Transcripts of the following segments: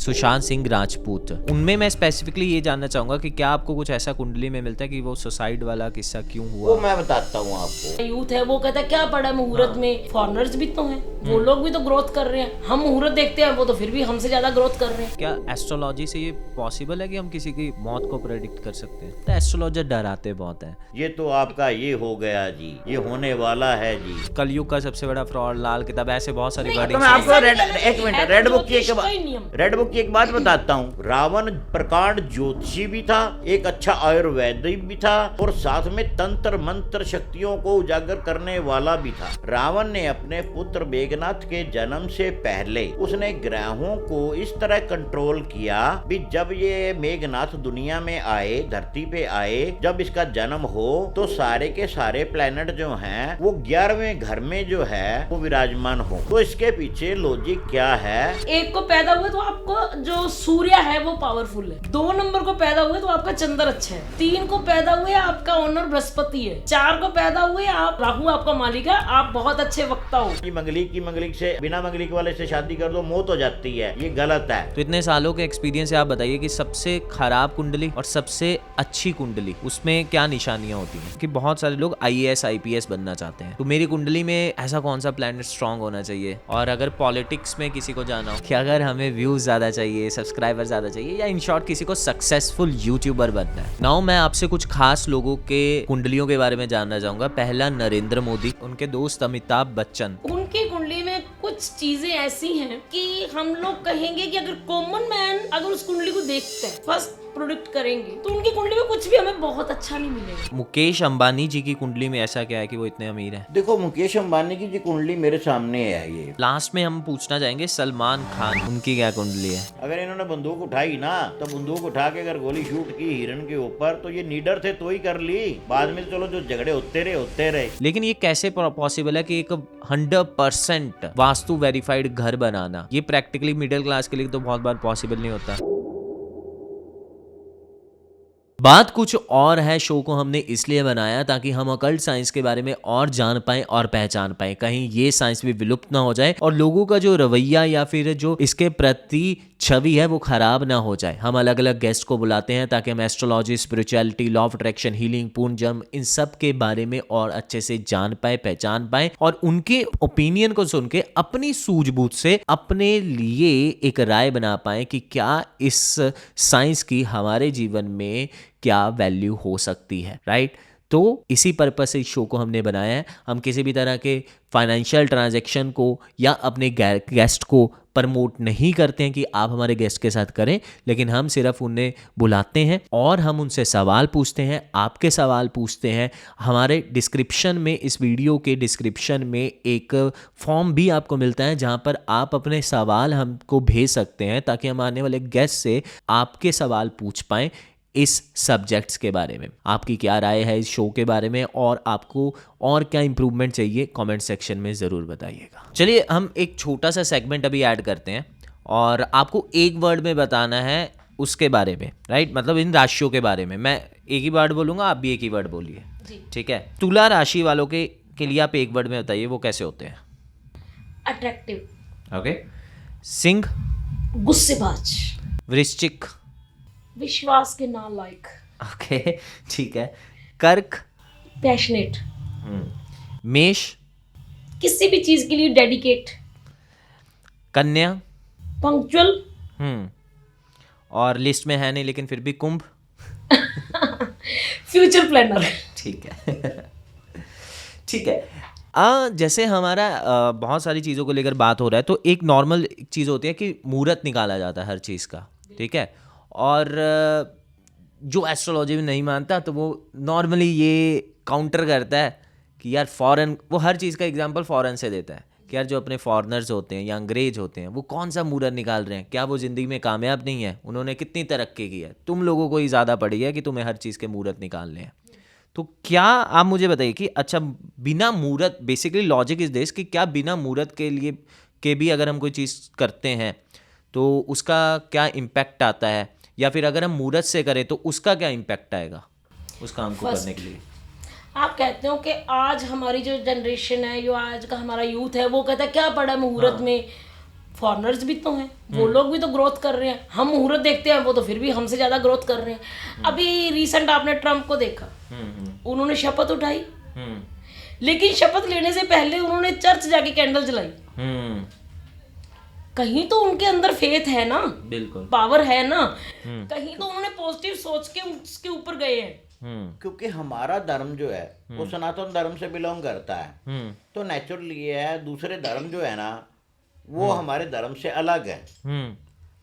सुशांत सिंह राजपूत, उनमें मैं स्पेसिफिकली ये जानना चाहूंगा कि क्या आपको कुछ ऐसा कुंडली में मिलता है कि वो सुसाइड वाला किस्सा क्यों हुआ? वो मैं बताता हूँ आपको। यूथ है वो कहता है क्या पड़ा मुहूर्त में, फॉरेनर्स भी तो हैं, वो लोग भी तो ग्रोथ कर रहे हैं, हम मुहूर्त देखते हैं वो तो फिर भी हमसे ज्यादा ग्रोथ कर रहे हैं। क्या एस्ट्रोलॉजी से ये पॉसिबल है कि हम किसी की मौत को प्रेडिक्ट कर सकते हैं? तो एस्ट्रोलॉजर डराते बहुत हैं। ये तो आपका ये हो गया जी, ये होने वाला है जी। कलयुग का सबसे बड़ा फ्रॉड, लाल किताब, ऐसे बहुत सारी तो वर्डिंग्स मैं आपको है रेड तो बुक की नियम। रेड बुक की एक बात बताता हूँ। रावण प्रकांड ज्योतिषी भी था, एक अच्छा आयुर्वेदिक भी था, और साथ में तंत्र मंत्र शक्तियों को उजागर करने वाला भी था। रावण ने अपने पुत्र मेघनाथ के जन्म से पहले उसने ग्रहों को इस तरह कंट्रोल किया भी जब ये मेघनाथ दुनिया में आए, धरती पे आए, जब इसका जन्म हो तो सारे के सारे प्लेनेट जो हैं वो 11वें घर में जो है वो विराजमान हो। तो इसके पीछे लॉजिक क्या है? एक को पैदा हुए तो आपको जो सूर्य है वो पावरफुल है, 2 नंबर को पैदा हुए तो आपका चंद्र अच्छा है, 3 को पैदा हुए आपका ओनर बृहस्पति है, 4 को पैदा हुए आप राहु आपका मालिक है, आप बहुत अच्छे वक्ता हो। मंगलिक की मंगलिक से बिना मंगलिक वाले से शादी कर दो, मौत हो जाती है, ये गलत है। तो इतने सालों के एक्सपीरियंस से आप बताइए कि सबसे खराब कुंडली और सबसे अच्छी कुंडली, उसमें क्या निशानियां होती हैं? कि बहुत सारे लोग IAS IPS बनना चाहते हैं, तो मेरी कुंडली में ऐसा कौन सा प्लैनेट स्ट्रांग होना चाहिए? और अगर पॉलिटिक्स में किसी को जाना हो कि अगर हमें व्यूज ज्यादा चाहिए, सब्सक्राइबर ज्यादा चाहिए, या इन शॉर्ट किसी को सक्सेसफुल यूट्यूबर बनना है, नाउ मैं आपसे कुछ खास लोगों के कुंडलियों के बारे में जानना चाहूंगा। पहला, नरेंद्र मोदी, उनके दोस्त अमिताभ बच्चन। उनकी कुंडली में कुछ चीजें ऐसी हैं कि हम लोग कहेंगे कि अगर कॉमन मैन अगर उस कुंडली को देखता है, फर्स्ट प्रोडिक्ट करेंगे तो उनकी कुंडली में कुछ भी हमें बहुत अच्छा नहीं मिलेगा। मुकेश अंबानी जी की कुंडली में ऐसा क्या है कि वो इतने अमीर हैं? देखो, मुकेश अंबानी की जी कुंडली मेरे सामने है। ये लास्ट में हम पूछना चाहेंगे सलमान खान, उनकी क्या कुंडली है? अगर इन्होंने बंदूक उठाई ना, तो बंदूक उठा के अगर गोली शूट की हिरन के ऊपर, तो ये नीडर थे तो ही कर ली, बाद में चलो जो झगड़े होते रहे। लेकिन ये कैसे पॉसिबल है कि एक 100% वास्तु वेरीफाइड घर बनाना, ये प्रैक्टिकली मिडिल क्लास के लिए तो बहुत बार पॉसिबल नहीं होता। बात कुछ और है, शो को हमने इसलिए बनाया ताकि हम अकल्ट साइंस के बारे में और जान पाएं और पहचान पाएं, कहीं ये साइंस भी विलुप्त ना हो जाए और लोगों का जो रवैया या फिर जो इसके प्रति छवि है वो खराब ना हो जाए। हम अलग अलग गेस्ट को बुलाते हैं ताकि हम astrology, spirituality, law of attraction, healing, पूर्णजन्म, इन सब के बारे में और अच्छे से जान पाए, पहचान पाए और उनके ओपिनियन को सुन के अपनी सूझबूझ से अपने लिए एक राय बना पाए कि क्या इस साइंस की हमारे जीवन में क्या वैल्यू हो सकती है, राइट? तो इसी पर्पस से इस शो को हमने बनाया है। हम किसी भी तरह के फाइनेंशियल ट्रांजैक्शन को या अपने गेस्ट को प्रमोट नहीं करते हैं कि आप हमारे गेस्ट के साथ करें, लेकिन हम सिर्फ उन्हें बुलाते हैं और हम उनसे सवाल पूछते हैं, आपके सवाल पूछते हैं। हमारे डिस्क्रिप्शन में, इस वीडियो के डिस्क्रिप्शन में एक फॉर्म भी आपको मिलता है जहां पर आप अपने सवाल हमको भेज सकते हैं ताकि हम आने वाले गेस्ट से आपके सवाल पूछ पाएं इस सब्जेक्ट्स के बारे में। आपकी क्या राय है इस शो के बारे में और आपको और क्या इंप्रूवमेंट चाहिए, कमेंट सेक्शन में ज़रूर बताइएगा। चलिए हम एक छोटा सा सेगमेंट अभी ऐड करते हैं और आपको एक वर्ड में बताना है उसके बारे में, राइट? मतलब इन राशियों के बारे में मैं एक ही वर्ड बोलूँगा, आप भी एक ही वर्ड बोलिए, ठीक है? तुला राशि वालों के लिए आप एक वर्ड में बताइए वो कैसे होते हैं। अट्रैक्टिव। ओके। सिंह, गुस्सेबाज। वृश्चिक, विश्वास के ना लायक। ओके, ठीक है। कर्क, पैशनेट। मेष, किसी भी चीज के लिए डेडिकेट। कन्या, पंक्चुअल। और लिस्ट में है नहीं लेकिन फिर भी कुंभ। Future planner. ठीक है। ठीक है। जैसे हमारा बहुत सारी चीज़ों को लेकर बात हो रहा है, तो एक नॉर्मल चीज़ होती है कि मुहूर्त निकाला जाता है हर चीज़ का, ठीक है? और जो एस्ट्रोलॉजी में नहीं मानता तो वो नॉर्मली ये काउंटर करता है कि यार फॉरेन, वो हर चीज़ का एग्जांपल फॉरेन से देता है कि यार जो अपने फॉरेनर्स होते हैं या अंग्रेज होते हैं वो कौन सा मुहूर्त निकाल रहे हैं, क्या वो ज़िंदगी में कामयाब नहीं है? उन्होंने कितनी तरक्की की है, तुम लोगों को ही ज़्यादा पड़ी है कि तुम्हें हर चीज़ के मुहूर्त निकालने हैं। तो क्या आप मुझे बताइए कि अच्छा बिना मुहूर्त, बेसिकली लॉजिक इज दिस कि क्या बिना मुहूर्त के भी अगर हम कोई चीज़ करते हैं तो उसका क्या इम्पैक्ट आता है, या फिर अगर हम मुहूर्त से करें तो उसका क्या इम्पैक्ट आएगा उस काम को करने के लिए? आप कहते हो कि आज हमारी जो जनरेशन है, जो आज का हमारा यूथ है, वो कहता है क्या पड़ा मुहूर्त में, फॉरेनर्स भी तो हैं, वो लोग भी तो ग्रोथ कर रहे हैं। हम मुहूर्त देखते हैं, वो तो फिर भी हमसे ज्यादा ग्रोथ कर रहे हैं। अभी रिसेंट आपने ट्रम्प को देखा, उन्होंने शपथ उठाई, लेकिन शपथ लेने से पहले उन्होंने चर्च जाके कैंडल जलाई। कहीं तो उनके अंदर फेथ है ना, बिल्कुल पावर है ना, कहीं तो उन्होंने पॉजिटिव सोच के उसके ऊपर गए हैं। क्योंकि हमारा धर्म जो है वो सनातन धर्म से बिलोंग करता है, तो नेचुरली ये है। दूसरे धर्म जो है ना वो हमारे धर्म से अलग है।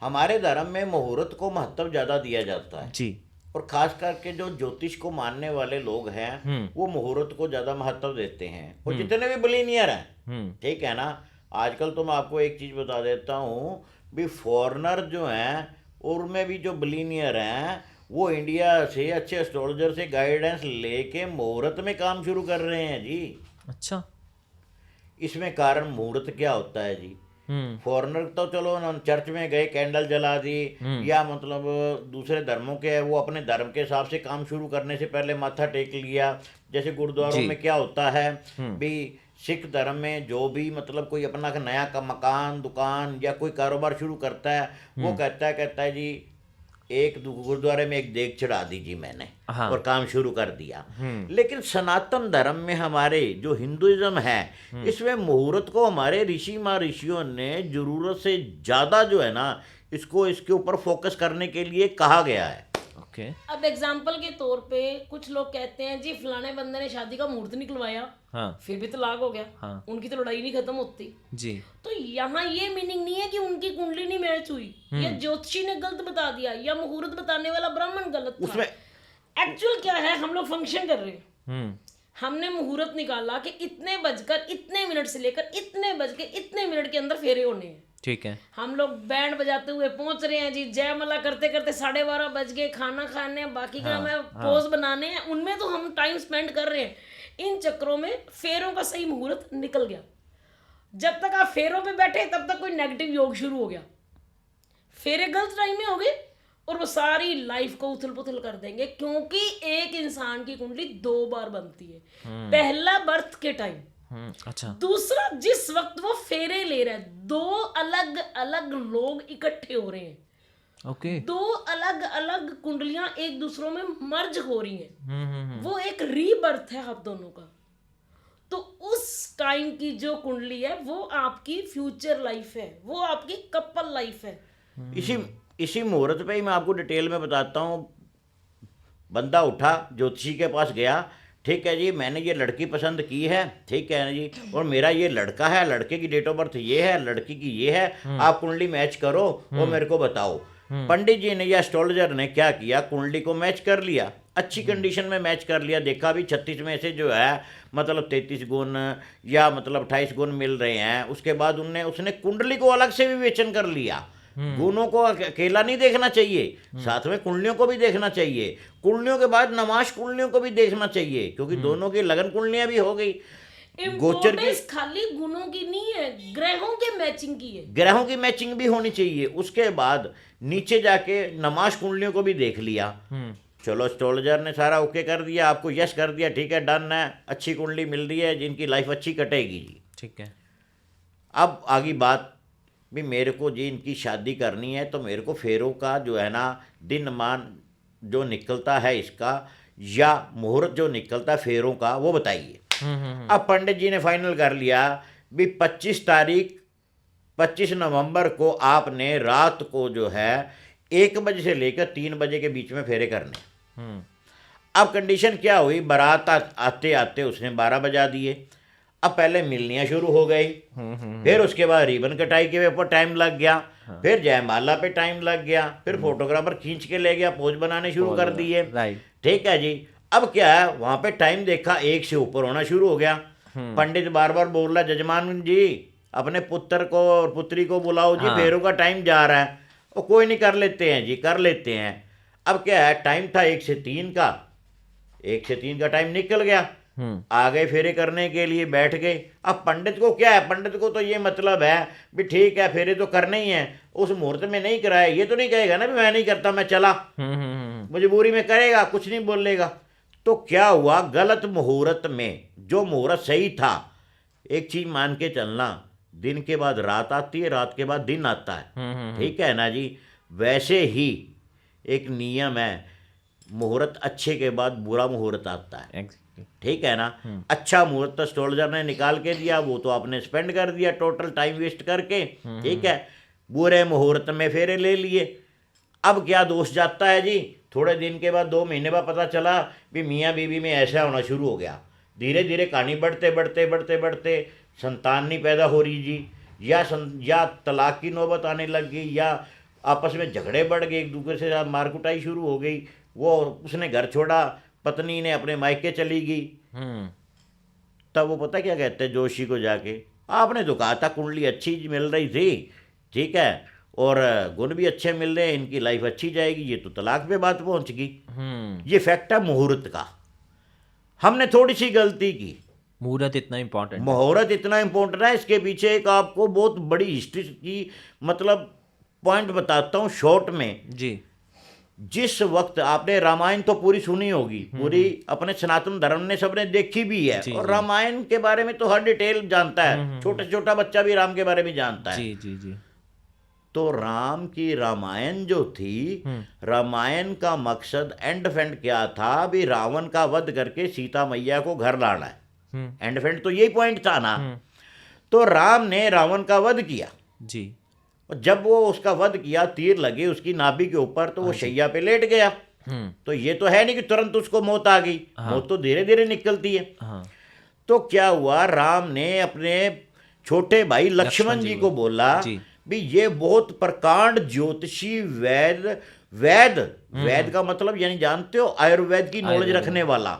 हमारे धर्म में मुहूर्त को महत्व ज्यादा दिया जाता है जी। और खास करके जो ज्योतिष को मानने वाले लोग हैं वो मुहूर्त को ज्यादा महत्व देते हैं। और जितने भी बिलीनियर हैं, ठीक है ना, आजकल तो मैं आपको एक चीज बता देता हूँ भी फॉरेनर जो हैं उनमें भी जो बिलीनियर हैं वो इंडिया से अच्छे एस्ट्रोलॉजर से गाइडेंस लेके मुहूर्त में काम शुरू कर रहे हैं जी। अच्छा। इसमें कारण मुहूर्त क्या होता है जी। फॉरेनर तो चलो ना चर्च में गए कैंडल जला दी, या मतलब दूसरे धर्मों के वो अपने धर्म के हिसाब से काम शुरू करने से पहले माथा टेक लिया। जैसे गुरुद्वारों में क्या होता है भी, सिख धर्म में जो भी मतलब कोई अपना नया का मकान दुकान या कोई कारोबार शुरू करता है वो कहता है जी एक गुरुद्वारे में एक देग चढ़ा दीजिए मैंने, हाँ। और काम शुरू कर दिया। लेकिन सनातन धर्म में हमारे जो हिंदुइज्म है इसमें मुहूर्त को हमारे ऋषि महर्षियों ने जरूरत से ज्यादा जो है ना इसको इसके ऊपर फोकस करने के लिए कहा गया है। ओके। अब एग्जाम्पल के तौर पे कुछ लोग कहते हैं जी फलाने बंदे ने शादी का मुहूर्त निकलवाया, हाँ। फिर भी तलाक हो गया, हाँ। उनकी तो लड़ाई नहीं खत्म होती जी। तो यहाँ ये मीनिंग नहीं है कि उनकी कुंडली नहीं मैच हुई या ज्योतिषी ने गलत बता दिया या मुहूर्त बताने वाला ब्राह्मण गलत था। उसमें एक्चुअल क्या है, हम लोग फंक्शन कर रहे हैं, हमने मुहूर्त निकाला कि इतने बजकर इतने मिनट से लेकर इतने बज के इतने मिनट के अंदर फेरे होने हैं। ठीक है। हम लोग बैंड बजाते हुए पहुंच रहे हैं जी, जयमाला करते करते 12:30 बज गए, खाना खाने बाकी का हमें पोज बनाने हैं, उनमें तो हम टाइम स्पेंड कर रहे हैं। इन चक्रों में फेरों का सही मुहूर्त निकल गया। जब तक आप फेरों पे बैठे तब तक कोई नेगेटिव योग शुरू हो गया, फेरे गलत टाइम में हो गए और वो सारी लाइफ को उथल पुथल कर देंगे। क्योंकि एक इंसान की कुंडली 2 बार बनती है, पहला बर्थ के टाइम, अच्छा, दूसरा जिस वक्त वो फेरे ले रहा है। 2 अलग अलग लोग इकट्ठे हो रहे हैं, ओके। 2 अलग अलग कुंडलियां एक दूसरों में मर्ज हो रही हैं। वो एक रीबर्थ है आप दोनों का। तो उस टाइम की जो कुंडली है वो आपकी फ्यूचर लाइफ है, वो आपकी कपल लाइफ है। इसी मुहूर्त पे ही मैं आपको डिटेल में बताता हूँ। बंदा उठा ज्योतिषी के पास गया, ठीक है जी मैंने ये लड़की पसंद की है, ठीक है ना जी, और मेरा ये लड़का है, लड़के की डेट ऑफ बर्थ ये है, लड़की की ये है, आप कुंडली मैच करो और मेरे को बताओ। पंडित जी ने या एस्ट्रोलॉजर ने क्या किया, कुंडली को मैच कर लिया, अच्छी कंडीशन में मैच कर लिया। देखा भी 36 में से जो है मतलब 33 गुण या मतलब 28 गुण मिल रहे हैं। उसके बाद उसने कुंडली को अलग से विवेचन कर लिया। गुणों को अकेला नहीं देखना चाहिए, साथ में कुंडलियों को भी देखना चाहिए। कुंडलियों के बाद नमाश कुंडलियों को भी देखना चाहिए, क्योंकि दोनों की लगन कुंडलियां भी हो गई। गोचर की खाली गुणों की नहीं है, ग्रहों के मैचिंग की है, ग्रहों की मैचिंग भी होनी चाहिए। उसके बाद नीचे जाके नमाश कुंडलियों को भी देख लिया। चलो एस्ट्रोलॉजर ने सारा ओके कर दिया, आपको यस कर दिया, ठीक है डन है, अच्छी कुंडली मिल रही है जिनकी लाइफ अच्छी कटेगी जी, ठीक है। अब आगे बात भी मेरे को जी इनकी शादी करनी है तो मेरे को फेरों का जो है ना दिन मान जो निकलता है इसका या मुहूर्त जो निकलता है फेरों का वो बताइए। अब पंडित जी ने फाइनल कर लिया भी 25 नवंबर को आपने रात को जो है 1 बजे से लेकर 3 बजे के बीच में फेरे करने। अब कंडीशन क्या हुई, बारात आते आते उसने 12 बजा दिए। अब पहले मिलनियाँ शुरू हो गई, फिर उसके बाद रिबन कटाई के ऊपर टाइम लग गया, फिर जयमाला पे टाइम लग गया, फिर फोटोग्राफर खींच के ले गया, पोज बनाने शुरू कर दिए, ठीक है जी। अब क्या है वहाँ पे टाइम देखा 1 से ऊपर होना शुरू हो गया। पंडित बार बार बोल रहा जजमान जी अपने पुत्र को और पुत्री को बुलाओ जी, फेरों का टाइम जा रहा है। और कोई नहीं, कर लेते हैं जी, कर लेते हैं। अब क्या है टाइम था 1 से 3 का, 1 से 3 का टाइम निकल गया, आ गए फेरे करने के लिए, बैठ गए। अब पंडित को क्या है, पंडित को तो ये मतलब है भी ठीक है फेरे तो करने ही है, उस मुहूर्त में नहीं कराया ये तो नहीं कहेगा ना भी मैं नहीं करता मैं चला, मजबूरी में करेगा, कुछ नहीं बोलेगा। तो क्या हुआ, गलत मुहूर्त में जो मुहूर्त सही था, एक चीज मान के चलना दिन के बाद रात आती है, रात के बाद दिन आता है, ठीक है ना जी। वैसे ही एक नियम है, मुहूर्त अच्छे के बाद बुरा मुहूर्त आता है, ठीक है ना। अच्छा मुहूर्त तो एस्ट्रोलॉजर ने निकाल के दिया, वो तो आपने स्पेंड कर दिया टोटल टाइम वेस्ट करके, ठीक है। बुरे मुहूर्त में फेरे ले लिए। अब क्या दोष जाता है जी, थोड़े दिन के बाद 2 महीने बाद पता चला भी मियाँ बीवी में ऐसा होना शुरू हो गया। धीरे धीरे कहानी बढ़ते बढ़ते बढ़ते बढ़ते संतान नहीं पैदा हो रही जी, या तलाक की नौबत आने लग गई, या आपस में झगड़े बढ़ गए, एक दूसरे से मारकुटाई शुरू हो गई। वो उसने घर छोड़ा, पत्नी ने अपने मायके चली गई। तब वो पता क्या कहते हैं जोशी को जाके, आपने तो कहा था कुंडली अच्छी मिल रही थी, ठीक है, और गुण भी अच्छे मिल रहे हैं, इनकी लाइफ अच्छी जाएगी, ये तो तलाक पे बात पहुंच गई। ये फैक्ट है मुहूर्त का। हमने थोड़ी सी गलती की। मुहूर्त इतना इम्पोर्टेंट, मुहूर्त इतना इम्पोर्टेंट है, इसके पीछे एक आपको बहुत बड़ी हिस्ट्री की मतलब पॉइंट बताता हूँ शॉर्ट में जी। जिस वक्त आपने रामायण तो पूरी सुनी होगी, पूरी अपने सनातन धर्म ने सबने देखी भी है, और रामायण के बारे में तो हर डिटेल जानता है, छोटा छोटा बच्चा भी राम के बारे में जानता है। जी जी जी। तो राम की रामायण जो थी, रामायण का मकसद एंड फेंड क्या था, भी रावण का वध करके सीता मैया को घर लाना है। एंड फेंड तो यही पॉइंट था ना। तो राम ने रावण का वध किया जी, और जब वो उसका वध किया, तीर लगे उसकी नाभि के ऊपर, तो वो शैया पे लेट गया। तो ये तो है नहीं कि तुरंत उसको मौत आ गई, मौत तो धीरे धीरे निकलती है। तो क्या हुआ, राम ने अपने छोटे भाई लक्ष्मण जी को बोला भी ये बहुत प्रकांड ज्योतिषी वैद का मतलब यानी जानते हो आयुर्वेद की नॉलेज रखने वाला।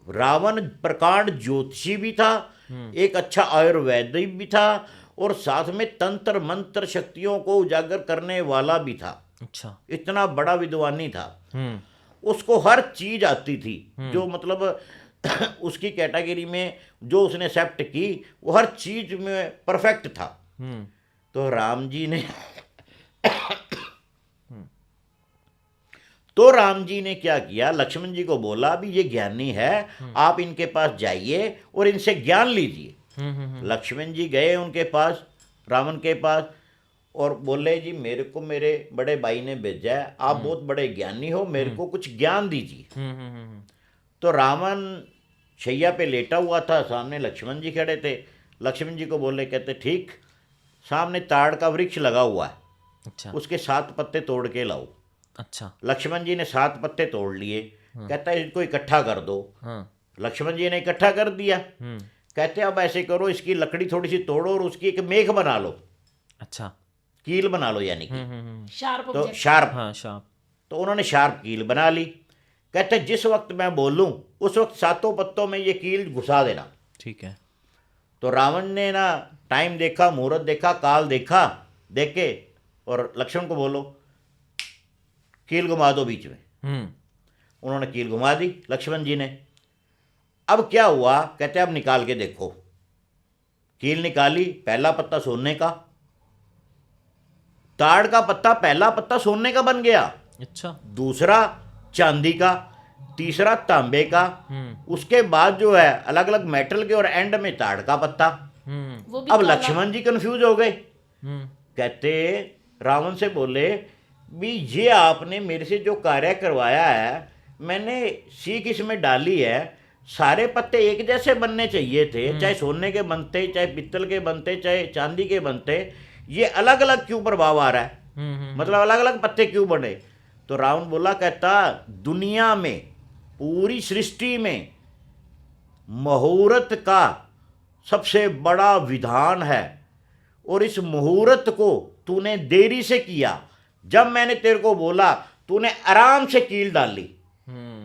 रावण प्रकांड ज्योतिषी भी था, एक अच्छा आयुर्वेदी भी था, और साथ में तंत्र मंत्र शक्तियों को उजागर करने वाला भी था। अच्छा, इतना बड़ा विद्वानी था। उसको हर चीज आती थी, जो मतलब उसकी कैटेगरी में जो उसने एक्सेप्ट की, वो हर चीज में परफेक्ट था। तो राम जी ने क्या किया, लक्ष्मण जी को बोला अभी ये ज्ञानी है, आप इनके पास जाइए और इनसे ज्ञान लीजिए। लक्ष्मण जी गए उनके पास, रावण के पास, और बोले जी मेरे को मेरे बड़े भाई ने भेजा है, आप बहुत बड़े ज्ञानी हो, मेरे को कुछ ज्ञान दीजिए। तो रावण शैया पे लेटा हुआ था, सामने लक्ष्मण जी खड़े थे। लक्ष्मण जी को बोले, कहते ठीक, सामने ताड़ का वृक्ष लगा हुआ है, अच्छा, उसके 7 पत्ते तोड़ के लाओ। अच्छा, लक्ष्मण जी ने 7 पत्ते तोड़ लिए। कहता है इनको इकट्ठा कर दो। लक्ष्मण जी ने इकट्ठा कर दिया। कहते अब ऐसे करो, इसकी लकड़ी थोड़ी सी तोड़ो और उसकी एक मेख बना लो। अच्छा, कील बना लो, यानी कि शार्प तो ऑब्जेक्ट। शार्प। हाँ, शार्प। तो उन्होंने शार्प कील बना ली। कहते जिस वक्त मैं बोलूं उस वक्त 7 पत्तों में ये कील घुसा देना। ठीक है। तो रावण ने ना टाइम देखा, मुहूर्त देखा, काल देखा, देख के और लक्ष्मण को बोलो कील घुमा दो बीच में। उन्होंने कील घुमा दी लक्ष्मण जी ने। अब क्या हुआ, कहते अब निकाल के देखो। कील निकाली, पहला पत्ता सोने का, ताड़ का पत्ता पहला पत्ता सोने का बन गया, अच्छा, दूसरा चांदी का, तीसरा तांबे का, उसके बाद जो है अलग अलग मेटल के, और एंड में ताड़ का पत्ता। वो भी अब काला। लक्ष्मण जी कंफ्यूज हो गए। कहते रावण से बोले भी ये आपने मेरे से जो कार्य करवाया है, मैंने सीख इसमें डाली है, सारे पत्ते एक जैसे बनने चाहिए थे, चाहे सोने के बनते, चाहे पित्तल के बनते, चाहे चांदी के बनते, ये अलग अलग क्यों प्रभाव आ रहा है, मतलब अलग अलग पत्ते क्यों बने। तो रावण बोला, कहता दुनिया में, पूरी सृष्टि में मुहूर्त का सबसे बड़ा विधान है, और इस मुहूर्त को तूने देरी से किया। जब मैंने तेरे को बोला तूने आराम से कील डाली,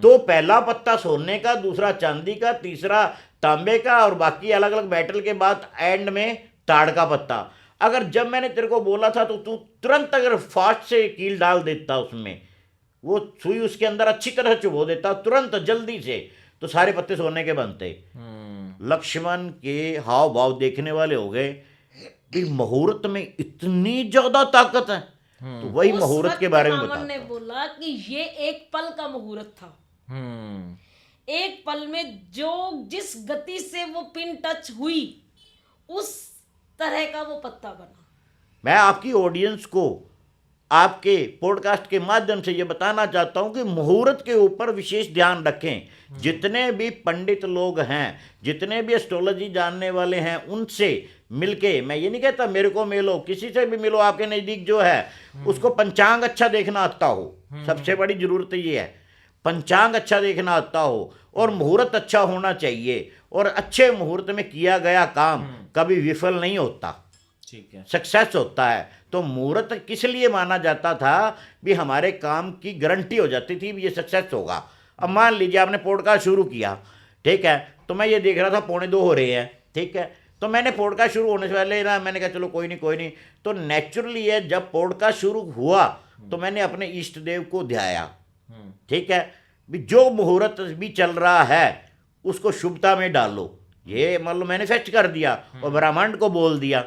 तो पहला पत्ता सोने का, दूसरा चांदी का, तीसरा तांबे का, और बाकी अलग अलग मेटल के बाद एंड में ताड़ का पत्ता। अगर जब मैंने तेरे को बोला था तो तू तुरंत अगर फास्ट से कील डाल देता, उसमें वो सुई उसके अंदर अच्छी तरह चुभो देता तुरंत जल्दी से, तो सारे पत्ते सोने के बनते। लक्ष्मण के हाव भाव देखने वाले हो गए कि मुहूर्त में इतनी ज्यादा ताकत है। तो वही उस मुहूर्त वक्त के बारे में रावण बताता ने हूं। बोला कि ये एक पल का मुहूर्त था। एक पल में जो जिस गति से वो पिन टच हुई, उस तरह का वो पत्ता बना। मैं आपकी ऑडियंस को आपके पॉडकास्ट के माध्यम से ये बताना चाहता हूं कि मुहूर्त के ऊपर विशेष ध्यान रखें। जितने भी पंडित लोग हैं, जितने भी एस्ट्रोलॉजी जानने वाले हैं, उनसे मिलके, मैं ये नहीं कहता मेरे को मिलो, किसी से भी मिलो, आपके नज़दीक जो है उसको पंचांग अच्छा देखना आता हो। सबसे बड़ी जरूरत ये है, पंचांग अच्छा देखना आता हो और मुहूर्त अच्छा होना चाहिए। और अच्छे मुहूर्त में किया गया काम कभी विफल नहीं होता, ठीक है, सक्सेस होता है। तो मुहूर्त किस लिए माना जाता था भी हमारे काम की गारंटी हो जाती थी भी ये सक्सेस होगा। अब मान लीजिए आपने पॉडकास्ट शुरू किया, ठीक है, तो मैं ये देख रहा था 1:45 हो रहे हैं, ठीक है, तो मैंने पॉडकास्ट शुरू होने से पहले ना मैंने कहा चलो कोई नहीं, तो नेचुरली है जब पॉडकास्ट शुरू हुआ तो मैंने अपने इष्ट देव को ध्याया, ठीक है, भी जो मुहूर्त भी चल रहा है उसको शुभता में डालो, ये मतलब मैनिफेस्ट कर दिया और ब्रह्मांड को बोल दिया,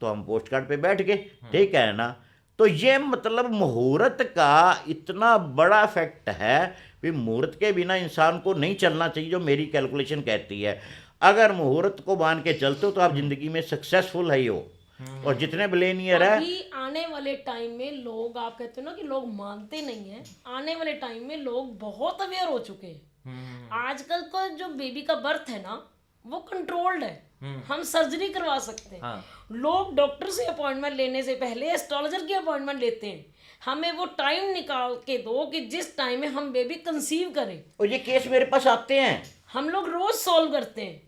तो हम पोस्ट कार्ड पे बैठ गए, ठीक है ना। तो ये मतलब मुहूर्त का इतना बड़ा फैक्ट है कि मुहूर्त के बिना इंसान को नहीं चलना चाहिए, जो मेरी कैलकुलेशन कहती है। अगर मुहूर्त को मान के चलते हो तो आप जिंदगी में सक्सेसफुल है ही हो। और जितने बिलियनियर है, अभी आने वाले टाइम में लोग, आप कहते हो ना कि लोग मानते नहीं है, आने वाले टाइम में लोग बहुत अवेयर हो चुके हैं। आजकल का जो बेबी का बर्थ है ना वो कंट्रोल्ड है, हम सर्जरी करवा सकते हैं। हाँ। लोग डॉक्टर से अपॉइंटमेंट लेने से पहले एस्ट्रोलॉजर की अपॉइंटमेंट लेते हैं। हमें वो टाइम निकाल के दो कि जिस टाइम में हम बेबी कंसीव करें। और ये केस मेरे पास आते हैं, हम लोग रोज सॉल्व करते हैं।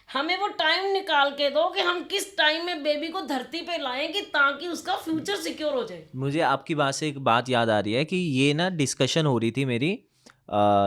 हमें वो टाइम निकाल के दो कि हम किस टाइम में बेबी को धरती पे लाएं कि ताकि उसका फ्यूचर सिक्योर हो जाए। मुझे आपकी बात से एक बात याद आ रही है कि ये ना डिस्कशन हो रही थी मेरी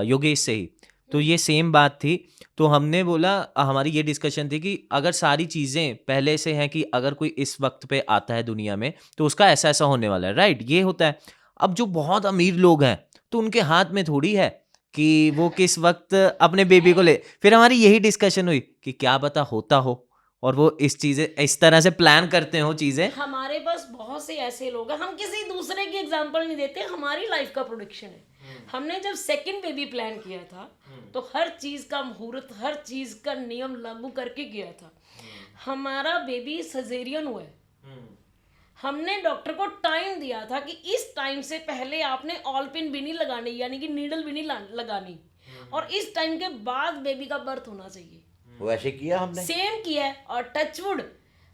योगेश से ही, तो ये सेम बात थी। तो हमने बोला, हमारी ये डिस्कशन थी कि अगर सारी चीज़ें पहले से हैं कि अगर कोई इस वक्त पे आता है दुनिया में तो उसका ऐसा ऐसा होने वाला है, राइट, ये होता है। अब जो बहुत अमीर लोग हैं तो उनके हाथ में थोड़ी है कि वो किस वक्त अपने बेबी को ले। फिर हमारी यही डिस्कशन हुई कि क्या पता होता हो और वो इस चीज़ें इस तरह से प्लान करते हो चीज़ें। हमारे पास बहुत से ऐसे लोग हैं, हम किसी दूसरे की एग्जांपल नहीं देते, हमारी लाइफ का प्रोडिक्शन है। हमने जब सेकंड बेबी प्लान किया था तो हर चीज का मुहूर्त, हर चीज का नियम लागू करके किया था। हमारा बेबी सजेरियन हुआ है, हमने डॉक्टर को टाइम दिया था कि इस टाइम से पहले आपने ऑल पिन भी नहीं लगानी, यानी कि नीडल भी नहीं लगानी, और इस टाइम के बाद बेबी का बर्थ होना चाहिए। वैसे किया हमने, सेम किया है। और टचवुड,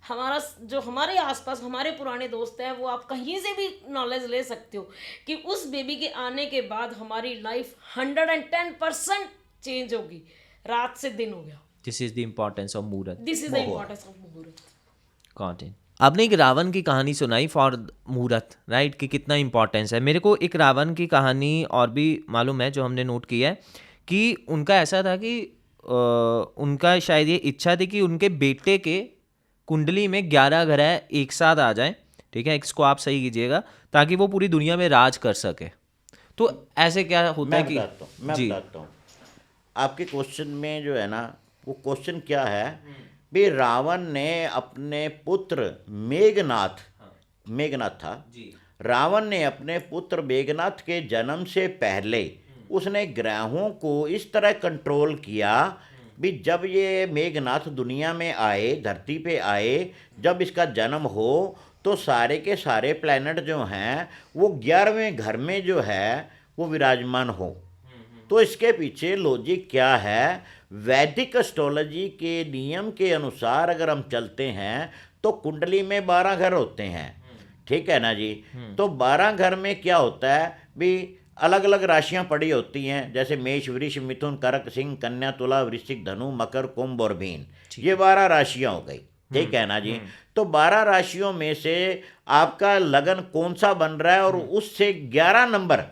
हमारा जो हमारे आसपास हमारे पुराने दोस्त हैं, वो आप कहीं से भी नॉलेज ले सकते हो कि उस बेबी के आने के बाद हमारी लाइफ 110% चेंज होगी, रात से दिन हो गया। This is the importance of muhurat. This is the importance of muhurat. Content. आपने एक रावण की कहानी सुनाई फॉर मुहूर्त, राइट, कि कितना इंपॉर्टेंस है। मेरे को एक रावण की कहानी और भी मालूम है जो हमने नोट किया है कि उनका ऐसा था कि उनका शायद ये इच्छा थी कि उनके बेटे के कुंडली में 11 ग्रह एक साथ आ जाएं, ठीक है, इसको आप सही कीजिएगा, ताकि वो पूरी दुनिया में राज कर सके। तो ऐसे क्या होता है कि मैं बताता हूँ आपके क्वेश्चन में जो है ना, वो क्वेश्चन क्या है भी, रावण ने अपने पुत्र मेघनाथ था जी। रावण ने अपने पुत्र मेघनाथ के जन्म से पहले उसने ग्रहों को इस तरह कंट्रोल किया भी जब ये मेघनाथ दुनिया में आए, धरती पे आए, जब इसका जन्म हो तो सारे के सारे प्लैनेट जो हैं वो 11वें घर में जो है वो विराजमान हो। तो इसके पीछे लॉजिक क्या है? वैदिक एस्ट्रोलॉजी के नियम के अनुसार अगर हम चलते हैं तो कुंडली में 12 घर होते हैं, ठीक है ना जी। तो 12 घर में क्या होता है भी, अलग अलग राशियां पड़ी होती हैं, जैसे मेष, वृष, मिथुन, कर्क, सिंह, कन्या, तुला, वृश्चिक, धनु, मकर, कुंभ और मीन, ये 12 राशियां हो गई, ठीक है ना जी। तो 12 राशियों में से आपका लगन कौन सा बन रहा है और उससे 11 नंबर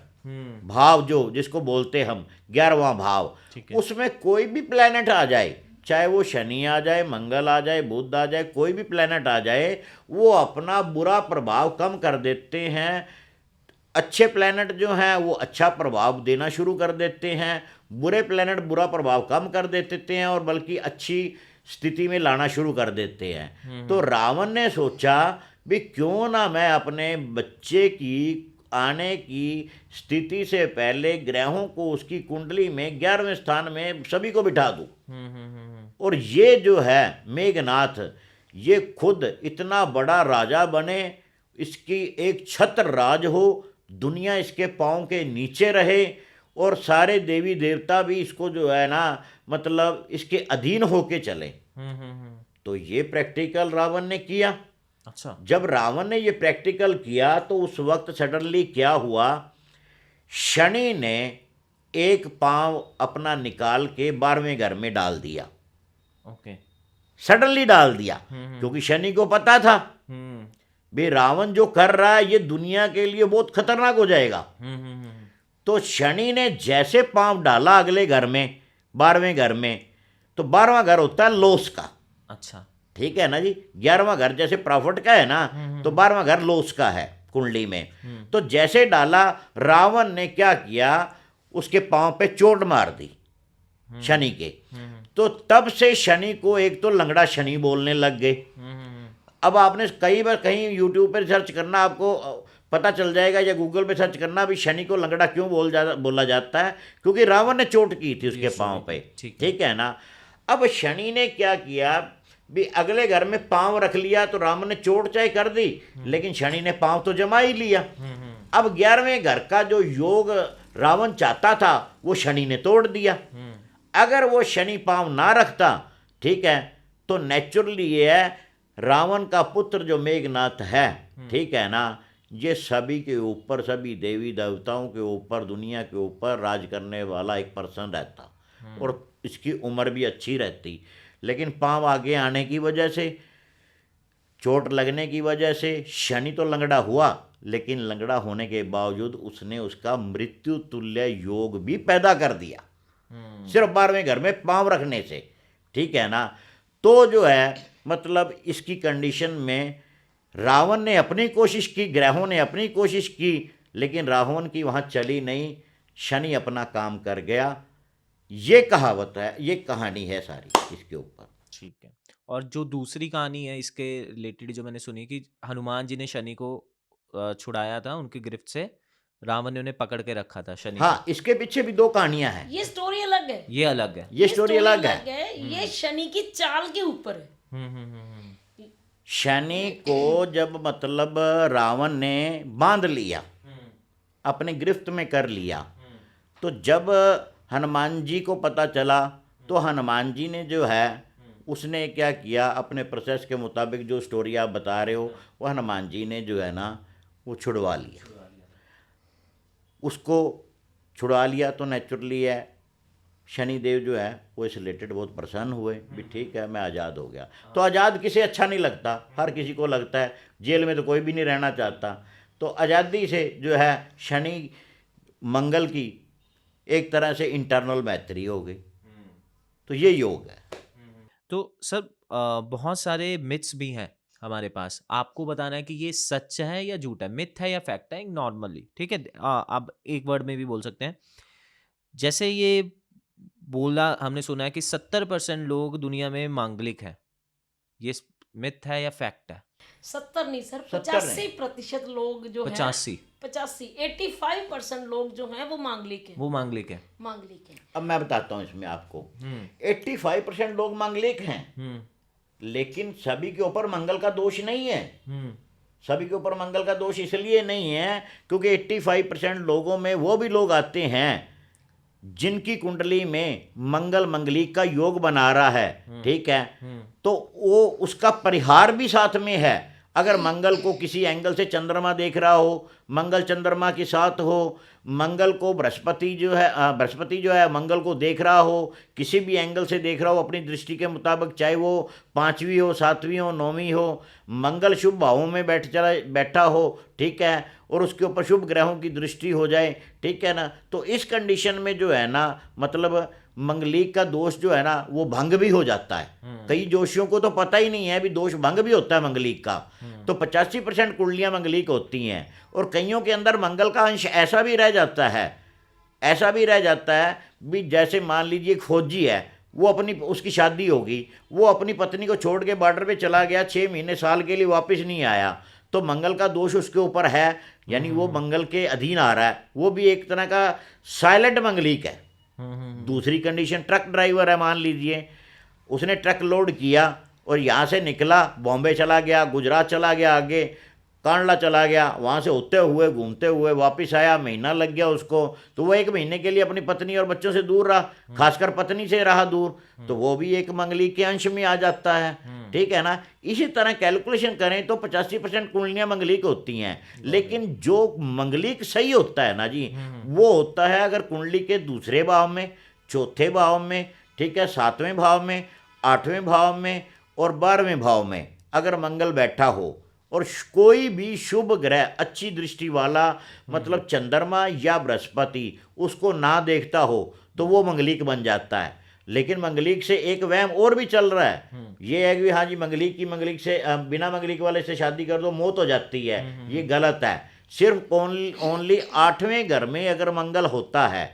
भाव जो जिसको बोलते हम 11वां भाव, उसमें कोई भी प्लैनेट आ जाए, चाहे वो शनि आ जाए, मंगल आ जाए, बुध आ जाए, कोई भी प्लैनेट आ जाए, वो अपना बुरा प्रभाव कम कर देते हैं। अच्छे प्लैनेट जो हैं वो अच्छा प्रभाव देना शुरू कर देते हैं, बुरे प्लैनेट बुरा प्रभाव कम कर देते हैं और बल्कि अच्छी स्थिति में लाना शुरू कर देते हैं। तो रावण ने सोचा भी क्यों ना मैं अपने बच्चे की आने की स्थिति से पहले ग्रहों को उसकी कुंडली में 11वें स्थान में सभी को बिठा दूं। और ये जो है मेघनाथ, ये खुद इतना बड़ा राजा बने, इसकी एक छत्र राज हो, दुनिया इसके पाँव के नीचे रहे और सारे देवी देवता भी इसको जो है ना मतलब इसके अधीन होके चले। तो ये प्रैक्टिकल रावण ने किया। अच्छा। जब रावण ने ये प्रैक्टिकल किया तो उस वक्त सडनली क्या हुआ, शनि ने एक पांव अपना निकाल के 12वें घर में डाल दिया। ओके। सडनली डाल दिया, क्योंकि शनि को पता था भाई रावण जो कर रहा है ये दुनिया के लिए बहुत खतरनाक हो जाएगा। तो शनि ने जैसे पांव डाला अगले घर में, 12वें घर में, तो 12वां घर होता है लॉस का। अच्छा। ठीक है ना जी। 11वां घर जैसे प्रॉफिट का है ना, तो 12वां घर लॉस का है कुंडली में। तो जैसे डाला, रावण ने क्या किया, उसके पांव पे चोट मार दी शनि के। तो तब से शनि को एक तो लंगड़ा शनि बोलने लग गए। अब आपने कई बार कहीं यूट्यूब पर सर्च करना, आपको पता चल जाएगा, या गूगल पे सर्च करना भी शनि को लंगड़ा क्यों बोला जाता है, क्योंकि रावण ने चोट की थी उसके पांव पे। ठीक है ना। अब शनि ने क्या किया भी, अगले घर में पांव रख लिया, तो रावण ने चोट चाहे कर दी, लेकिन शनि ने पांव तो जमा ही लिया। अब 11वें घर का जो योग रावण चाहता था वो शनि ने तोड़ दिया। अगर वो शनि पांव ना रखता, ठीक है, तो नेचुरली ये है, रावण का पुत्र जो मेघनाथ है, ठीक है ना, ये सभी के ऊपर, सभी देवी देवताओं के ऊपर, दुनिया के ऊपर राज करने वाला एक पर्सन रहता, और इसकी उम्र भी अच्छी रहती। लेकिन पांव आगे आने की वजह से, चोट लगने की वजह से शनि तो लंगड़ा हुआ, लेकिन लंगड़ा होने के बावजूद उसने उसका मृत्यु तुल्य योग भी पैदा कर दिया, सिर्फ 12वें घर में पांव रखने से। ठीक है ना। तो जो है मतलब इसकी कंडीशन में रावण ने अपनी कोशिश की, ग्रहों ने अपनी कोशिश की, लेकिन रावण की वहाँ चली नहीं, शनि अपना काम कर गया। ये कहावत है, ये कहानी है सारी इसके ऊपर। ठीक है। और जो दूसरी कहानी है इसके रिलेटेड जो मैंने सुनी कि हनुमान जी ने शनि को छुड़ाया था उनकी गिरफ्त से, रावण ने उन्हें पकड़ के रखा था शनि हाँ, इसके पीछे भी 2 कहानियां हैं। ये स्टोरी अलग है, ये अलग है, ये स्टोरी अलग है। ये शनि की चाल के ऊपर है। शनि को जब मतलब रावण ने बांध लिया, अपने गिरफ्त में कर लिया, तो जब हनुमान जी को पता चला, तो हनुमान जी ने जो है उसने क्या किया, अपने प्रोसेस के मुताबिक जो स्टोरी आप बता रहे हो, वो हनुमान जी ने जो है ना वो छुड़वा लिया। उसको छुड़वा लिया तो नेचुरली है, शनिदेव जो है वो इस रिलेटेड बहुत प्रसन्न हुए भी ठीक है मैं आज़ाद हो गया। तो आज़ाद किसे अच्छा नहीं लगता, हर किसी को लगता है, जेल में तो कोई भी नहीं रहना चाहता। तो आज़ादी से जो है शनि मंगल की एक तरह से इंटरनल मैत्री हो गई। तो ये योग है। तो सर बहुत सारे मिथ्स भी हैं हमारे पास, आपको बताना है कि ये सच है या झूठ है, मिथ है या फैक्ट है नॉर्मली। ठीक है, आप एक वर्ड में भी बोल सकते हैं। जैसे ये बोला हमने सुना है कि 70% लोग दुनिया में मांगलिक हैं, ये मिथ है या फैक्ट है? 70 नहीं सर, 70 85% लोग जो हैं, 85% लोग जो हैं वो मांगलिक हैं। वो मांगलिक है, मांगलिक हैं। अब मैं बताता हूँ इसमें आपको, 85% लोग मांगलिक हैं, लेकिन सभी के ऊपर मंगल का दोष नहीं है। सभी के ऊपर मंगल का दोष इसलिए नहीं है क्योंकि 85% लोगों में वो भी लोग आते हैं जिनकी कुंडली में मंगल मंगलिक का योग बना रहा है। ठीक है, तो वो उसका परिहार भी साथ में है। अगर मंगल को किसी एंगल से चंद्रमा देख रहा हो, मंगल चंद्रमा के साथ हो, मंगल को बृहस्पति जो है मंगल को देख रहा हो, किसी भी एंगल से देख रहा हो अपनी दृष्टि के मुताबिक, चाहे वो 5वीं हो, 7वीं हो, 9वीं हो, मंगल शुभ भावों में बैठा हो, ठीक है, और उसके ऊपर शुभ ग्रहों की दृष्टि हो जाए, ठीक है ना, तो इस कंडीशन में जो है ना मतलब मंगलिक का दोष जो है ना वो भंग भी हो जाता है। कई जोशियों को तो पता ही नहीं है भी दोष भंग भी होता है मंगलिक का। तो 85% कुंडलियां मंगलिक होती हैं, और कईयों के अंदर मंगल का अंश ऐसा भी रह जाता है भी जैसे मान लीजिए एक फौजी है, वो उसकी शादी होगी, वो अपनी पत्नी को छोड़ के बॉर्डर पे चला गया, 6 महीने साल के लिए वापस नहीं आया, तो मंगल का दोष उसके ऊपर है, यानी वो मंगल के अधीन आ रहा है, वो भी एक तरह का साइलेंट मंगलिक है। दूसरी कंडीशन, ट्रक ड्राइवर है, मान लीजिए उसने ट्रक लोड किया, और यहाँ से निकला, बॉम्बे चला गया, गुजरात चला गया, आगे कांडला चला गया, वहाँ से होते हुए घूमते हुए वापस आया, महीना लग गया उसको, तो वो 1 महीने के लिए अपनी पत्नी और बच्चों से दूर रहा, खासकर पत्नी से रहा दूर, तो वो भी एक मंगलिक के अंश में आ जाता है। ठीक है ना। इसी तरह कैलकुलेशन करें तो 85% कुंडलियाँ मंगलिक होती हैं, लेकिन जो मंगलिक सही होता है ना जी, वो होता है अगर कुंडली के दूसरे भाव में, चौथे भाव में, ठीक है, 7वें भाव में, 8वें भाव में और 12वें भाव में अगर मंगल बैठा हो और कोई भी शुभ ग्रह अच्छी दृष्टि वाला मतलब चंद्रमा या बृहस्पति उसको ना देखता हो तो वो मंगलिक बन जाता है। लेकिन मंगलिक से एक वहम और भी चल रहा है, ये है कि हाँ जी मंगलिक से बिना मंगलिक वाले से शादी कर दो मौत हो जाती है, ये गलत है। सिर्फ ओनली 8वें घर में अगर मंगल होता है,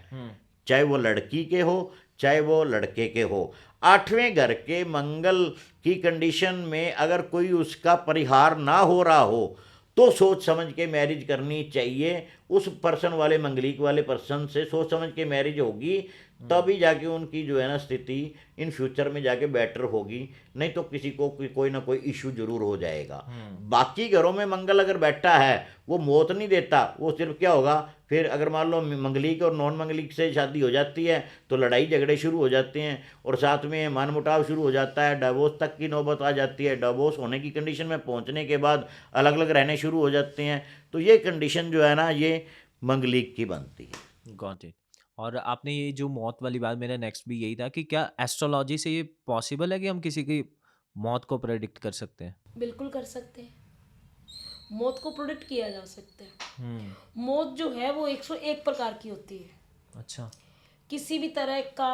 चाहे वो लड़की के हो चाहे वो लड़के के हो, 8वें घर के मंगल की कंडीशन में अगर कोई उसका परिहार ना हो रहा हो तो सोच समझ के मैरिज करनी चाहिए। उस पर्सन वाले मंगलिक वाले पर्सन से सोच समझ के मैरिज होगी, तभी जाके उनकी जो है ना स्थिति इन फ्यूचर में जाके बेटर होगी, नहीं तो किसी को कोई ना कोई इशू जरूर हो जाएगा। बाकी घरों में मंगल अगर बैठा है वो मौत नहीं देता, वो सिर्फ क्या होगा, फिर अगर मान लो मंगलिक और नॉन मंगलिक से शादी हो जाती है तो लड़ाई झगड़े शुरू हो जाते हैं और साथ में मनमुटाव शुरू हो जाता है, डिवोर्स तक की नौबत आ जाती है, डिवोर्स होने की कंडीशन में पहुंचने के बाद अलग अलग रहने शुरू हो जाते हैं। तो ये कंडीशन जो है ना ये मंगलिक की बनती है। Got it. और आपने ये जो मौत वाली बात, मेरा नेक्स्ट भी यही था कि क्या एस्ट्रोलॉजी से ये पॉसिबल है कि हम किसी की मौत को प्रेडिक्ट कर सकते हैं? बिल्कुल कर सकते हैं, मौत को प्रोडिक्ट किया जा सकता है। मौत जो है वो 101 प्रकार की होती है। अच्छा। किसी भी तरह का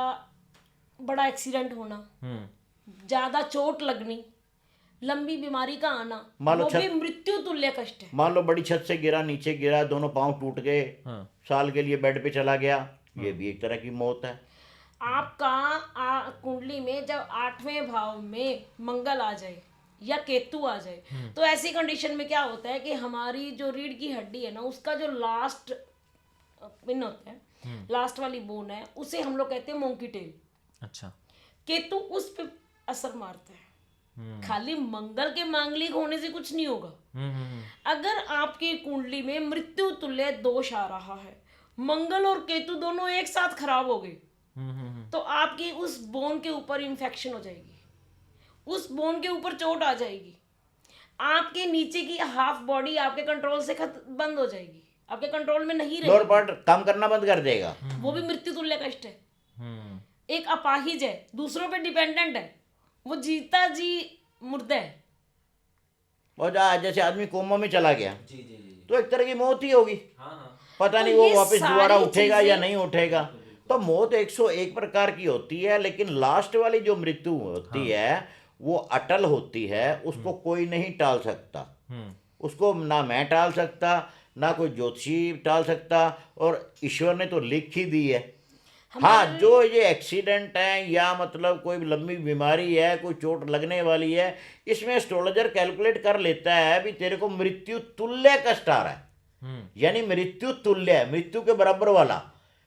बड़ा एक्सीडेंट होना, ज्यादा चोट लगनी, लंबी बीमारी का आना, वो भी मृत्यु तुल्य कष्ट है। मान लो बड़ी छत से गिरा, नीचे गिरा, दोनों पांव टूट गए, साल के लिए बेड पे चला गया, ये भी एक तरह की मौत है। आपका कुंडली में जब 8वें भाव में मंगल आ जाए या केतु आ जाए तो ऐसी कंडीशन में क्या होता है कि हमारी जो रीढ़ की हड्डी है ना, उसका जो लास्ट पिन होता है, लास्ट वाली बोन है, उसे हम लोग कहते हैं मोंकी टेल। अच्छा। केतु उस पे असर मारता है। खाली मंगल के मांगलिक होने से कुछ नहीं होगा। अगर आपकी कुंडली में मृत्यु तुल्य दोष आ रहा है, मंगल और केतु दोनों एक साथ खराब हो गए, तो आपकी उस बोन के ऊपर इन्फेक्शन हो जाएगी, उस बोन के ऊपर चोट आ जाएगी, आपके नीचे की हाफ बॉडी आपके कंट्रोल से बंद हो जाएगी, आपके कंट्रोल में नहीं रहेगी, लोअर पार्ट काम करना बंद कर देगा। वो भी मृत्यु तुल्य कष्ट है। एक अपाहिज है, दूसरों पे डिपेंडेंट है, वो जीता जी मुर्दा है। और जैसे आदमी कोमा में चला गया तो एक तरह की मौत ही होगी। पता तो नहीं वो ये वापस दोबारा सारी उठेगा या चीजें- नहीं उठेगा। तो मौत 101 प्रकार की होती है, लेकिन लास्ट वाली जो मृत्यु होती है वो अटल होती है, उसको कोई नहीं टाल सकता। उसको ना मैं टाल सकता, ना कोई ज्योतिषी टाल सकता, और ईश्वर ने तो लिख ही दी है। हाँ, जो ये एक्सीडेंट है या मतलब कोई लंबी बीमारी है, कोई चोट लगने वाली है, इसमें एस्ट्रोलॉजर कैलकुलेट कर लेता है भी तेरे को मृत्यु तुल्य कष्ट आ रहा है, यानी मृत्यु तुल्य, मृत्यु के बराबर वाला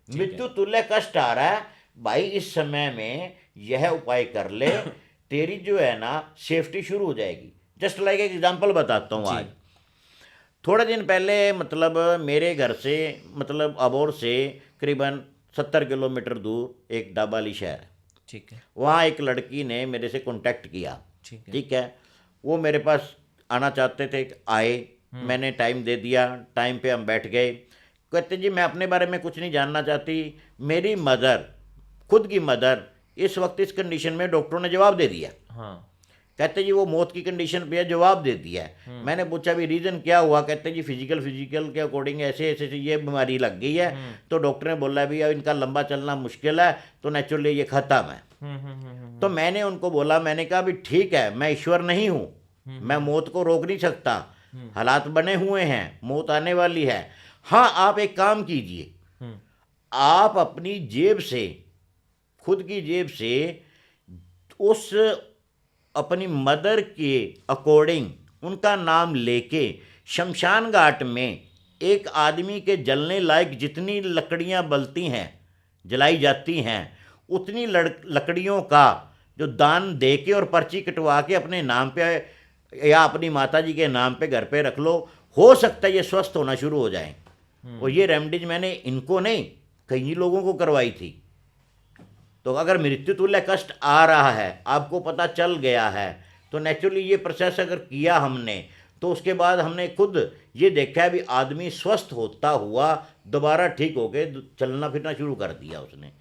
मृत्यु तुल्य कष्ट आ रहा है भाई, इस समय में यह उपाय कर ले, तेरी जो है ना सेफ्टी शुरू हो जाएगी। जस्ट लाइक एक एग्जांपल बताता हूँ। आज थोड़े दिन पहले मतलब मेरे घर से मतलब अबोर से करीबन 70 किलोमीटर दूर एक डाबाली शहर है, ठीक है। वहाँ एक लड़की ने मेरे से कांटेक्ट किया, ठीक है। वो मेरे पास आना चाहते थे, आए, मैंने टाइम दे दिया, टाइम पे हम बैठ गए। कहते जी मैं अपने बारे में कुछ नहीं जानना चाहती, मेरी मदर, खुद की मदर इस वक्त इस कंडीशन में, डॉक्टरों ने जवाब दे दिया। हाँ। कहते जी वो मौत की कंडीशन पे है, जवाब दे दिया है। मैंने पूछा भी रीज़न क्या हुआ? कहते जी फिजिकल के अकॉर्डिंग ऐसे ऐसे ये बीमारी लग गई है, तो डॉक्टर ने बोला भी अब इनका लंबा चलना मुश्किल है, तो नेचुरली ये ख़त्म है। तो मैंने उनको बोला, मैंने कहा भी ठीक है, मैं ईश्वर नहीं हूँ, मैं मौत को रोक नहीं सकता, हालात बने हुए हैं, मौत आने वाली है। हाँ, आप एक काम कीजिए, आप अपनी जेब से, खुद की जेब से उस अपनी मदर के अकॉर्डिंग उनका नाम लेके शमशान घाट में एक आदमी के जलने लायक जितनी लकड़ियां बलती हैं, जलाई जाती हैं, उतनी लकड़ियों का जो दान दे के और पर्ची कटवा के अपने नाम पे या अपनी माता जी के नाम पे घर पे रख लो, हो सकता है ये स्वस्थ होना शुरू हो जाए। और ये रेमेडीज मैंने इनको नहीं, कई लोगों को करवाई थी। तो अगर मृत्यु तुल्य कष्ट आ रहा है, आपको पता चल गया है, तो नेचुरली ये प्रोसेस अगर किया हमने, तो उसके बाद हमने खुद ये देखा है भी आदमी स्वस्थ होता हुआ दोबारा ठीक हो गए, चलना फिरना शुरू कर दिया उसने।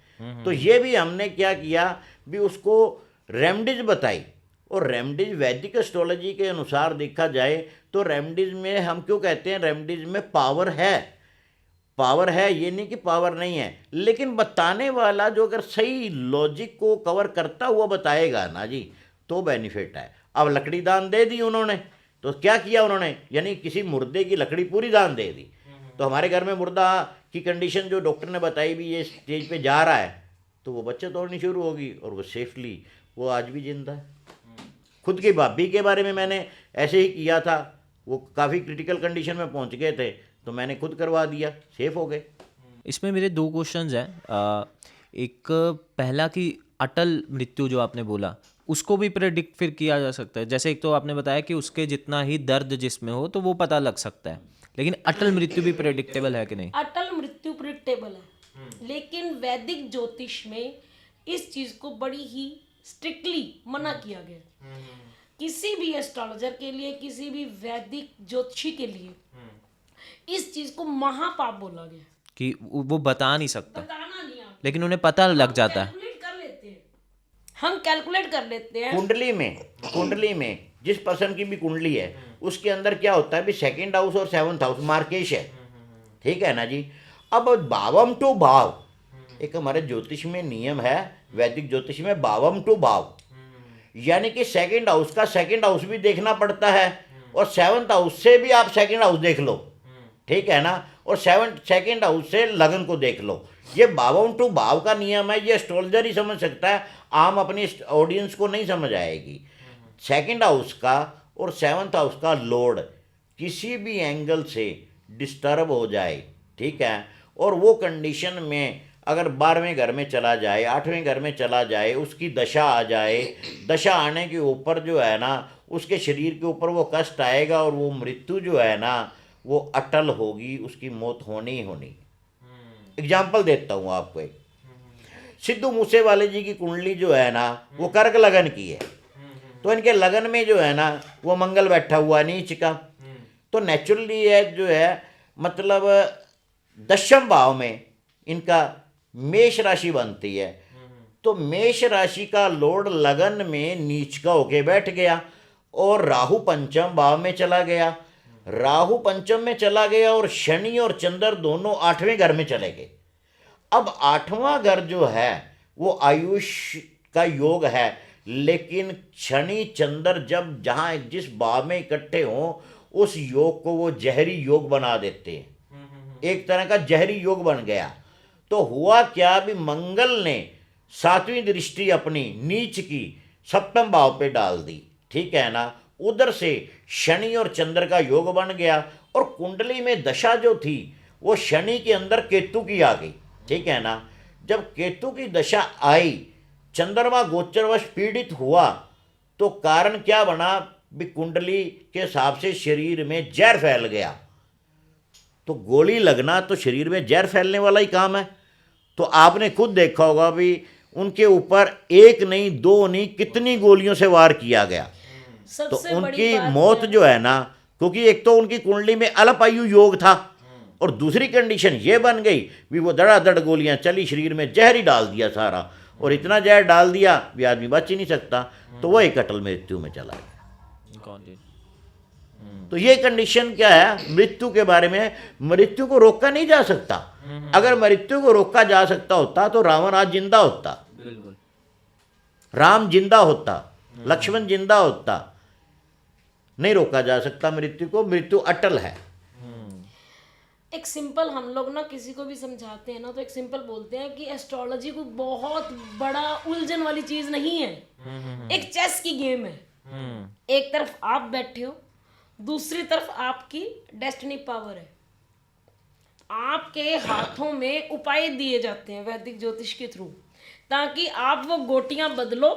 तो ये भी हमने क्या किया भी उसको रेमेडीज बताई। और रेमेडीज वैदिक एस्ट्रोलॉजी के अनुसार देखा जाए तो रेमेडीज में हम क्यों कहते हैं रेमेडीज में पावर है। पावर है ये नहीं कि पावर नहीं है, लेकिन बताने वाला जो अगर सही लॉजिक को कवर करता हुआ बताएगा ना जी, तो बेनिफिट है। अब लकड़ी दान दे दी उन्होंने, तो क्या किया उन्होंने, यानी किसी मुर्दे की लकड़ी पूरी दान दे दी। तो हमारे घर में मुर्दा की कंडीशन जो डॉक्टर ने बताई भी ये स्टेज पे जा रहा है, तो वो बच्चे तोड़नी शुरू होगी और वो सेफली वो आज भी जिंदा है। खुद की भाभी के बारे में मैंने ऐसे ही किया था, वो काफ़ी क्रिटिकल कंडीशन में पहुंच गए थे, तो मैंने खुद करवा दिया, सेफ हो गए। इसमें मेरे दो क्वेश्चंस हैं। एक पहला कि अटल मृत्यु जो आपने बोला उसको भी प्रेडिक्ट फिर किया जा सकता है। जैसे एक तो आपने बताया कि उसके जितना ही दर्द जिसमें हो तो वो पता लग सकता है, लेकिन अटल मृत्यु भी प्रेडिक्टेबल है कि नहीं? अटल मृत्यु प्रेडिक्टेबल है, लेकिन वैदिक ज्योतिष में इस चीज को बड़ी ही स्ट्रिक्टली मना किया गया। किसी भी एस्ट्रोलॉजर के लिए, किसी भी वैदिक ज्योतिषी के लिए इस चीज को महापाप बोला गया कि वो बता नहीं सकता, बताना नहीं आप, लेकिन उन्हें पता लग जाता है। कैलकुलेट कर लेते हैं, हम कैलकुलेट कर लेते हैं। कुंडली में जिस पर्सन की भी कुंडली है उसके अंदर क्या होता है भी सेकंड हाउस और सेवंथ हाउस मार्केश है, ठीक है ना जी। अब भावम टू भाव, एक हमारे ज्योतिष में नियम है, वैदिक ज्योतिष में भावम टू भाव, यानी कि सेकंड हाउस का सेकंड हाउस भी देखना पड़ता है और सेवंथ हाउस से भी आप सेकंड हाउस देख लो, ठीक है ना, और सेकंड हाउस से लगन को देख लो। ये भावम टू भाव का नियम है, ये एस्ट्रोलॉजर ही समझ सकता है, आम अपनी ऑडियंस को नहीं समझ आएगी। सेकंड हाउस का और सेवंथ हाउस का लॉर्ड किसी भी एंगल से डिस्टर्ब हो जाए, ठीक है, और वो कंडीशन में अगर 12वें घर में चला जाए, 8वें घर में चला जाए, उसकी दशा आ जाए, दशा आने के ऊपर जो है ना उसके शरीर के ऊपर वो कष्ट आएगा और वो मृत्यु जो है ना वो अटल होगी, उसकी मौत होनी ही होनी। एग्जाम्पल देता हूँ आपको एक, सिद्धू मूसेवाले जी की कुंडली जो है ना वो कर्क लगन की है, तो इनके लगन में जो है ना वो मंगल बैठा हुआ नीच का, तो नेचुरली है जो है मतलब दशम भाव में इनका मेष राशि बनती है, तो मेष राशि का लॉर्ड लगन में नीच का होके बैठ गया और राहु पंचम भाव में चला गया, राहु पंचम में चला गया और शनि और चंद्र दोनों 8वें घर में चले गए। अब 8वां घर जो है वो आयुष का योग है, लेकिन शनि चंद्र जब जहाँ जिस भाव में इकट्ठे हों उस योग को वो जहरी योग बना देते हैं, एक तरह का जहरी योग बन गया। तो हुआ क्या भी मंगल ने 7वीं दृष्टि अपनी नीच की 7वें भाव पे डाल दी, ठीक है ना, उधर से शनि और चंद्र का योग बन गया और कुंडली में दशा जो थी वो शनि के अंदर केतु की आ गई, ठीक है ना। जब केतु की दशा आई, चंद्रमा गोचरवश पीड़ित हुआ, तो कारण क्या बना भी कुंडली के हिसाब से शरीर में जहर फैल गया, तो गोली लगना तो शरीर में जहर फैलने वाला ही काम है। तो आपने खुद देखा होगा भी उनके ऊपर एक नहीं दो नहीं कितनी गोलियों से वार किया गया, तो उनकी मौत जो है ना, क्योंकि एक तो उनकी कुंडली में अल्पायु योग था और दूसरी कंडीशन ये बन गई भी वो धड़ाधड़ गोलियां चली, शरीर में जहर ही डाल दिया सारा, और इतना जहर डाल दिया भी आदमी बच ही नहीं सकता, तो वो एक अटल मृत्यु में चला गया। तो ये कंडीशन क्या है मृत्यु के बारे में, मृत्यु को रोका नहीं जा सकता। अगर मृत्यु को रोका जा सकता होता तो रावण आज जिंदा होता, बिल्कुल, राम जिंदा होता, लक्ष्मण जिंदा होता। नहीं रोका जा सकता मृत्यु को, मृत्यु अटल है। एक सिंपल हम लोग ना किसी को भी समझाते हैं ना तो एक सिंपल बोलते हैं कि एस्ट्रोलॉजी कोई बहुत बड़ा उलझन वाली चीज नहीं है, एक चेस की गेम है। एक तरफ आप बैठे हो, दूसरी तरफ आपकी डेस्टिनी पावर है, आपके हाथों में उपाय दिए जाते हैं वैदिक ज्योतिष के थ्रू, ताकि आप वो गोटियां बदलो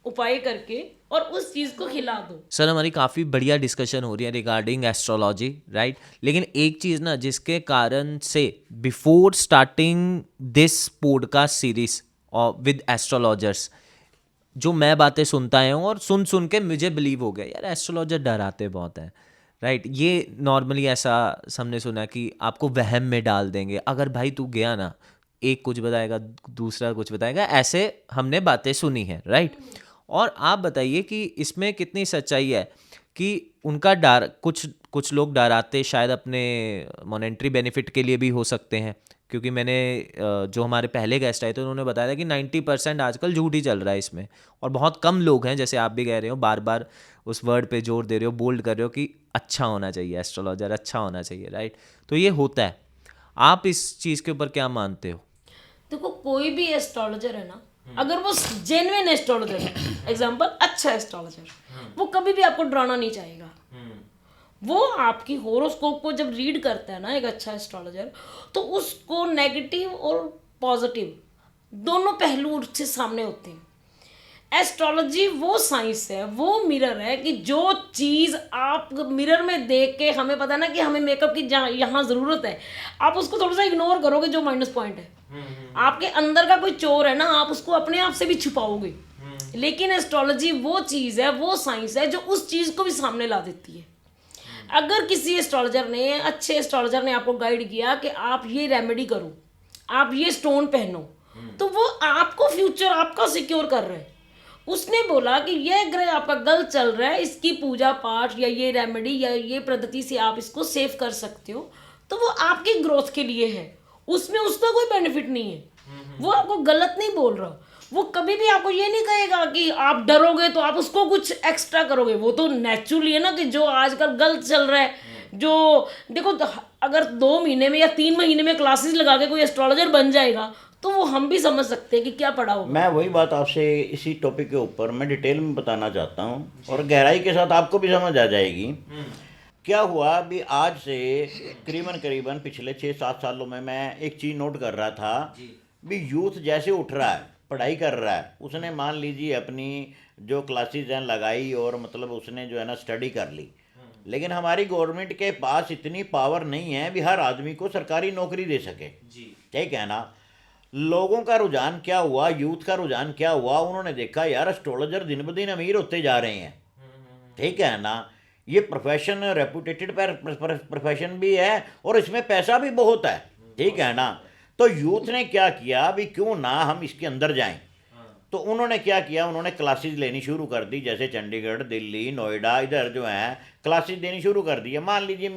उपाय करके और उस चीज को खिला दो। सर हमारी काफ़ी बढ़िया डिस्कशन हो रही है रिगार्डिंग एस्ट्रोलॉजी, राइट? लेकिन एक चीज़ ना जिसके कारण से before starting this podcast series with astrologers जो मैं बातें सुनता आया हूँ और सुन के मुझे बिलीव हो गया यार एस्ट्रोलॉजर डराते बहुत हैं, राइट? ये नॉर्मली ऐसा हमने सुना कि आपको वहम में डाल देंगे, अगर भाई तू गया ना एक कुछ बताएगा दूसरा कुछ बताएगा, ऐसे हमने बातें सुनी है, राइट? और आप बताइए कि इसमें कितनी सच्चाई है कि उनका डर कुछ लोग डराते शायद अपने मॉनेटरी बेनिफिट के लिए भी हो सकते हैं, क्योंकि मैंने जो हमारे पहले गेस्ट आए थे उन्होंने बताया था कि 90% आजकल झूठ ही चल रहा है इसमें, और बहुत कम लोग हैं, जैसे आप भी कह रहे हो बार बार उस वर्ड पे जोर दे रहे हो, बोल्ड कर रहे हो कि अच्छा होना चाहिए एस्ट्रोलॉजर, अच्छा होना चाहिए, राइट? तो ये होता है। आप इस चीज़ के ऊपर क्या मानते हो? देखो कोई भी एस्ट्रोलॉजर है ना, अगर वो जेन्युइन एस्ट्रोलॉजर है, एग्जांपल अच्छा एस्ट्रोलॉजर, वो कभी भी आपको डराना नहीं चाहेगा। वो आपकी होरोस्कोप को जब रीड करता है ना एक अच्छा एस्ट्रोलॉजर, तो उसको नेगेटिव और पॉजिटिव दोनों पहलू उससे सामने होते हैं। एस्ट्रोलॉजी वो साइंस है, वो मिरर है कि जो चीज़ आप मिरर में देख के हमें पता है ना कि हमें मेकअप की जहाँ यहाँ ज़रूरत है, आप उसको थोड़ा सा इग्नोर करोगे जो माइनस पॉइंट है। आपके अंदर का कोई चोर है ना, आप उसको अपने आप से भी छुपाओगे। लेकिन एस्ट्रोलॉजी वो चीज़ है, वो साइंस है जो उस चीज़ को भी सामने ला देती है। अगर किसी एस्ट्रोलॉजर ने, अच्छे एस्ट्रोलॉजर ने आपको गाइड किया कि आप ये रेमेडी करो, आप ये स्टोन पहनो, तो वो आपको फ्यूचर आपका सिक्योर कर रहा है। उसने बोला कि ये ग्रह आपका गलत चल रहा है, इसकी पूजा पाठ या ये रेमेडी या ये पद्धति से आप इसको सेव कर सकते हो, तो वो आपकी ग्रोथ के लिए है, उसमें उसका कोई बेनिफिट नहीं है। वो आपको गलत नहीं बोल रहा, वो कभी भी आपको ये नहीं कहेगा कि आप डरोगे तो आप उसको कुछ एक्स्ट्रा करोगे। वो तो नेचुरली है ना कि जो आजकल गलत चल रहा है, जो देखो अगर 2 महीने में या 3 महीने में क्लासेस लगा के कोई एस्ट्रोलॉजर बन जाएगा तो वो हम भी समझ सकते हैं कि क्या पढ़ा होगा। मैं वही बात आपसे इसी टॉपिक के ऊपर मैं डिटेल में बताना चाहता हूँ और गहराई के साथ आपको भी समझ आ जाएगी। क्या हुआ अभी आज से करीबन पिछले 6-7 सालों में मैं एक चीज़ नोट कर रहा था भी, यूथ जैसे उठ रहा है, पढ़ाई कर रहा है, उसने मान लीजिए अपनी जो क्लासेज हैं लगाई और मतलब उसने जो है ना स्टडी कर ली, लेकिन हमारी गवर्नमेंट के पास इतनी पावर नहीं है भी हर आदमी को सरकारी नौकरी दे सके। ठीक है ना? लोगों का रुझान क्या हुआ, यूथ का रुझान क्या हुआ, उन्होंने देखा यार एस्ट्रोलॉजर दिन ब दिन अमीर होते जा रहे हैं। ठीक है ना? ये प्रोफेशन रेपुटेटेड प्रोफेशन भी है और इसमें पैसा भी बहुत है। ठीक है ना? तो यूथ ने क्या किया भी क्यों ना हम इसके अंदर जाएं, तो उन्होंने क्या किया, उन्होंने क्लासेस लेनी शुरू कर दी। जैसे चंडीगढ़, दिल्ली, नोएडा, इधर जो है क्लासेस देनी शुरू कर दी है। मान लीजिए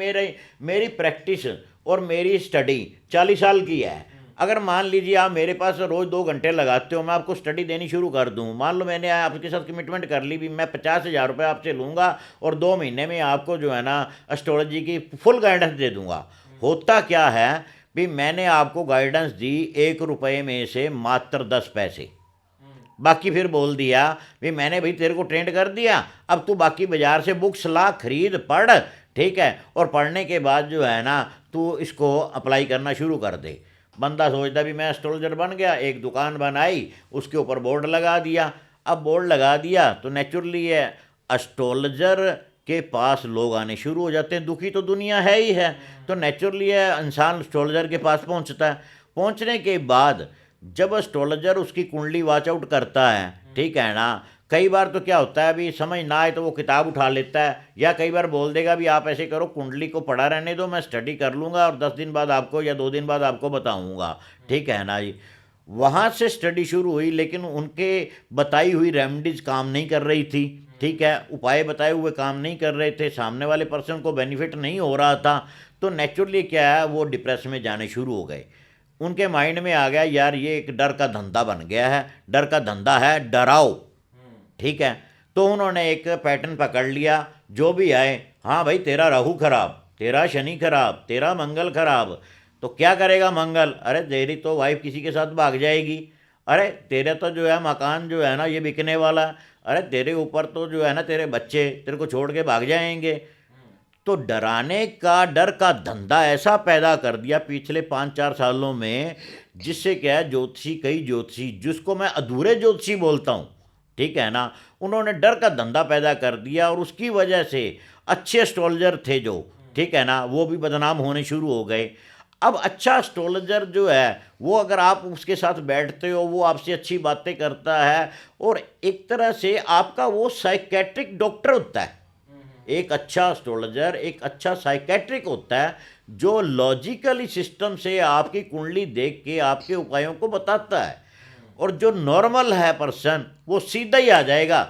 मेरी प्रैक्टिस और मेरी स्टडी 40 साल की है। अगर मान लीजिए आप मेरे पास रोज़ 2 घंटे लगाते हो, मैं आपको स्टडी देनी शुरू कर दूं, मान लो मैंने आपके साथ कमिटमेंट कर ली भी मैं 50,000 रुपये आपसे लूँगा और 2 महीने में आपको जो है ना एस्ट्रोलॉजी की फुल गाइडेंस दे दूँगा। होता क्या है भी मैंने आपको गाइडेंस दी 1 रुपये में से मात्र 10 पैसे, बाकी फिर बोल दिया भी मैंने भाई तेरे को ट्रेंड कर दिया, अब तू बाकी बाज़ार से बुक्स ला, खरीद, पढ़। ठीक है? और पढ़ने के बाद जो है ना तू इसको अप्लाई करना शुरू कर दे। बंदा सोचता भी मैं एस्ट्रोलॉजर बन गया, एक दुकान बनाई, उसके ऊपर बोर्ड लगा दिया। अब बोर्ड लगा दिया तो नेचुरली है एस्ट्रोलॉजर के पास लोग आने शुरू हो जाते हैं। दुखी तो दुनिया है ही है, तो नेचुरली है इंसान एस्ट्रोलॉजर के पास पहुंचता है। पहुंचने के बाद जब एस्ट्रोलॉजर उसकी कुंडली वॉच आउट करता है, ठीक है ना, कई बार तो क्या होता है भी समझ ना आए तो वो किताब उठा लेता है, या कई बार बोल देगा भी आप ऐसे करो कुंडली को पढ़ा रहने दो, मैं स्टडी कर लूँगा और 10 दिन बाद आपको या 2 दिन बाद आपको बताऊँगा। ठीक है ना जी? वहाँ से स्टडी शुरू हुई, लेकिन उनके बताई हुई रेमेडीज काम नहीं कर रही थी। ठीक है? उपाय बताए हुए काम नहीं कर रहे थे, सामने वाले पर्सन को बेनिफिट नहीं हो रहा था, तो नेचुरली क्या है वो डिप्रेस में जाने शुरू हो गए। उनके माइंड में आ गया यार ये एक डर का धंधा बन गया है, डर का धंधा है, डराओ। ठीक है? तो उन्होंने एक पैटर्न पकड़ लिया, जो भी आए, हाँ भाई तेरा राहु खराब, तेरा शनि खराब, तेरा मंगल खराब, तो क्या करेगा मंगल? अरे तेरी तो वाइफ किसी के साथ भाग जाएगी, अरे तेरे तो जो है मकान जो है ना ये बिकने वाला, अरे तेरे ऊपर तो जो है ना तेरे बच्चे तेरे को छोड़ के भाग जाएंगे। तो डराने का, डर का धंधा ऐसा पैदा कर दिया पिछले 5-4 सालों में, जिससे क्या है ज्योतिषी, कई ज्योतिषी जिसको मैं अधूरे ज्योतिषी बोलता हूँ, ठीक है ना, उन्होंने डर का धंधा पैदा कर दिया और उसकी वजह से अच्छे एस्ट्रोलॉजर थे जो, ठीक है ना, वो भी बदनाम होने शुरू हो गए। अब अच्छा एस्ट्रोलॉजर जो है वो अगर आप उसके साथ बैठते हो, वो आपसे अच्छी बातें करता है और एक तरह से आपका वो साइकेट्रिक डॉक्टर होता है। एक अच्छा एस्ट्रोलॉजर एक अच्छा साइकेट्रिक होता है जो लॉजिकली सिस्टम से आपकी कुंडली देख के आपके उपायों को बताता है। और जो नॉर्मल है पर्सन वो सीधा ही आ जाएगा,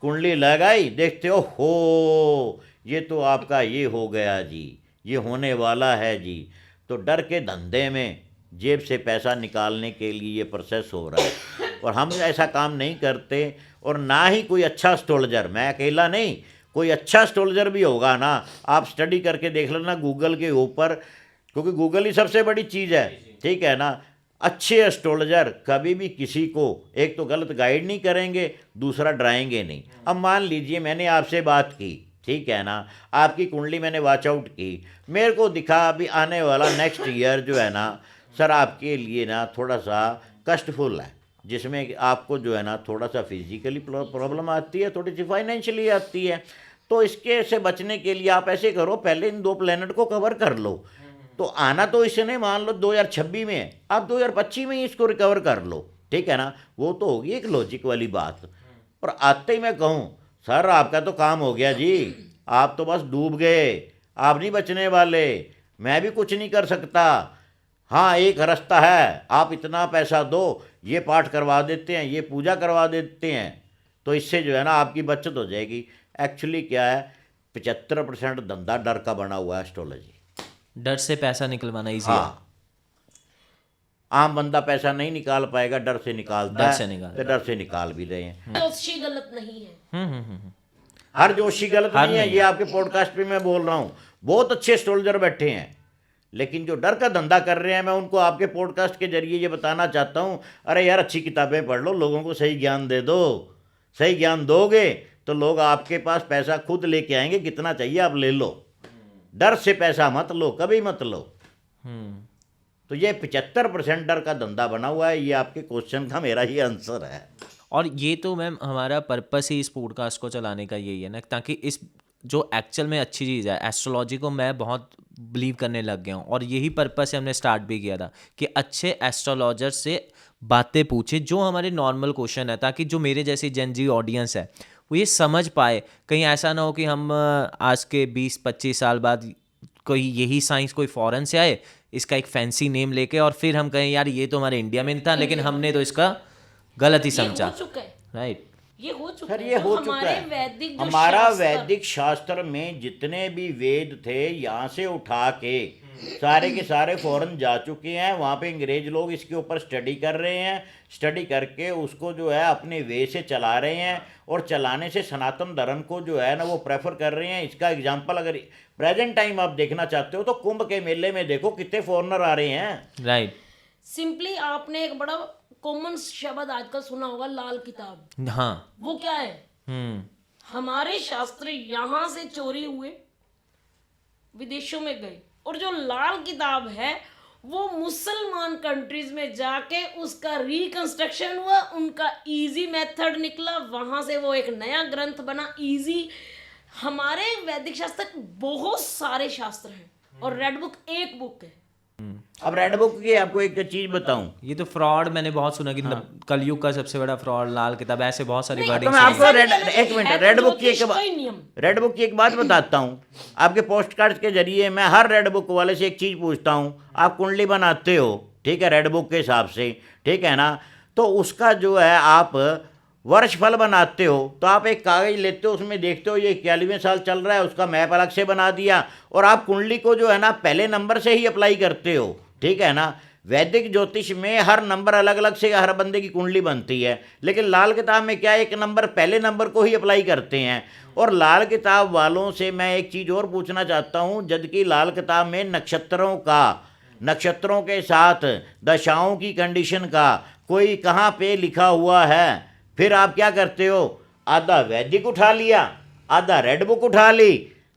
कुंडली लगाई, देखते हो ये तो आपका ये हो गया जी, ये होने वाला है जी। तो डर के धंधे में जेब से पैसा निकालने के लिए ये प्रोसेस हो रहा है और हम ऐसा काम नहीं करते। और ना ही कोई अच्छा एस्ट्रोलॉजर, मैं अकेला नहीं, कोई अच्छा एस्ट्रोलॉजर भी होगा ना, आप स्टडी करके देख लेना गूगल के ऊपर, क्योंकि गूगल ही सबसे बड़ी चीज़ है, ठीक है ना। अच्छे एस्ट्रोलॉजर कभी भी किसी को एक तो गलत गाइड नहीं करेंगे, दूसरा डराएंगे नहीं। अब मान लीजिए मैंने आपसे बात की, ठीक है ना, आपकी कुंडली मैंने वॉच आउट की, मेरे को दिखा अभी आने वाला नेक्स्ट ईयर जो है ना सर आपके लिए ना थोड़ा सा कष्टफुल है, जिसमें कि आपको जो है ना थोड़ा सा फिजिकली प्रॉब्लम आती है, थोड़ी सी फाइनेंशियली आती है। तो इसके से बचने के लिए आप ऐसे करो, पहले इन 2 प्लेनेट को कवर कर लो। तो आना तो इसने मान लो 2026 में है, आप 2025 में ही इसको रिकवर कर लो, ठीक है ना। वो तो होगी एक लॉजिक वाली बात। और आते ही मैं कहूँ सर आपका तो काम हो गया जी, आप तो बस डूब गए, आप नहीं बचने वाले, मैं भी कुछ नहीं कर सकता। हाँ एक रास्ता है, आप इतना पैसा दो, ये पाठ करवा देते हैं, ये पूजा करवा देते हैं, तो इससे जो है ना आपकी बचत हो जाएगी। एक्चुअली क्या है, 75% धंधा डर का बना हुआ है एस्ट्रोलॉजी। डर से पैसा निकलवाना इजी है। हाँ, आम बंदा पैसा नहीं निकाल पाएगा, डर से निकालता है, तो डर से निकाल भी रहे हैं। जोशी गलत नहीं है। हर जोशी गलत नहीं है, ये आपके पॉडकास्ट पे मैं बोल रहा हूँ। बहुत अच्छे एस्ट्रोलॉजर बैठे हैं, लेकिन जो डर का धंधा कर रहे हैं, मैं उनको आपके पॉडकास्ट के जरिए ये बताना चाहता हूँ, अरे यार अच्छी किताबें पढ़ लो, लोगों को सही ज्ञान दे दो। सही ज्ञान दोगे तो लोग आपके पास पैसा खुद लेके आएंगे, कितना चाहिए आप ले लो, डर से पैसा मत लो, कभी मत लो। तो ये 75% डर का धंधा बना हुआ है। ये आपके क्वेश्चन का मेरा ही आंसर है। और ये तो मैम हमारा पर्पस ही इस पॉडकास्ट को चलाने का यही है ना, ताकि इस जो एक्चुअल में अच्छी चीज़ है, एस्ट्रोलॉजी को मैं बहुत बिलीव करने लग गया हूँ। और यही पर्पस से हमने स्टार्ट भी किया था कि अच्छे एस्ट्रोलॉजर से बातें पूछे जो हमारे नॉर्मल क्वेश्चन है, ताकि जो मेरे जैसी जनजी ऑडियंस है वो ये समझ पाए। कहीं ऐसा ना हो कि हम आज के 20-25 साल बाद कोई यही साइंस कोई फॉरेन से आए, इसका एक फैंसी नेम लेके, और फिर हम कहें यार ये तो हमारे इंडिया में नहीं था, लेकिन हमने तो इसका गलत ही समझा। राइट, ये हो चुका सर है। ये हो जो चुका हमारे है। वैदिक जो हमारा शास्त्र- वैदिक शास्त्र में जितने भी वेद थे, यहाँ से उठा के सारे के सारे फॉरेन जा चुके हैं। वहाँ पे अंग्रेज लोग इसके ऊपर स्टडी कर रहे हैं, स्टडी करके उसको जो है अपने वे से चला रहे हैं, और चलाने से सनातन धर्म को जो है ना वो प्रेफर कर रहे हैं। इसका एग्जाम्पल अगर प्रेजेंट टाइम आप देखना चाहते हो तो कुंभ के मेले में देखो कितने फॉरेनर आ रहे हैं। राइट। सिंपली आपने एक बड़ा कॉमन शब्द आजकल सुना होगा, लाल किताब। हाँ। वो क्या है? हमारे शास्त्र यहाँ से चोरी हुए, विदेशों में गए, और जो लाल किताब है वो मुसलमान कंट्रीज में जाके उसका रिकंस्ट्रक्शन हुआ, उनका इजी मेथड निकला, वहां से वो एक नया ग्रंथ बना इजी। हमारे वैदिक शास्त्र बहुत सारे शास्त्र हैं और रेड बुक एक बुक है। अब रेड बुक की आपको एक चीज बताऊं, ये तो फ्रॉड मैंने बहुत सुना कि कलयुग का सबसे बड़ा फ्रॉड लाल किताब, ऐसे बहुत सारी तो वर्डिंग मैं आपको ऐसा रेड नहीं है, एक मिनट है रेड तो बुक की ज्योतिष एक का ही नियम। रेड बुक की एक बात बताता हूँ आपके पोस्ट कार्ड के जरिए। मैं हर रेड बुक वाले से एक चीज़ पूछता हूँ, आप कुंडली बनाते हो, ठीक है, रेड बुक के हिसाब से, ठीक है ना, तो उसका जो है आप वर्ष फल बनाते हो, तो आप एक कागज लेते हो, उसमें देखते हो ये 41वें साल चल रहा है, उसका मैप अलग से बना दिया, और आप कुंडली को जो है ना पहले नंबर से ही अप्लाई करते हो, ठीक है ना। वैदिक ज्योतिष में हर नंबर अलग अलग से हर बंदे की कुंडली बनती है, लेकिन लाल किताब में क्या है, एक नंबर पहले नंबर को ही अप्लाई करते हैं। और लाल किताब वालों से मैं एक चीज़ और पूछना चाहता हूँ, जबकि लाल किताब में नक्षत्रों के साथ दशाओं की कंडीशन का कोई कहाँ पे लिखा हुआ है, फिर आप क्या करते हो, आधा वैदिक उठा लिया, आधा रेड बुक उठा ली,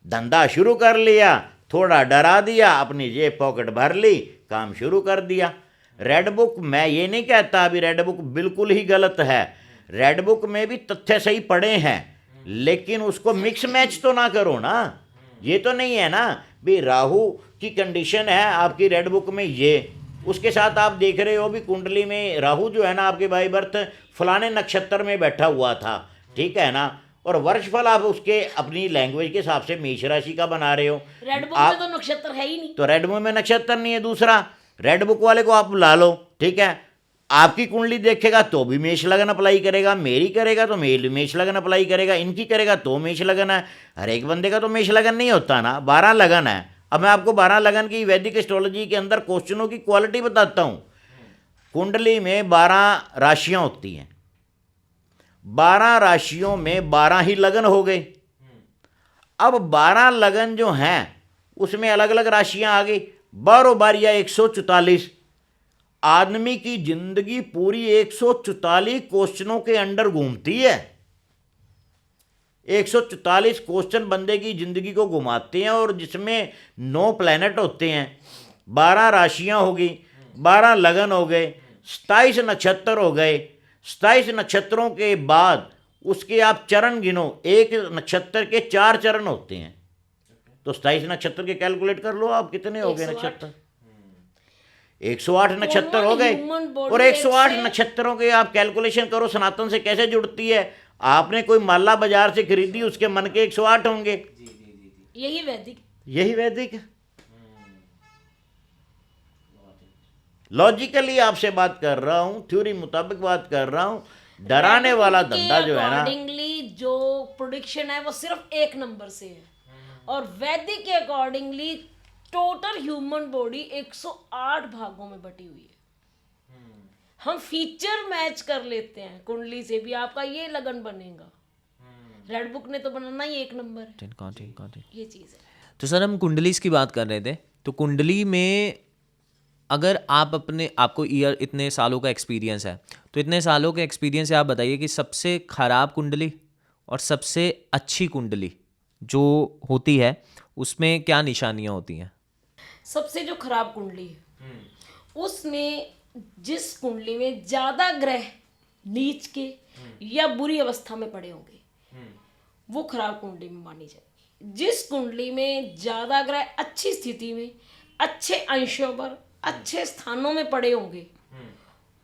धंधा शुरू कर लिया, थोड़ा डरा दिया, अपनी जेब पॉकेट भर ली, काम शुरू कर दिया। रेड बुक मैं ये नहीं कहता अभी रेड बुक बिल्कुल ही गलत है, रेड बुक में भी तथ्य सही पड़े हैं, लेकिन उसको मिक्स मैच तो ना करो ना। ये तो नहीं है ना भी राहु की कंडीशन है आपकी रेड बुक में ये, उसके साथ आप देख रहे हो भी कुंडली में राहु जो है ना आपके बाई बर्थ फलाने नक्षत्र में बैठा हुआ था, ठीक है ना, और वर्षफल आप उसके अपनी लैंग्वेज के हिसाब से मेष राशि का बना रहे हो। रेड बुक में तो नक्षत्र है ही नहीं, तो रेड बुक में नक्षत्र नहीं है। दूसरा, रेड बुक वाले को आप बुला लो, ठीक है, आपकी कुंडली देखेगा तो भी मेष लगन अप्लाई करेगा, मेरी करेगा तो मेष लगन अप्लाई करेगा, इनकी करेगा तो मेष लगन है। हर एक बंदे का तो मेष लगन नहीं होता ना, 12 लगन है। अब मैं आपको 12 लगन की वैदिक एस्ट्रोलॉजी के अंदर क्वेश्चनों की क्वालिटी बताता हूँ। कुंडली में 12 राशियाँ होती हैं, 12 राशियों में 12 ही लगन हो गए। अब 12 लगन जो हैं उसमें अलग अलग राशियां आ गई, 12 या 144। आदमी की जिंदगी पूरी 144 क्वेश्चनों के अंडर घूमती है। 144 क्वेश्चन बंदे की जिंदगी को घुमाते हैं, और जिसमें 9 प्लैनेट होते हैं, 12 राशियां हो गई, 12 लगन हो गए, 27 नक्षत्र हो गए। 27 नक्षत्रों के बाद उसके आप चरण गिनो, एक नक्षत्र के 4 चरण होते हैं, तो 27 नक्षत्र के कैलकुलेट कर लो आप कितने हो गए नक्षत्र। 108 नक्षत्र हो गए, और 108 नक्षत्रों के आप कैलकुलेशन करो सनातन से कैसे जुड़ती है। आपने कोई माला बाजार से खरीदी, उसके मन के 108 होंगे। यही वैदिक, यही वैदिक है। लॉजिकली आपसे बात कर रहा हूं, थ्योरी मुताबिक बात कर रहा हूं। डराने वाला धंधा जो है ना, अकॉर्डिंगली जो प्रोडिक्शन है वो सिर्फ 1 नंबर से है, और वैदिक के अकॉर्डिंगली टोटल ह्यूमन बॉडी 108 भागों में बटी हुई है। हम फीचर मैच कर लेते हैं कुंडली से भी, आपका ये लगन बनेगा। रेड बुक ने तो बनाना ही 1 नंबर है, ये चीज है। तो सर हम कुंडली की बात कर रहे थे, तो कुंडली में अगर आपको ईयर इतने सालों का एक्सपीरियंस है, तो इतने सालों के एक्सपीरियंस से आप बताइए कि सबसे खराब कुंडली और सबसे अच्छी कुंडली जो होती है उसमें क्या निशानियां होती हैं। सबसे जो खराब कुंडली है उसमें जिस कुंडली में ज्यादा ग्रह नीच के या बुरी अवस्था में पड़े होंगे वो खराब कुंडली में मानी जाएगी। जिस कुंडली में ज्यादा ग्रह अच्छी स्थिति में, अच्छे अंशों पर, अच्छे स्थानों में पड़े होंगे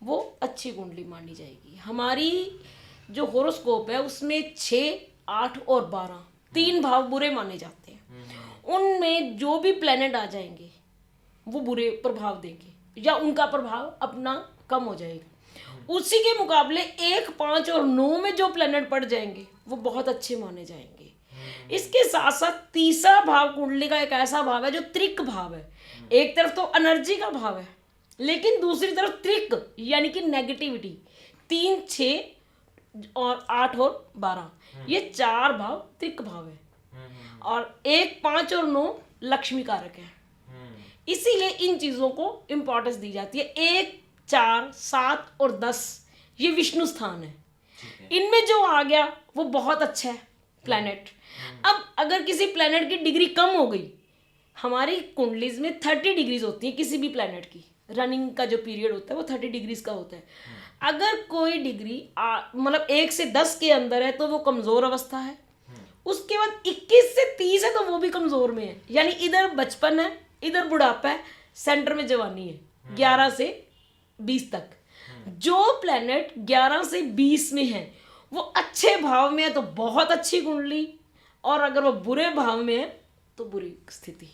वो अच्छी कुंडली मानी जाएगी। हमारी जो होरोस्कोप है उसमें 6, 8 और 12 3 भाव बुरे माने जाते हैं। उनमें जो भी प्लेनेट आ जाएंगे वो बुरे प्रभाव देंगे या उनका प्रभाव अपना कम हो जाएगा। उसी के मुकाबले 1, 5 और 9 में जो प्लेनेट पड़ जाएंगे वो बहुत अच्छे माने जाएंगे। इसके साथ साथ तीसरा भाव कुंडली का एक ऐसा भाव है जो त्रिक भाव है। एक तरफ तो एनर्जी का भाव है, लेकिन दूसरी तरफ त्रिक यानी कि नेगेटिविटी। 3, 6 और 8 और 12 ये 4 भाव त्रिक भाव है, और 1, 5 और 9 लक्ष्मी कारक है। इसीलिए इन चीजों को इंपॉर्टेंस दी जाती है। 1, 4, 7 और 10 ये विष्णु स्थान है। इनमें जो आ गया वो बहुत अच्छा है प्लैनेट। अब अगर किसी प्लैनेट की डिग्री कम हो गई, हमारी कुंडलीज में 30 डिग्रीज होती है किसी भी प्लैनेट की, रनिंग का जो पीरियड होता है वो 30 डिग्रीज का होता है। अगर कोई डिग्री मतलब 1 से 10 के अंदर है तो वो कमजोर अवस्था है। उसके बाद 21 से 30 है तो वो भी कमजोर में है, यानी इधर बचपन है, इधर बुढ़ापा है, सेंटर में जवानी है। 11 से 20 तक जो प्लैनेट 11 से 20 में है वो अच्छे भाव में है तो बहुत अच्छी कुंडली, और अगर वो बुरे भाव में है तो बुरी स्थिति।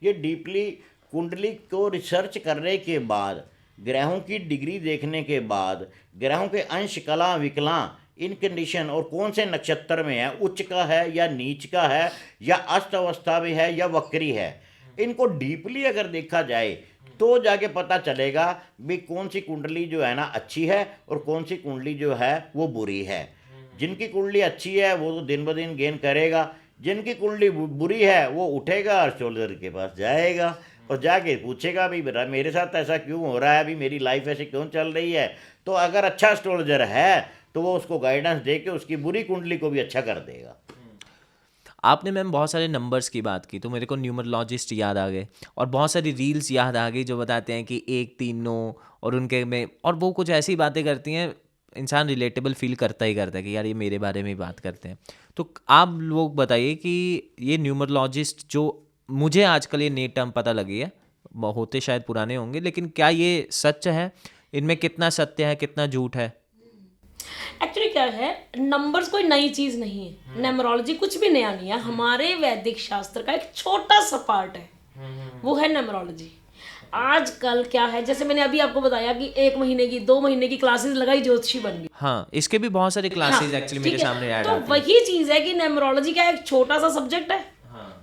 ये डीपली कुंडली को रिसर्च करने के बाद, ग्रहों की डिग्री देखने के बाद, ग्रहों के अंश कला विकला इन कंडीशन और कौन से नक्षत्र में है, उच्च का है या नीच का है या अस्त अवस्था में है या वक्री है, इनको डीपली अगर देखा जाए तो जाके पता चलेगा भी कौन सी कुंडली जो है ना अच्छी है और कौन सी कुंडली जो है वो बुरी है। जिनकी कुंडली अच्छी है वो तो दिन ब दिन गेन करेगा, जिनकी कुंडली बुरी है वो उठेगा और एस्ट्रोलॉजर के पास जाएगा और जाके पूछेगा भी मेरे साथ ऐसा क्यों हो रहा है, अभी मेरी लाइफ ऐसे क्यों चल रही है। तो अगर अच्छा एस्ट्रोलॉजर है तो वो उसको गाइडेंस दे के उसकी बुरी कुंडली को भी अच्छा कर देगा। आपने मैम बहुत सारे नंबर्स की बात की तो मेरे को न्यूमरोलॉजिस्ट याद आ गए और बहुत सारी रील्स याद आ गई जो बताते हैं कि 1, 3, 9 और उनके में, और वो कुछ ऐसी बातें करती हैं इंसान रिलेटेबल फील करता ही करता है कि यार ये मेरे बारे में ही बात करते हैं। तो आप लोग बताइए कि ये न्यूमरोलॉजिस्ट जो मुझे आजकल ये नई टर्म पता लगी है, होते शायद पुराने होंगे, लेकिन क्या ये सच है? इनमें कितना सत्य है, कितना झूठ है? एक्चुअली क्या है, नंबर्स कोई नई चीज नहीं है, न्यूमरोलॉजी कुछ भी नया नहीं है, हमारे वैदिक शास्त्र का एक छोटा सा पार्ट है, वो है न्यूमरोलॉजी। आजकल क्या है, जैसे मैंने अभी आपको बताया कि 1 महीने की 2 महीने की क्लासेस लगाई, ज्योतिषी बन गई। हाँ, इसके भी बहुत सारे क्लासेस एक्चुअली मेरे ठीक है, सामने ऐड तो आते हैं। वही चीज है कि न्यूमरोलॉजी क्या है, एक छोटा सा सब्जेक्ट है,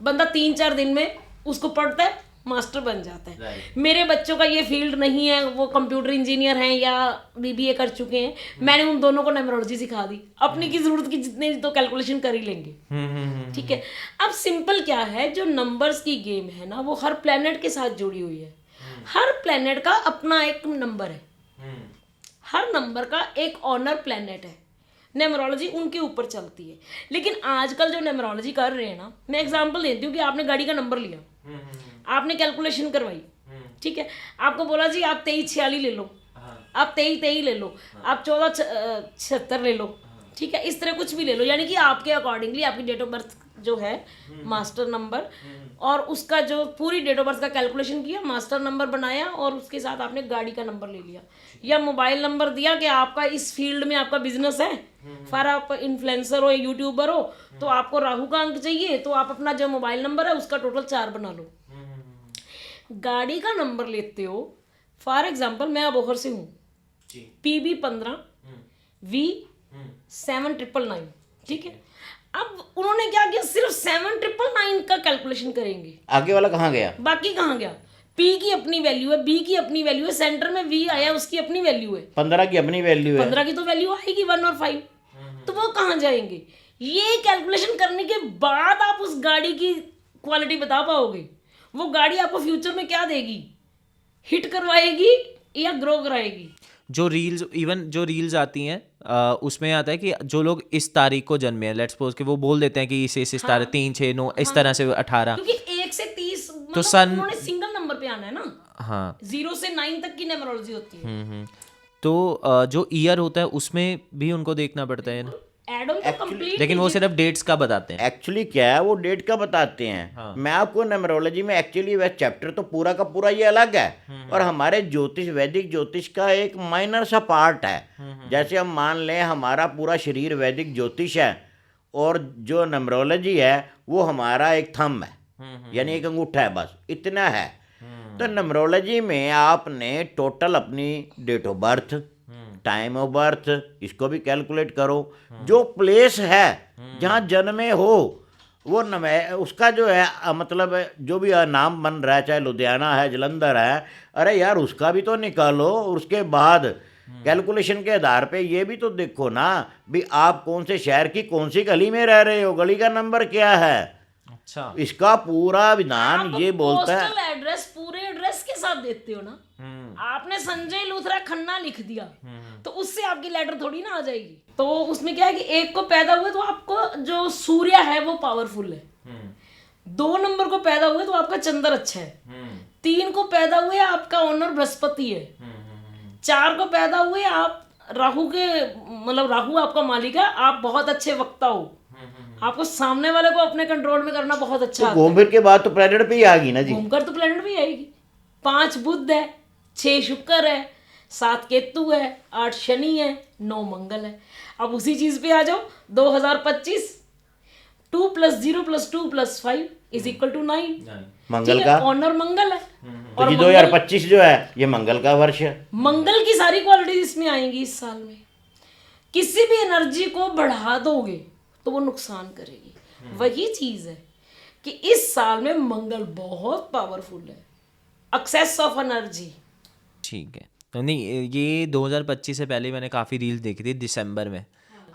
बंदा 3-4 दिन में उसको पढ़ता है, मास्टर बन जाता है। मेरे बच्चों का ये फील्ड नहीं है, वो कंप्यूटर इंजीनियर हैं या बीबीए कर चुके हैं, मैंने उन दोनों को न्यूमरोलॉजी सिखा दी, अपनी की जरूरत की जितने तो कैलकुलेशन कर ही लेंगे। ठीक है, अब सिंपल क्या है, जो नंबर्स की गेम है ना, वो हर प्लेनेट के साथ जुड़ी हुई है। हर प्लेनेट का अपना एक नंबर है, हर नंबर का एक ऑनर प्लेनेट है, न्यूमरोलॉजी उनके ऊपर चलती है। लेकिन आजकल जो न्यूमरोलॉजी कर रहे हैं ना, मैं एग्जांपल देती हूँ कि आपने गाड़ी का नंबर लिया, आपने कैलकुलेशन करवाई, ठीक है, आपको बोला जी आप 2346 ले लो, आप 2323 ले लो, आप 1476 ले लो, ठीक है, इस तरह कुछ भी ले लो, यानी कि आपके अकॉर्डिंगली आपकी डेट ऑफ बर्थ जो है मास्टर नंबर, और उसका जो पूरी डेट ऑफ बर्थ का कैलकुलेशन किया, मास्टर नंबर बनाया, और उसके साथ आपने गाड़ी का नंबर ले लिया या मोबाइल नंबर दिया कि आपका इस फील्ड में आपका बिजनेस है, फिर आप इन्फ्लुएंसर हो, यूट्यूबर हो, तो आपको राहु का अंक चाहिए, तो आप अपना जो मोबाइल नंबर है उसका टोटल 4 बना लो। गाड़ी का नंबर लेते हो, फॉर एग्जाम्पल मैं अबोहर से हूँ, PB15 V7999, ठीक है, अब उन्होंने क्या किया, सिर्फ 7999 का कैलकुलेशन करेंगे, आगे वाला कहाँ गया? बाकी कहाँ गया? P की अपनी वैल्यू है, B की अपनी वैल्यू है, सेंटर में V आया उसकी अपनी वैल्यू है, 15 की अपनी वैल्यू है, 15 की तो वैल्यू आएगी 1 और 5, तो वो कहाँ जाएंगे? ये कैलकुलेशन करने के बाद आप उस गाड़ी की क्वालिटी बता पाओगे, वो गाड़ी आपको फ्यूचर में क्या देगी, हिट करवाएगी या ग्रो कराएगी। जो रील्स, इवन जो रील्स आती हैं उसमें आता है कि जो लोग इस तारीख को जन्मे हैं, लेट्स सपोज कि वो बोल देते हैं कि इस तारीख 3, 6, 9 इस तरह से 18, क्योंकि 1 से 30 तो सन, उन्होंने सिंगल नंबर पे आना है ना, हाँ, 0 से 9 तक की न्यूमरोलॉजी होती है। तो जो ईयर होता है उसमें भी उनको देखना पड़ता है ना, एडम तो कंप्लीट, लेकिन वो सिर्फ डेट्स का बताते हैं। एक्चुअली क्या है, वो डेट का बताते हैं। मैं आपको न्यूमरोलॉजी में एक्चुअली वह चैप्टर तो पूरा का पूरा ये अलग है, और हमारे ज्योतिष, वैदिक ज्योतिष का एक माइनर सा पार्ट है। जैसे हम मान लें हमारा पूरा शरीर वैदिक ज्योतिष है, और जो न्यूमरोलॉजी है वो हमारा एक थंब है, यानी एक अंगूठा है, बस इतना है। तो न्यूमरोलॉजी में आपने टोटल अपनी date of birth, time of birth, इसको भी कैलकुलेट करो, जो प्लेस है जहाँ जन्मे हो वो उसका जो है मतलब जो भी नाम बन रहा है, चाहे लुधियाना है, जलंधर है, अरे यार उसका भी तो निकालो। उसके बाद कैलकुलेशन के आधार पे ये भी तो देखो ना भी आप कौन से शहर की कौन सी गली में रह रहे हो, गली का नंबर क्या है। अच्छा, इसका पूरा विधान ये बोलता है। पोस्टल एड्रेस पूरे एड्रेस के साथ देते हो ना, आपने संजय लूथरा खन्ना लिख दिया तो उससे आपकी लेटर थोड़ी ना आ जाएगी। तो उसमें क्या है कि 1 को पैदा हुए तो आपको जो सूर्य है वो पावरफुल है, 2 नंबर को पैदा हुए तो आपका चंद्र अच्छा है, 3 को पैदा हुए आपका ऑनर बृहस्पति है, 4 को पैदा हुए आप राहु के, मतलब राहु आपका मालिक है, आप बहुत अच्छे वक्ता हो, आपको सामने वाले को अपने कंट्रोल में करना बहुत अच्छा आता है। घूम फिर के बाद तो प्लेनेट पे ही आ गई ना जी, घूमकर तो प्लेनेट भी आएगी। 5 बुध है, 6 शुक्र है, 7 केतु है, 8 शनि है, 9 मंगल है। अब उसी चीज पे आ जाओ, 2025 2 + 0 + 2 + 5 = 9, मंगल का ऑनर मंगल है। और 2025 जो है ये मंगल का वर्ष है। मंगल की सारी क्वालिटीज इसमें आएंगी इस साल में। किसी भी एनर्जी को बढ़ा दोगे तो वो नुकसान करेगी। वही चीज है कि इस साल में मंगल बहुत पावरफुल है, एक्सेस ऑफ एनर्जी। ठीक है, तो नहीं ये 2025 से पहले मैंने काफ़ी रील्स देखी थी दिसंबर में,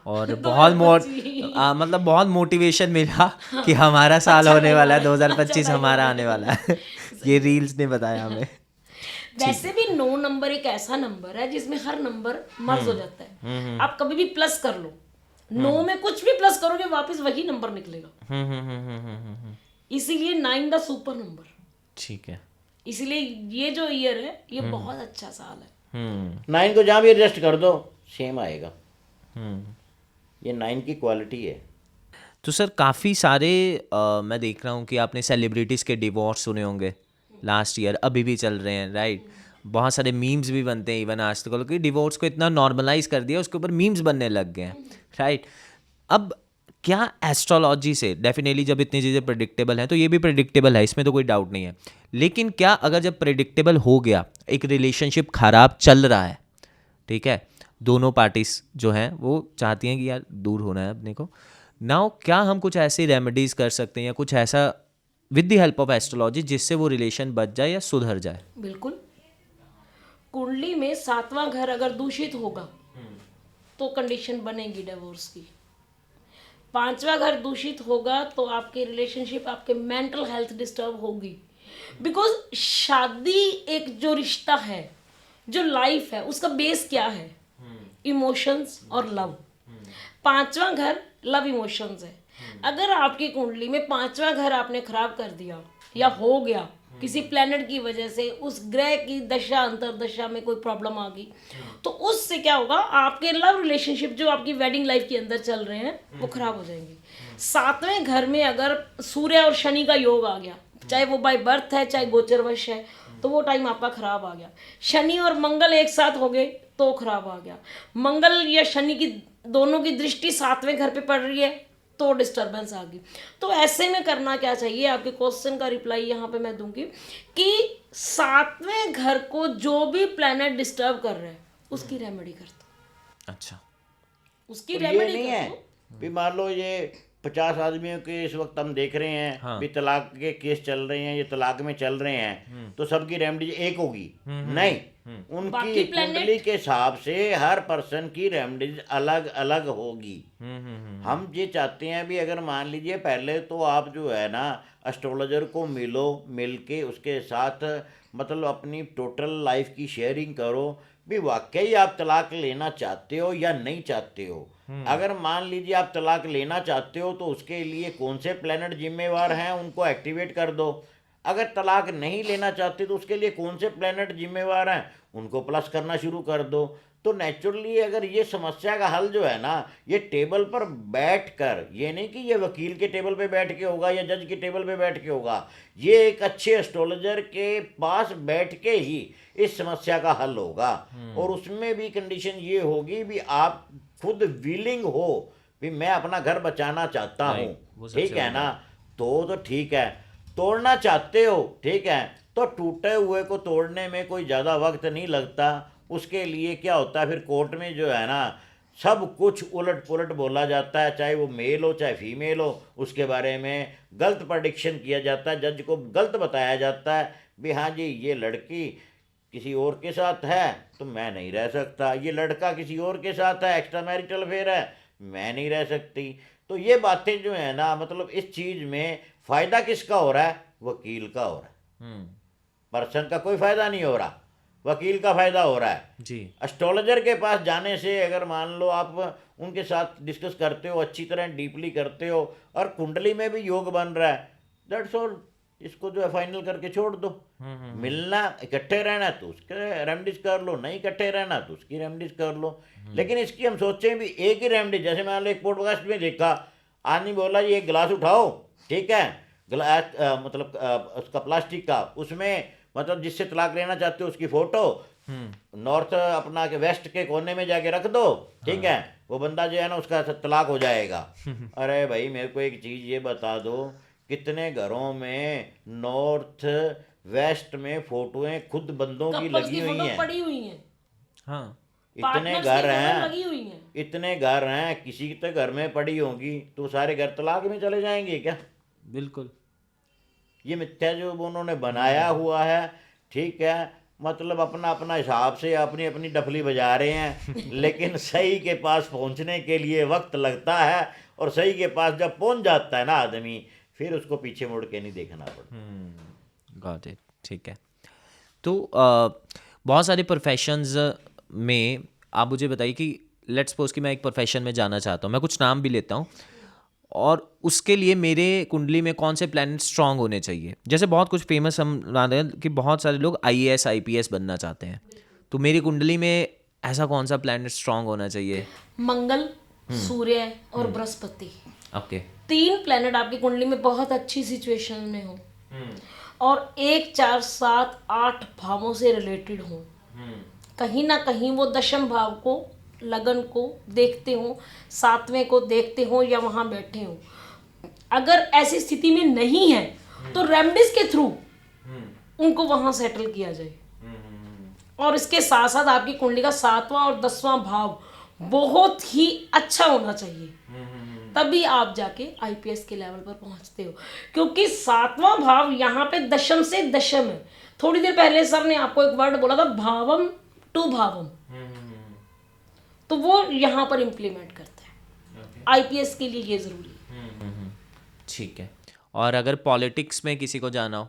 और बहुत मतलब बहुत मोटिवेशन मिला कि हमारा साल होने वाला है, 2025 हमारा आने वाला है। ये रील्स ने बताया हमें। वैसे भी 9 नंबर एक ऐसा नंबर है जिसमें हर नंबर मर्ज हो जाता है। आप कभी भी प्लस कर लो, 9 में कुछ भी प्लस करोगे वापस वही नंबर निकलेगा। इसीलिए 9 द सुपर नंबर। ठीक है, इसलिए ये जो ईयर है ये बहुत अच्छा साल है। 9 को जहाँ भी एडजस्ट कर दो सेम आएगा। ये 9 की क्वालिटी है। तो सर काफ़ी सारे मैं देख रहा हूँ कि आपने सेलिब्रिटीज़ के डिवोर्स सुने होंगे लास्ट ईयर, अभी भी चल रहे हैं, राइट? बहुत सारे मीम्स भी बनते हैं इवन आज तक कि डिवोर्स को इतना नॉर्मलाइज कर दिया, उसके ऊपर मीम्स बनने लग गए हैं, राइट? अब क्या एस्ट्रोलॉजी से डेफिनेटली जब इतनी चीज़ें प्रेडिक्टेबल हैं तो ये भी प्रेडिक्टेबल है, इसमें तो कोई डाउट नहीं है, लेकिन क्या अगर जब प्रेडिक्टेबल हो गया, एक रिलेशनशिप खराब चल रहा है, ठीक है, दोनों पार्टीज जो हैं वो चाहती हैं कि यार दूर होना है अपने को, नाउ क्या हम कुछ ऐसी रेमेडीज कर सकते हैं या कुछ ऐसा with the help of astrology जिससे वो रिलेशन बच जाए या सुधर जाए? बिल्कुल। कुंडली में 7वां घर अगर दूषित होगा तो कंडीशन बनेगी डिवोर्स की। 5वां घर दूषित होगा तो आपके रिलेशनशिप, आपके मेंटल हेल्थ डिस्टर्ब होगी। बिकॉज शादी एक जो रिश्ता है, जो लाइफ है, उसका बेस क्या है? इमोशंस और लव। 5वां घर लव इमोशंस है। अगर आपकी कुंडली में 5वां घर आपने खराब कर दिया या हो गया किसी प्लेनेट की वजह से, उस ग्रह की दशा अंतरदशा में कोई प्रॉब्लम आ गई, तो उससे क्या होगा? आपके लव रिलेशनशिप जो आपकी वेडिंग लाइफ के अंदर चल रहे हैं वो खराब हो जाएंगे। 7वें घर में अगर सूर्य और शनि का योग आ गया, चाहे वो बाय बर्थ है चाहे गोचरवश है, तो वो टाइम आपका खराब आ गया। शनि और मंगल एक साथ हो गए तो खराब आ गया। मंगल या शनि की दोनों की दृष्टि 7वें घर पे पड़ रही है तो डिस्टरबेंस आ गई। तो ऐसे में करना क्या चाहिए? आपके क्वेश्चन का रिप्लाई यहाँ पे मैं दूंगी कि 7वें घर को जो भी प्लैनेट डिस्टर्ब कर रहे हैं उसकी रेमेडी कर दो। अच्छा, उसकी और ये रेमेडी नहीं कर है दो। भी मान लो ये 50 आदमियों के इस वक्त हम देख रहे हैं, हाँ। भी तलाक के केस चल रहे हैं, ये तलाक में चल रहे हैं, तो सबकी रेमेडी एक होगी? नहीं, उनकी बाकी planet- कुंडली के हिसाब से हर पर्सन की रेमेडीज अलग अलग होगी। हम ये चाहते हैं भी अगर मान लीजिए पहले तो आप जो है ना एस्ट्रोलॉजर को मिलो, मिल के उसके साथ मतलब अपनी टोटल लाइफ की शेयरिंग करो भी वाकई आप तलाक लेना चाहते हो या नहीं चाहते हो। अगर मान लीजिए आप तलाक लेना चाहते हो तो उसके लिए कौन से प्लैनेट जिम्मेवार हैं उनको एक्टिवेट कर दो। अगर तलाक नहीं लेना चाहते तो उसके लिए कौन से प्लैनेट जिम्मेवार हैं उनको प्लस करना शुरू कर दो। तो नेचुरली अगर ये समस्या का हल जो है ना ये टेबल पर बैठ कर, ये नहीं कि ये वकील के टेबल पे बैठ के होगा या जज के टेबल पे बैठ के होगा, ये एक अच्छे एस्ट्रोलॉजर के पास बैठ के ही इस समस्या का हल होगा। और उसमें भी कंडीशन ये होगी भी आप खुद विलिंग हो भी मैं अपना घर बचाना चाहता Right, हूँ, वो सबसे ठीक है बड़ा ना? तो ठीक है, तोड़ना चाहते हो, ठीक है, तो टूटे हुए को तोड़ने में कोई ज़्यादा वक्त नहीं लगता। उसके लिए क्या होता है फिर कोर्ट में जो है ना सब कुछ उलट पुलट बोला जाता है, चाहे वो मेल हो चाहे फीमेल हो, उसके बारे में गलत प्रडिक्शन किया जाता है, जज को गलत बताया जाता है भी हाँ जी ये लड़की किसी और के साथ है तो मैं नहीं रह सकता, ये लड़का किसी और के साथ है, एक्स्ट्रा मैरिटल अफेयर है, मैं नहीं रह सकती। तो ये बातें जो है ना मतलब इस चीज़ में फ़ायदा किसका हो रहा है? वकील का हो रहा है, पर्सन का कोई फ़ायदा नहीं हो रहा, वकील का फ़ायदा हो रहा है जी। एस्ट्रोलॉजर के पास जाने से। अगर मान लो आप उनके साथ डिस्कस करते हो, अच्छी तरह डीपली करते हो और कुंडली में भी योग बन रहा है, दैट्स ऑल। इसको जो है फाइनल करके छोड़ दो। मिलना इकट्ठे रहना तो उसके रेमडीज कर लो, नहीं इकट्ठे रहना तो उसकी रेमडीज कर लो। लेकिन इसकी हम सोचें भी एक ही रेमडी, जैसे मान लो एक पॉडकास्ट में देखा आदमी बोला ये एक गिलास उठाओ, ठीक है, गिलास मतलब उसका प्लास्टिक का, उसमें मतलब जिससे तलाक लेना चाहते हो उसकी फोटो नॉर्थ अपना के वेस्ट के कोने में जाके रख दो, ठीक है, वो बंदा जो है ना उसका तलाक हो जाएगा। अरे भाई मेरे को एक चीज़ ये बता दो, कितने घरों में नॉर्थ वेस्ट में फोटोएं खुद बंदों की कपल्स लगी की हुई फोटो हैं? पड़ी हुई हैं, हाँ, इतने पार्टनर्स की घर फोटो हैं, लगी हुई हैं। इतने घर हैं, किसी के तो घर में पड़ी होंगी तो सारे घर तलाक में चले जाएंगे क्या? बिल्कुल। ये मिथ्या जो उन्होंने बनाया हुआ है, ठीक है, मतलब अपना अपना हिसाब से अपनी अपनी डफली बजा रहे हैं लेकिन सही के पास पहुंचने के लिए वक्त लगता है और सही के पास जब पहुंच जाता है ना आदमी फिर उसको पीछे मुड़ के नहीं देखना पड़ता। गॉट इट, ठीक है। तो बहुत सारे प्रोफेशंस में आप मुझे बताइए कि लेट्स सपोज कि मैं एक प्रोफेशन में जाना चाहता हूँ, मैं कुछ नाम भी लेता हूँ, और उसके लिए मेरे कुंडली में कौन से प्लैनेट स्ट्रांग होने चाहिए। जैसे बहुत कुछ फेमस हम मानते हैं कि बहुत सारे लोग IAS IPS बनना चाहते हैं, तो मेरी कुंडली में ऐसा कौन सा प्लैनेट स्ट्रांग होना चाहिए? मंगल, सूर्य और बृहस्पति, ओके। 3 प्लेनेट आपकी कुंडली में बहुत अच्छी सिचुएशन में हो और 1, 4, 7, 8 भावों से रिलेटेड हो, कहीं ना कहीं वो दशम भाव को, लगन को देखते हो, 7वें को देखते हो या वहां बैठे हो। अगर ऐसी स्थिति में नहीं है तो रेमेडीज के थ्रू उनको वहां सेटल किया जाए। और इसके साथ साथ आपकी कुंडली का 7वां और 10वां भाव बहुत ही अच्छा होना चाहिए, तभी आप जाके आईपीएस के लेवल पर पहुंचते हो। क्योंकि 7वां भाव यहाँ पे दशम से दशम है। थोड़ी देर पहले सर ने आपको एक वर्ड बोला था, भावम टू भावम, तो वो यहाँ पर इम्प्लीमेंट करता है। आईपीएस के लिए ये जरूरी है। ठीक है। और अगर पॉलिटिक्स में किसी को जाना हो,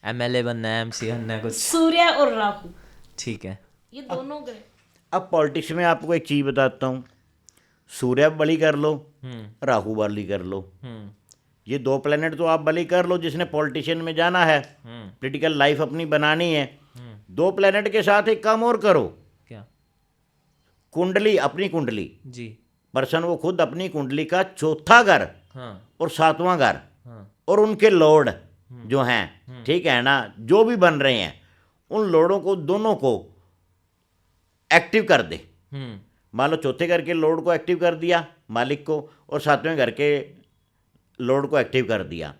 एमएलए बनना है, एमसी बनना है, कुछ? सूर्य और राहु, ठीक है। ये दोनों ग्रह। अब पॉलिटिक्स में आपको एक चीज़ बताता हूँ, सूर्य बलि कर लो, राहु बलि कर लो, ये 2 प्लेनेट तो आप बलि कर लो जिसने पॉलिटिशियन में जाना है, पॉलिटिकल लाइफ अपनी बनानी है। 2 प्लेनेट के साथ एक काम और करो, क्या? कुंडली, अपनी कुंडली, जी। पर्सन वो खुद अपनी कुंडली का 4था घर हाँ। और 7वां घर हाँ। और उनके लॉर्ड जो हैं, ठीक है ना, जो भी बन रहे हैं, उन लॉर्डों को दोनों को एक्टिव कर दे। मान लो 4थे घर के लॉर्ड को एक्टिव कर दिया मालिक को, और 7वें घर के लॉर्ड को एक्टिव कर दिया।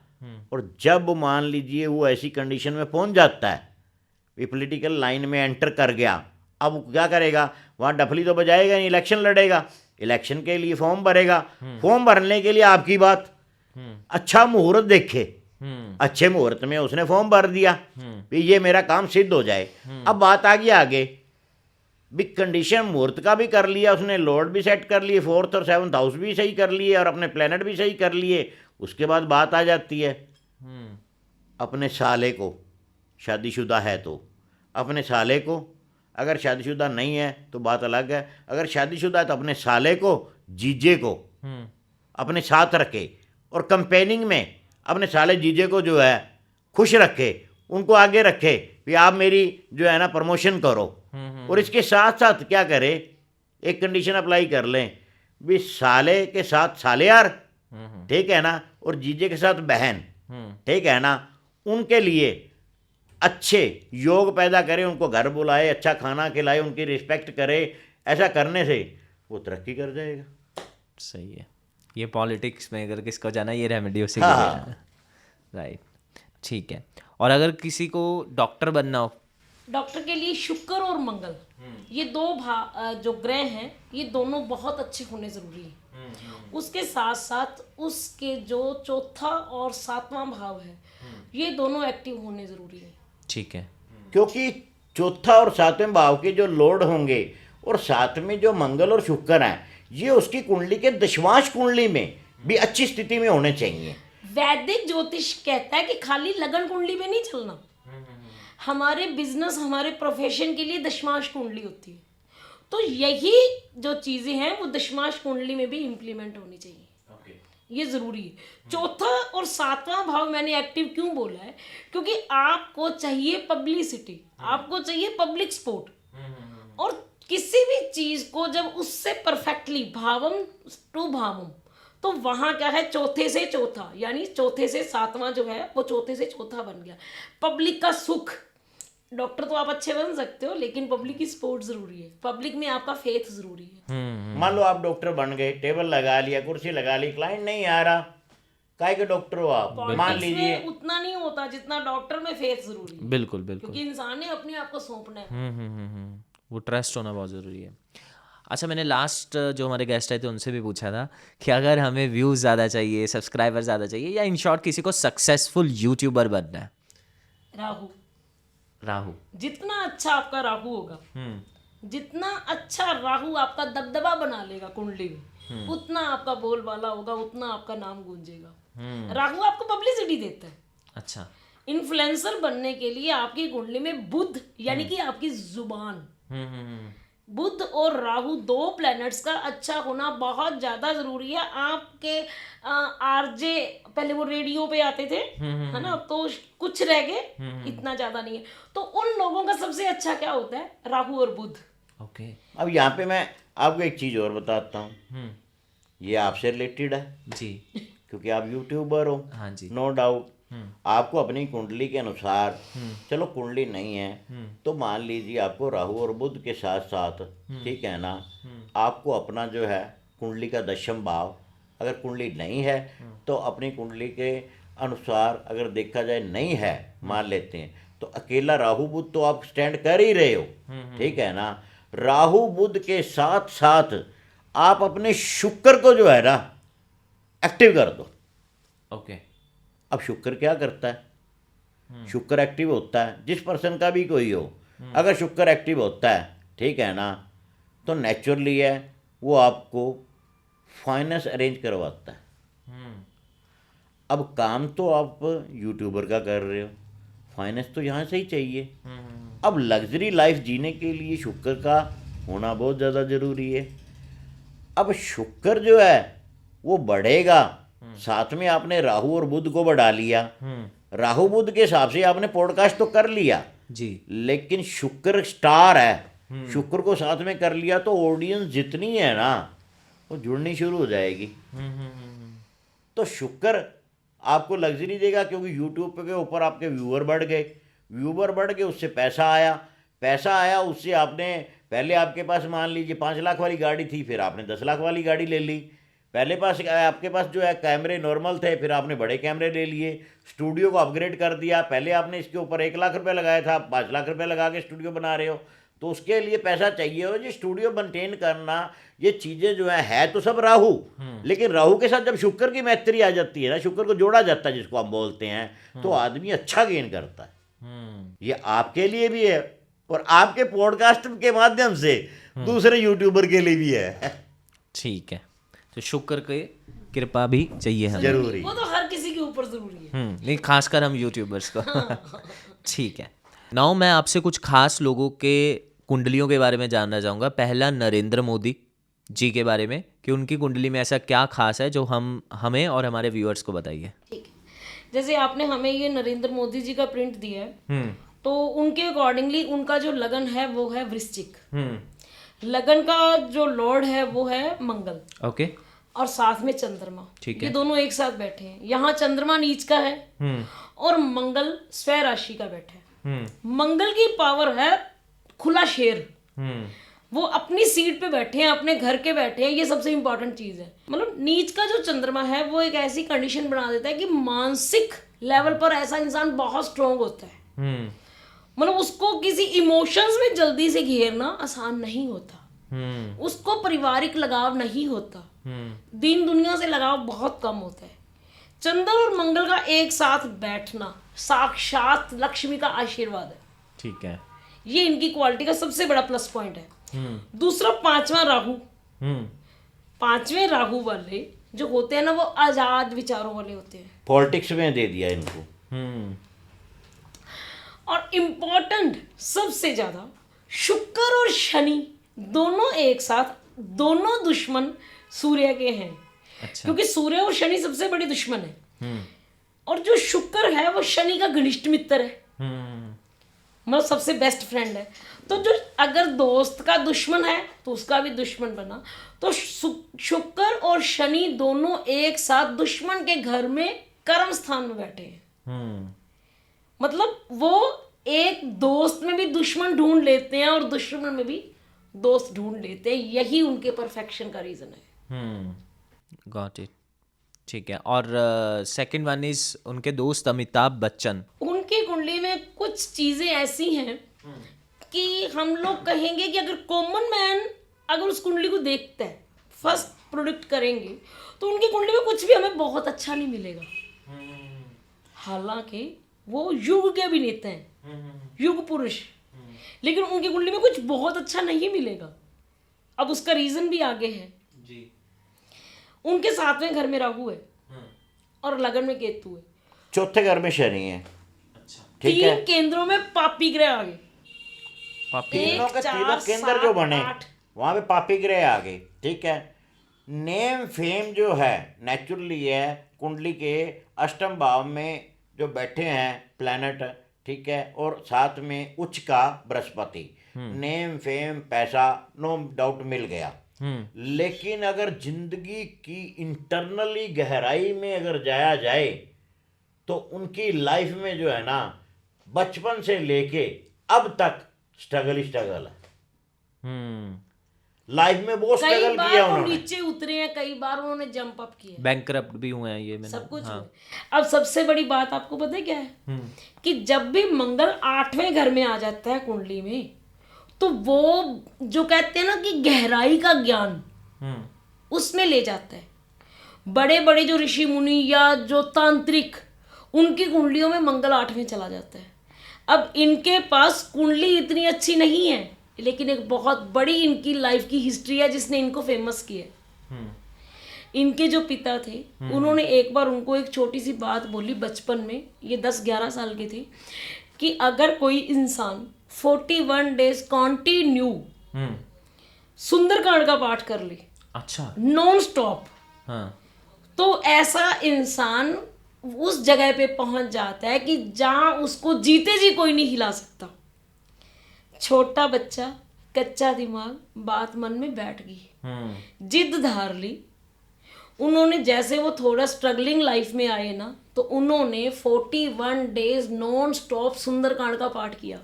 और जब मान लीजिए वो ऐसी कंडीशन में पहुंच जाता है, ये पॉलिटिकल लाइन में एंटर कर गया, अब वो क्या करेगा? वहाँ डफली तो बजाएगा नहीं, इलेक्शन लड़ेगा, इलेक्शन के लिए फॉर्म भरेगा, फॉर्म भरने के लिए आपकी बात, अच्छा मुहूर्त देखे, अच्छे मुहूर्त में उसने फॉर्म भर दिया भी ये मेरा काम सिद्ध हो जाए। अब बात आ गई आगे, भी कंडीशन मुहूर्त का भी कर लिया उसने, लॉर्ड भी सेट कर लिए, 4th और 7th हाउस भी सही कर लिए और अपने प्लेनेट भी सही कर लिए। उसके बाद बात आ जाती है अपने साले को, शादीशुदा है तो अपने साले को, अगर शादीशुदा नहीं है तो बात अलग है, अगर शादीशुदा है तो अपने साले को, जीजे को अपने साथ रखे और कंपेनिंग में अपने साले जीजे को जो है खुश रखे, उनको आगे रखे भी आप मेरी जो है ना प्रमोशन करो। और इसके साथ साथ क्या करे, एक कंडीशन अप्लाई कर लें भी साले के साथ साले यार, ठीक है ना, और जीजे के साथ बहन, ठीक है ना, उनके लिए अच्छे योग पैदा करे, उनको घर बुलाए, अच्छा खाना खिलाए, उनकी रिस्पेक्ट करे। ऐसा करने से वो तरक्की कर जाएगा। सही है। ये पॉलिटिक्स में अगर किसको जाना, ये रेमेडी उसी हाँ। के लिए है। राइट, ठीक है। और अगर किसी को डॉक्टर बनना हो? डॉक्टर के लिए शुक्र और मंगल, ये 2 जो ग्रह हैं, ये दोनों बहुत अच्छे होने जरूरी हैं। उसके साथ साथ उसके जो 4था और 7वां भाव है, ये दोनों एक्टिव होने जरूरी है। ठीक है। क्योंकि 4था और 7वें भाव के जो लॉर्ड होंगे और साथ में जो मंगल और शुक्र हैं, ये उसकी कुंडली के दशमांश कुंडली में भी अच्छी स्थिति में होने चाहिए। वैदिक ज्योतिष कहता है कि खाली लगन कुंडली में नहीं चलना, हमारे बिजनेस, हमारे प्रोफेशन के लिए दशमांश कुंडली होती है। तो यही जो चीजें हैं वो दशमांश कुंडली में भी इम्प्लीमेंट होनी चाहिए। ये जरूरी है। 4था और 7वां भाव मैंने एक्टिव क्यों बोला है? क्योंकि आपको चाहिए पब्लिसिटी, आपको चाहिए पब्लिक सपोर्ट, और किसी भी चीज को जब उससे परफेक्टली भावम टू भावम, तो वहां क्या है, 4थे से 4था, यानी 4थे से 7वां जो है वो 4थे से 4था बन गया। पब्लिक का सुख, डॉक्टर तो आप अच्छे बन सकते हो, लेकिन पब्लिक की सपोर्ट जरूरी है, पब्लिक में आपका फेथ जरूरी है। मान लो आप डॉक्टर बन गए, टेबल लगा लिया, कुर्सी लगा ली, क्लाइंट नहीं आ रहा, काहे के डॉक्टर हो आप? मान पॉलिटिक्स लीजिए में उतना नहीं होता जितना डॉक्टर में फेथ जरूरी है। बिल्कुल बिल्कुल। क्योंकि इंसान ने अपने आप को सौंपना है। वो ट्रस्ट होना बहुत ज़रूरी है। अच्छा, मैंने लास्ट जो हमारे गेस्ट आए थे उनसे भी पूछा था कि अगर हमें व्यूज़ ज़्यादा चाहिए, सब्सक्राइबर ज़्यादा चाहिए, या इन शॉर्ट किसी को सक्सेसफुल यूट्यूबर बनना है, राहु जितना अच्छा आपका राहु होगा, जितना अच्छा राहु आपका दबदबा बना लेगा कुंडली में, उतना आपका बोलबाला होगा, उतना आपका नाम गूंजेगा। राहु आपको पब्लिसिटी देता है। अच्छा। इन्फ्लुएंसर बनने के लिए आपकी कुंडली में बुध, यानी कि आपकी जुबान, बुध और राहु 2 प्लैनेट्स का अच्छा होना बहुत ज्यादा जरूरी है। आपके आरजे पहले वो रेडियो पे आते थे, है ना, तो कुछ रह गए, इतना ज्यादा नहीं है। तो उन लोगों का सबसे अच्छा क्या होता है? राहु और बुध। ओके। अब यहाँ पे मैं आपको एक चीज़ और बताता हूँ, ये आपसे रिलेटेड है जी। क्योंकि आप यूट्यूबर हो। हाँ जी। नो डाउट आपको अपनी कुंडली के अनुसार, चलो कुंडली नहीं है तो मान लीजिए आपको राहु और बुध के साथ साथ, ठीक है ना, आपको अपना जो है कुंडली का दशम भाव, अगर कुंडली नहीं है तो अपनी कुंडली के अनुसार अगर देखा जाए नहीं है, मान लेते हैं, तो अकेला राहु बुध तो आप स्टैंड कर ही रहे हो, ठीक है ना। राहु बुध के साथ साथ आप अपने शुक्र को जो है ना एक्टिव कर दो। ओके। अब शुक्र क्या करता है, शुक्र एक्टिव होता है जिस पर्सन का भी कोई हो, अगर शुक्र एक्टिव होता है, ठीक है ना, तो नेचुरली है वो आपको फाइनेंस अरेंज करवाता है। अब काम तो आप यूट्यूबर का कर रहे हो, फाइनेंस तो यहाँ से ही चाहिए। अब लग्जरी लाइफ जीने के लिए शुक्र का होना बहुत ज़्यादा ज़रूरी है। अब शुक्र जो है वो बढ़ेगा, साथ में आपने राहु और बुध को बढ़ा लिया। राहु बुध के हिसाब से आपने पॉडकास्ट तो कर लिया जी, लेकिन शुक्र स्टार है, शुक्र को साथ में कर लिया तो ऑडियंस जितनी है ना वो जुड़नी शुरू हो जाएगी। तो शुक्र आपको लग्जरी देगा क्योंकि यूट्यूब के ऊपर आपके व्यूअर बढ़ गए, उससे पैसा आया, उससे आपने, पहले आपके पास मान लीजिए 5 लाख वाली गाड़ी थी, फिर आपने 10 लाख वाली गाड़ी ले ली। पहले आपके पास जो है कैमरे नॉर्मल थे, फिर आपने बड़े कैमरे ले लिए, स्टूडियो को अपग्रेड कर दिया। पहले आपने इसके ऊपर 1 लाख रुपए लगाया था, 5 लाख रुपए लगा के स्टूडियो बना रहे हो, तो उसके लिए पैसा चाहिए हो। ये स्टूडियो मेंटेन करना, ये चीज़ें जो है तो सब राहु, लेकिन राहु के साथ जब शुक्र की मैत्री आ जाती है ना, शुक्र को जोड़ा जाता है जिसको हम बोलते हैं, तो आदमी अच्छा गेन करता है। ये आपके लिए भी है और आपके पॉडकास्ट के माध्यम से दूसरे यूट्यूबर के लिए भी है। ठीक है, तो शुक्र की कृपा भी चाहिए हमें। जरूरी, वो तो हर किसी के ऊपर जरूरी है। नहीं, खासकर हम यूट्यूबर्स को। ठीक है, नाउ मैं आपसे कुछ खास लोगों के कुंडलियों के बारे में जानना चाहूँगा। पहला, नरेंद्र मोदी जी के बारे में, कि उनकी कुंडली में ऐसा क्या खास है जो हमें और हमारे व्यूअर्स को बताइए। ठीक है, जैसे आपने हमें ये नरेंद्र मोदी जी का प्रिंट दिया है, तो उनके अकॉर्डिंगली उनका जो लगन है वो है वृश्चिक। लगन का जो लॉर्ड है वो है मंगल। ओके। और साथ में चंद्रमा। ठीक ये है। दोनों एक साथ बैठे हैं। यहाँ चंद्रमा नीच का है और मंगल स्वयं राशि का बैठा है। मंगल की पावर है खुला शेर। वो अपनी सीट पे बैठे हैं, अपने घर के बैठे हैं, ये सबसे इंपॉर्टेंट चीज है। मतलब नीच का जो चंद्रमा है वो एक ऐसी कंडीशन बना देता है कि मानसिक लेवल पर ऐसा इंसान बहुत स्ट्रोंग होता है। मतलब उसको किसी इमोशंस में जल्दी से घेरना आसान नहीं होता। उसको पारिवारिक लगाव नहीं होता, दीन दुनिया से लगाव बहुत कम होता है। चंद्र और मंगल का एक साथ बैठना साक्षात लक्ष्मी का आशीर्वाद है। ठीक है। ये इनकी क्वालिटी का सबसे बड़ा प्लस पॉइंट है। दूसरा, पांचवा राहु। पांचवें राहु वाले जो होते हैं ना, वो आजाद विचारों वाले होते हैं। पॉलिटिक्स में दे दिया इनको। और इम्पोर्टेंट सबसे ज्यादा, शुक्र और शनि दोनों एक साथ, दोनों दुश्मन सूर्य के हैं। अच्छा। क्योंकि सूर्य और शनि सबसे बड़ी दुश्मन है। और जो शुक्र है वो शनि का घनिष्ठ मित्र है, मतलब सबसे बेस्ट फ्रेंड है। तो जो अगर दोस्त का दुश्मन है तो उसका भी दुश्मन बना। तो शुक्र और शनि दोनों एक साथ दुश्मन के घर में कर्म स्थान में बैठे हैं। मतलब वो एक दोस्त में भी दुश्मन ढूंढ लेते हैं और दुश्मन में भी दोस्त ढूंढ लेते हैं। यही उनके परफेक्शन का रीजन है। Got it. ठीक है। और सेकंड वन इज उनके दोस्त अमिताभ बच्चन। उनकी कुंडली में कुछ चीजें ऐसी हैं कि हम लोग कहेंगे कि अगर कॉमन मैन अगर उस कुंडली को देखता है, फर्स्ट प्रोडिक्ट करेंगे, तो उनकी कुंडली में कुछ भी हमें बहुत अच्छा नहीं मिलेगा। हालांकि वो युग के अभिनेता हैं, युग पुरुष, लेकिन उनकी कुंडली में कुछ बहुत अच्छा नहीं मिलेगा। अब उसका रीजन भी आगे है जी। उनके 7वें घर में राहु है और लगन में केतु है, चौथे घर में शनि है। अच्छा। ठीक है। 3 केंद्रों में पापी ग्रह आ गए। तीनों के तीनों केंद्र जो बने वहां पे पापी ग्रह आ गए। ठीक है। नेम फेम जो है नेचुरली है कुंडली के अष्टम भाव में जो बैठे हैं प्लैनेट, ठीक है, और साथ में उच्च का बृहस्पति, नेम फेम पैसा नो डाउट मिल गया, लेकिन अगर जिंदगी की इंटरनली गहराई में अगर जाया जाए तो उनकी लाइफ में जो है ना बचपन से लेके अब तक स्ट्रगल ही स्ट्रगल है। लाइफ में बहुत कई स्ट्रगल बार किया वो उन्होंने, नीचे उतरे हैं, कई बार उन्होंने जंप अप किया, बैंकरप्ट भी हुए हैं ये मैंने, सब कुछ हाँ। हुआ। अब सबसे बड़ी बात आपको पता है क्या है कि जब भी मंगल 8वें घर में आ जाता है कुंडली में, तो वो जो कहते हैं ना कि गहराई का ज्ञान उसमें ले जाता है। बड़े बड़े जो ऋषि मुनि या जो तांत्रिक, उनकी कुंडलियों में मंगल 8वें चला जाता है। अब इनके पास कुंडली इतनी अच्छी नहीं है, लेकिन एक बहुत बड़ी इनकी लाइफ की हिस्ट्री है जिसने इनको फेमस किया है। इनके जो पिता थे उन्होंने एक बार उनको एक छोटी सी बात बोली बचपन में, ये 10-11 साल के थे, कि अगर कोई इंसान 41 डेज कॉन्टिन्यू सुंदरकांड का पाठ कर ले, अच्छा, नॉन स्टॉप, हाँ, तो ऐसा इंसान उस जगह पे पहुंच जाता है कि जहां उसको जीते जी कोई नहीं हिला सकता। छोटा बच्चा, कच्चा दिमाग, बात मन में बैठ गई, जिद धार ली उन्होंने। जैसे वो थोड़ा स्ट्रगलिंग लाइफ में आए ना, तो उन्होंने 41 डेज नॉन स्टॉप सुंदरकांड का पाठ किया।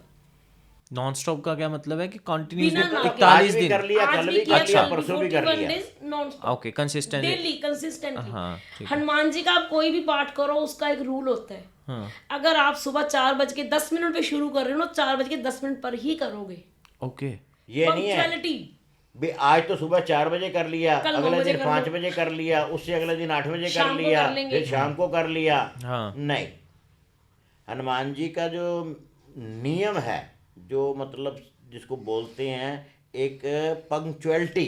नॉन स्टॉप का क्या मतलब है कि कंटिन्यूसली बिना नागे। 41 आज भी दिन, कर लिया, आज कल भी भी किया, कर लिया, कल भी परसों भी कर 41 लिया। days non-stop, okay, consistently, daily consistently. हाँ, ठीक है। हनुमान जी का आप कोई भी पाठ करो, उसका एक रूल होता है। हाँ, अगर आप सुबह 4:10 पे शुरू कर रहे हो ना, 4:10 पर ही करोगे। ओके, ये नहीं है पंक्चुअलिटी। भी आज तो सुबह 4 बजे कर लिया, कल 9 अगले बजे दिन कर 5 लो। बजे कर लिया, उससे अगले दिन 8 बजे शाम कर को लिया, कर लेंगे। फिर शाम को कर लिया। हाँ, नहीं, हनुमान जी का जो नियम है, जो मतलब जिसको बोलते हैं एक पंक्चुअलिटी,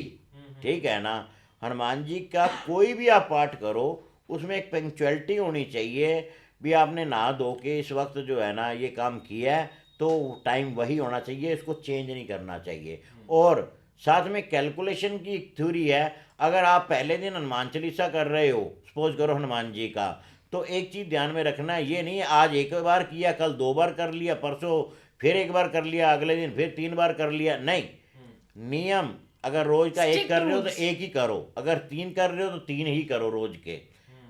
ठीक है ना, हनुमान जी का कोई भी आप पाठ करो उसमें एक पंक्चुअलिटी होनी चाहिए। भी आपने नहा धो के इस वक्त जो है ना ये काम किया है तो टाइम वही होना चाहिए, इसको चेंज नहीं करना चाहिए। और साथ में कैलकुलेशन की एक थ्योरी है, अगर आप पहले दिन हनुमान चालीसा कर रहे हो, सपोज करो हनुमान जी का, तो एक चीज़ ध्यान में रखना है, ये नहीं आज एक बार किया, कल 2 बार कर लिया, परसों फिर 1 बार कर लिया, अगले दिन फिर 3 बार कर लिया। नहीं, नियम अगर रोज का 1 कर रहे हो तो 1 ही करो, अगर 3 कर रहे हो तो 3 ही करो रोज के।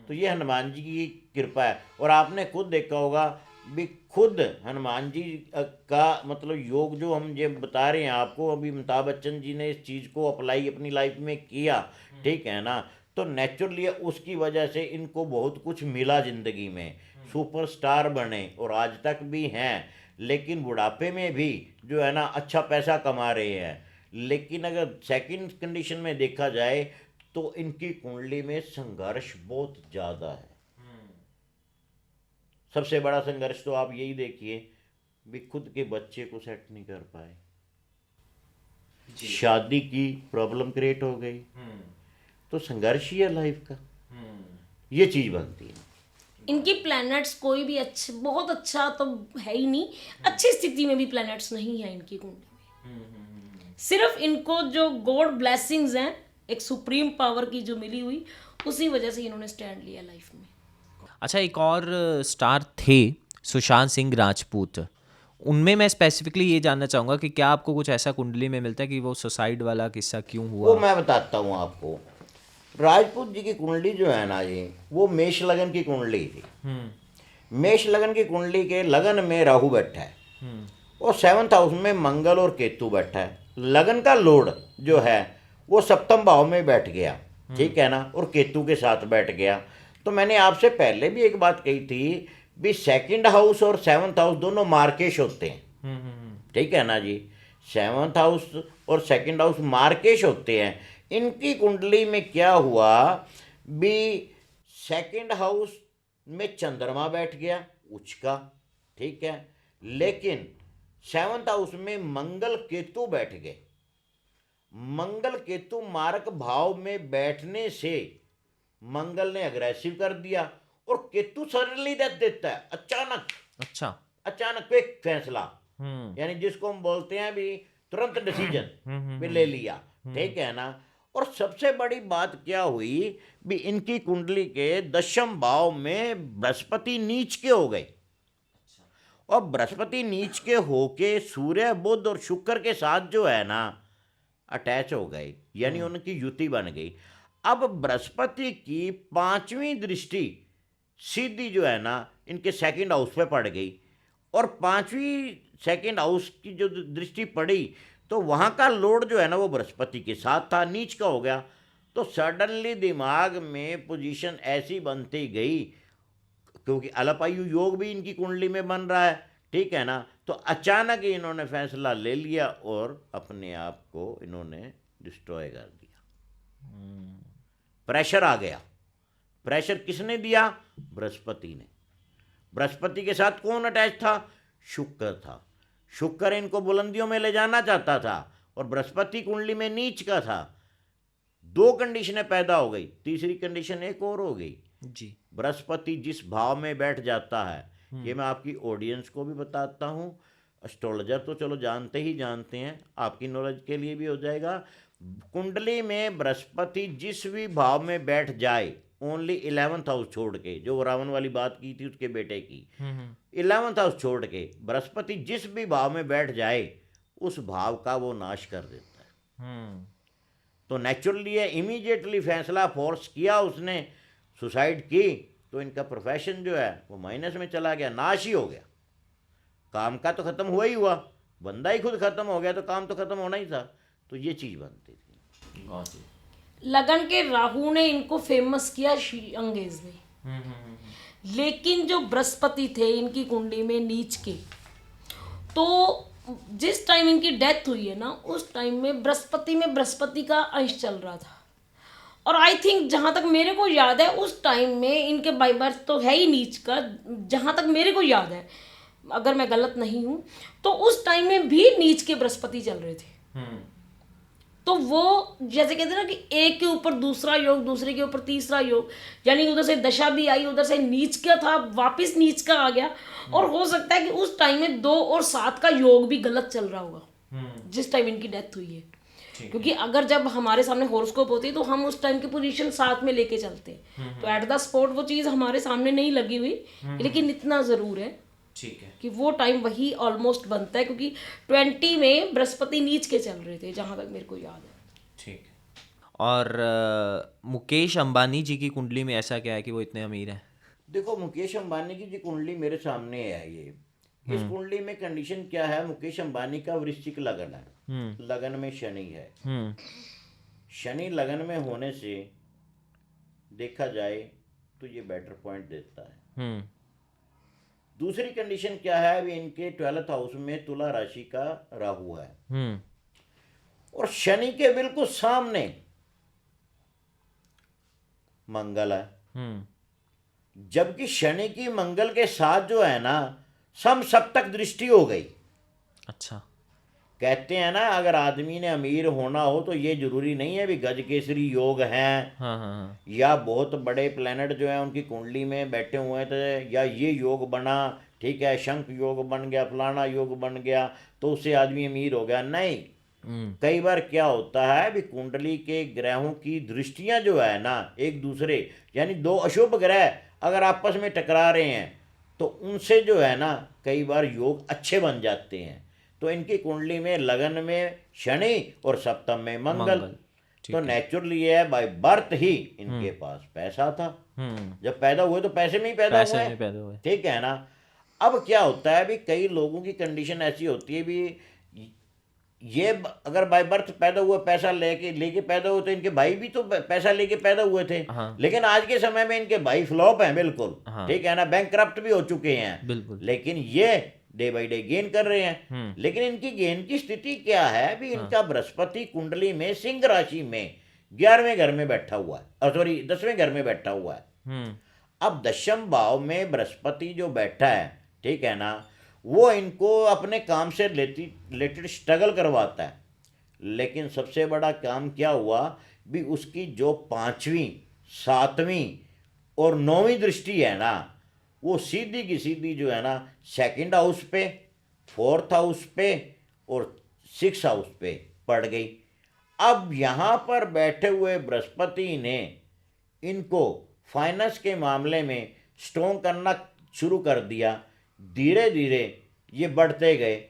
तो ये हनुमान जी की कृपा है। और आपने खुद देखा होगा भी, खुद हनुमान जी का मतलब योग जो हम ये बता रहे हैं आपको, अभी अमिताभ बच्चन जी ने इस चीज़ को अप्लाई अपनी लाइफ में किया, ठीक है ना, तो नेचुरली उसकी वजह से इनको बहुत कुछ मिला ज़िंदगी में, सुपरस्टार बने और आज तक भी हैं, लेकिन बुढ़ापे में भी जो है ना अच्छा पैसा कमा रहे हैं। लेकिन अगर सेकंड कंडीशन में देखा जाए तो इनकी कुंडली में संघर्ष बहुत ज़्यादा है। सबसे बड़ा संघर्ष तो आप यही देखिए भी, खुद के बच्चे को सेट नहीं कर पाए, शादी की प्रॉब्लम क्रिएट हो गई, तो संघर्ष ही है लाइफ का, ये चीज़ बनती है। इनकी प्लैनेट्स कोई भी अच्छे, बहुत अच्छा तो है ही नहीं, अच्छी स्थिति में भी प्लैनेट्स नहीं है इनकी कुंडली में। सिर्फ इनको जो गॉड ब्लेसिंग्स हैं, एक सुप्रीम पावर की जो मिली हुई, उसी वजह से इन्होंने स्टैंड लिया लाइफ में। अच्छा, एक और स्टार थे सुशांत सिंह राजपूत, उनमें मैं स्पेसिफिकली ये जानना चाहूँगा कि क्या आपको कुछ ऐसा कुंडली में मिलता है कि वो सुसाइड वाला किस्सा क्यों हुआ? वो मैं बताता हूँ आपको। राजपूत जी की कुंडली जो है ना ये, वो मेष लगन की कुंडली थी। मेष लगन की कुंडली के लगन में राहु बैठा है और 7th हाउस में मंगल और केतु बैठा है। लगन का लोड जो है वो 7th भाव में बैठ गया, ठीक है ना, और केतु के साथ बैठ गया। तो मैंने आपसे पहले भी एक बात कही थी भी 2nd हाउस और 7th हाउस दोनों मार्केश होते हैं, ठीक है ना जी। 7th हाउस और 2nd हाउस मार्केश होते हैं। इनकी कुंडली में क्या हुआ भी, 2nd हाउस में चंद्रमा बैठ गया उच्च का, ठीक है, लेकिन 7th हाउस में मंगल केतु बैठ गए। मंगल केतु मारक भाव में बैठने से मंगल ने अग्रेसिव कर दिया और केतु सडनली डेथ देता है, अचानक। अच्छा, अचानक क्विक फैसला, यानी जिसको हम बोलते हैं भी तुरंत डिसीजन भी ले लिया, ठीक है ना। और सबसे बड़ी बात क्या हुई भी, इनकी कुंडली के 10th भाव में बृहस्पति नीच के हो गए और बृहस्पति नीच के होके सूर्य बुध और शुक्र के साथ जो है ना अटैच हो गए, यानी उनकी युति बन गई। अब बृहस्पति की 5वीं दृष्टि सीधी जो है ना इनके सेकंड हाउस पे पड़ गई, और 5वीं सेकंड हाउस की जो दृष्टि पड़ी तो वहाँ का लोड जो है ना वो बृहस्पति के साथ था, नीच का हो गया। तो सडनली दिमाग में पोजीशन ऐसी बनती गई, क्योंकि अलपायु योग भी इनकी कुंडली में बन रहा है, ठीक है ना, तो अचानक ही इन्होंने फैसला ले लिया और अपने आप को इन्होंने डिस्ट्रॉय कर दिया। प्रेशर आ गया। प्रेशर किसने दिया? बृहस्पति ने। बृहस्पति के साथ कौन अटैच था? शुक्र था। शुक्र इनको बुलंदियों में ले जाना चाहता था और बृहस्पति कुंडली में नीच का था। 2 कंडीशनें पैदा हो गई, तीसरी कंडीशन एक और हो गई जी। बृहस्पति जिस भाव में बैठ जाता है, ये मैं आपकी ऑडियंस को भी बताता हूँ, एस्ट्रोलॉजर तो चलो जानते ही जानते हैं, आपकी नॉलेज के लिए भी हो जाएगा। कुंडली में बृहस्पति जिस भी भाव में बैठ जाए, ओनली 11th हाउस छोड़ के, जो रावण वाली बात की थी उसके बेटे की, 11th हाउस छोड़ के बृहस्पति जिस भी भाव में बैठ जाए उस भाव का वो नाश कर देता है। तो नेचुरली है, इमीडिएटली फैसला फोर्स किया उसने, सुसाइड की, तो इनका प्रोफेशन जो है वो माइनस में चला गया, नाश ही हो गया। काम का तो खत्म हुआ ही हुआ, बंदा ही खुद खत्म हो गया तो काम तो खत्म होना ही था। तो ये चीज बनती थी। लगन के राहु ने इनको फेमस किया अंगेज में, लेकिन जो बृहस्पति थे इनकी कुंडली में नीच के, तो जिस टाइम इनकी डेथ हुई है ना उस टाइम में बृहस्पति का अंश चल रहा था। और आई थिंक जहाँ तक मेरे को याद है उस टाइम में इनके बाय बर्थ तो है ही नीच का, जहाँ तक मेरे को याद है, अगर मैं गलत नहीं हूँ, तो उस टाइम में भी नीच के बृहस्पति चल रहे थे। तो वो जैसे कहते हैं ना कि एक के ऊपर दूसरा योग, दूसरे के ऊपर तीसरा योग, यानी उधर से दशा भी आई, उधर से नीच का था, वापस नीच का आ गया। और हो सकता है कि उस टाइम में 2 और 7 का योग भी गलत चल रहा होगा जिस टाइम इनकी डेथ हुई है। क्योंकि अगर जब हमारे सामने हॉरोस्कोप होती है तो हम उस टाइम की पोजीशन साथ में लेके चलते हैं, तो एट द स्पॉट वो चीज़ हमारे सामने नहीं लगी हुई, लेकिन इतना ज़रूर है, ठीक है, कि वो टाइम वही ऑलमोस्ट बनता है, क्योंकि 20 में बृहस्पति नीच के चल रहे थे जहाँ तक मेरे को याद है। ठीक है। और मुकेश अंबानी जी की कुंडली में ऐसा क्या है कि वो इतने अमीर हैं? देखो, मुकेश अंबानी की जो कुंडली मेरे सामने है, ये इस कुंडली में कंडीशन क्या है? मुकेश अंबानी का वृश्चिक लगन है, लगन में शनि है। शनि लगन में होने से देखा जाए तो ये बेटर पॉइंट देता है। दूसरी कंडीशन क्या है? अभी इनके 12th हाउस में तुला राशि का राहु है और शनि के बिल्कुल सामने मंगल है, जबकि शनि की मंगल के साथ जो है ना सप्तक दृष्टि हो गई। अच्छा। कहते हैं ना, अगर आदमी ने अमीर होना हो तो ये जरूरी नहीं है भी गज केसरी योग हैं, हाँ। या बहुत बड़े प्लेनेट जो है उनकी कुंडली में बैठे हुए थे, या ये योग बना, ठीक है, शंख योग बन गया, फलाना योग बन गया तो उससे आदमी अमीर हो गया। नहीं, कई बार क्या होता है भी कुंडली के ग्रहों की दृष्टियां जो है ना एक दूसरे, यानी 2 अशुभ ग्रह अगर आपस में टकरा रहे हैं तो उनसे जो है ना कई बार योग अच्छे बन जाते हैं। तो इनकी कुंडली में लगन में शनि और सप्तम में मंगल, तो नेचुरली है बाय बर्थ ही इनके पास पैसा था। जब पैदा हुए तो पैसे में ही पैदा हुए, ठीक है ना। अब क्या होता है भी कई लोगों की कंडीशन ऐसी होती है भी, ये अगर बाय बर्थ पैदा हुआ पैसा लेके पैदा हुए, तो इनके भाई भी तो पैसा लेके पैदा हुए थे। लेकिन आज के समय में इनके भाई फ्लॉप हैं बिल्कुल, ठीक है ना, बैंकक्रप्ट भी हो चुके हैं बिल्कुल, लेकिन ये डे बाय डे गेन कर रहे हैं। लेकिन इनकी गेन की स्थिति क्या है भी, इनका बृहस्पति कुंडली में सिंह राशि में 11वें घर में बैठा हुआ है, सॉरी 10वें घर में बैठा हुआ है। अब 10th भाव में बृहस्पति जो बैठा है, ठीक है ना, वो इनको अपने काम से रिलेटेड स्ट्रगल करवाता है। लेकिन सबसे बड़ा काम क्या हुआ भी, उसकी जो 5वीं 7वीं और 9वीं दृष्टि है ना, वो सीधी की सीधी जो है ना 2nd हाउस पे, 4th हाउस पे और 6th हाउस पे पड़ गई। अब यहाँ पर बैठे हुए बृहस्पति ने इनको फाइनेंस के मामले में स्ट्रॉन्ग करना शुरू कर दिया, धीरे धीरे ये बढ़ते गए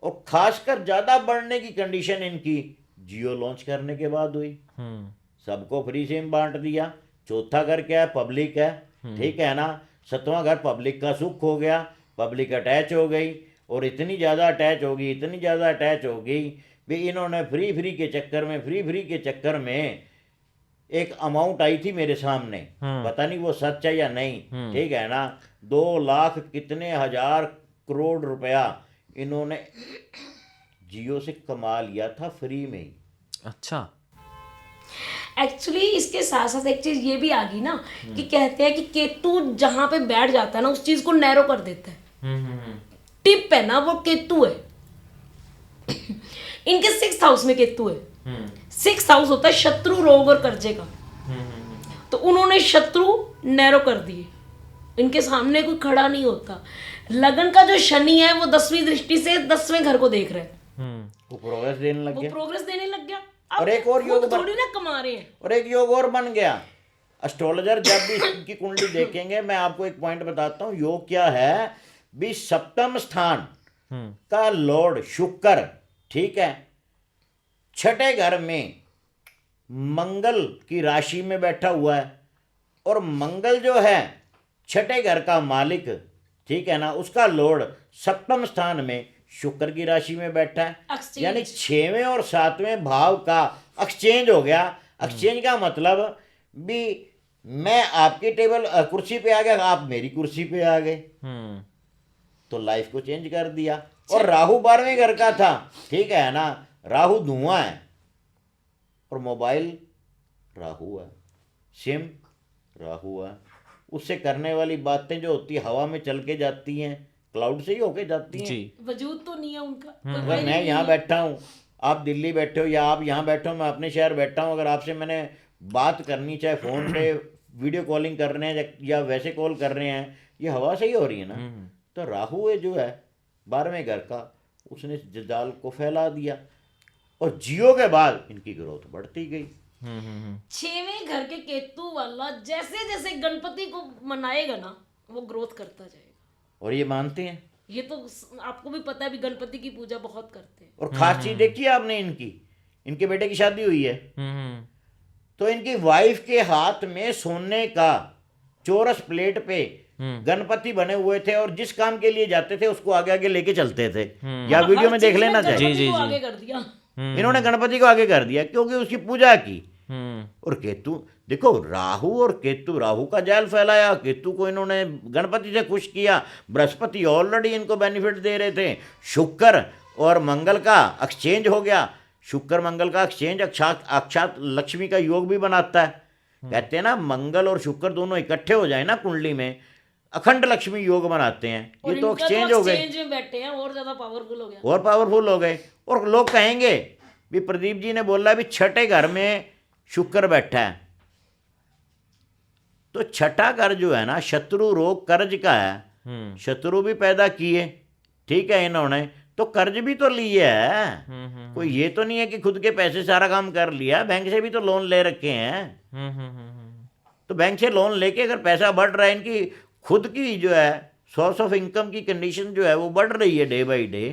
और खासकर ज़्यादा बढ़ने की कंडीशन इनकी जियो लॉन्च करने के बाद हुई। सबको फ्री सिम बांट दिया। चौथा घर क्या है? पब्लिक है, ठीक है ना। सातवां घर पब्लिक का सुख हो गया, पब्लिक अटैच हो गई और इतनी ज़्यादा अटैच होगी, इतनी ज़्यादा अटैच हो गई भी इन्होंने फ्री के चक्कर में एक अमाउंट आई थी मेरे सामने, पता नहीं वो सच है या नहीं, ठीक है ना। 2 लाख कितने हजार करोड़ रुपया इन्होंने जियो से कमा लिया था फ्री में ही। अच्छा। एक्चुअली इसके साथ साथ एक चीज ये भी आ गई ना कि कहते हैं कि केतु जहां पे बैठ जाता है ना उस चीज को नैरो कर देता है। टिप है ना वो केतु है। इनके 6th हाउस में केतु है। 6th हाउस होता है शत्रु, रोग और कर्जे का। तो उन्होंने शत्रु नैरो कर दिए, इनके सामने कोई खड़ा नहीं होता। लगन का जो शनि है वो 10वीं दृष्टि से 10वें घर को देख रहे हैं, वो प्रोग्रेस देने लग गया। वो प्रोग्रेस देने लग गया। और एक और योग थोड़ी ना कमा रहे हैं। और एक योग और बन गया। एस्ट्रोलॉजर जब भी इसकी कुंडली देखेंगे, मैं आपको एक पॉइंट बताता हूँ योग क्या है। भी 7वें स्थान का लॉर्ड शुक्र, ठीक है, 6ठे घर में मंगल की राशि में बैठा हुआ है और मंगल जो है 6ठे घर का मालिक, ठीक है ना, उसका लॉर्ड 7वें स्थान में शुक्र की राशि में बैठा है। यानी 6वें और 7वें भाव का एक्सचेंज हो गया। एक्सचेंज का मतलब भी मैं आपकी कुर्सी पे आ गया, आप मेरी कुर्सी पे आ गए, तो लाइफ को चेंज कर दिया। और राहु 12वें घर का था, ठीक है ना। राहु धुआं है और मोबाइल राहु है, सिम राहु है। उससे करने वाली बातें जो होती है हवा में चल के जाती हैं, क्लाउड से ही होके जाती हैं। वजूद तो नहीं है उनका। अगर मैं यहाँ बैठा हूँ, आप दिल्ली बैठे हो या आप यहाँ बैठे हो, मैं अपने शहर बैठा हूँ, अगर आपसे मैंने बात करनी, चाहे फ़ोन पे वीडियो कॉलिंग कर रहे हैं या वैसे कॉल कर रहे हैं, ये हवा से ही हो रही है ना। तो राहु है जो है 12वें घर का, उसने जंजाल को फैला दिया और जियो के बाद इनकी ग्रोथ बढ़ती गई। 6वें घर के केतु वाला जैसे जैसे गणपति को मनाएगा ना वो ग्रोथ करता जाएगा। और ये मानते हैं, ये तो आपको भी पता है भी गणपति की पूजा बहुत करते हैं। और खास चीज देखी आपने, इनके बेटे की शादी हुई है तो इनकी वाइफ के हाथ में सोने का चौरस प्लेट पे गणपति बने हुए थे और जिस काम के लिए जाते थे उसको आगे आगे लेके चलते थे। या वीडियो में देख लेना चाहिए। जी आगे कर दिया इन्होंने गणपति को आगे कर दिया क्योंकि उसकी पूजा की। और केतु देखो, राहु और केतु, राहु का जाल फैलाया, केतु को इन्होंने गणपति से खुश किया। बृहस्पति ऑलरेडी इनको बेनिफिट दे रहे थे। शुक्र और मंगल का एक्सचेंज हो गया। शुक्र मंगल का एक्सचेंज अक्षात लक्ष्मी का योग भी बनाता है। कहते हैं ना, मंगल और शुक्र दोनों इकट्ठे हो जाए ना कुंडली में, अखंड लक्ष्मी योग बनाते हैं। ये तो एक्सचेंज हो गए, एक्सचेंज में बैठे हैं और ज्यादा पावरफुल हो गया, और पावरफुल हो गए। और लोग कहेंगे भी प्रदीप जी ने बोला भी 6ठे घर में शुक्र बैठा है, तो 6ठा घर जो है ना शत्रु रोग कर्ज का है। शत्रु भी पैदा किए, ठीक है, इन्होंने तो कर्ज भी तो लिए है। कोई ये तो नहीं है कि खुद के पैसे सारा काम कर लिया, बैंक से भी तो लोन ले रखे हैं। तो बैंक से लोन लेके अगर पैसा बढ़ रहा है, इनकी खुद की जो है सोर्स ऑफ इनकम की कंडीशन जो है वो बढ़ रही है डे बाय डे,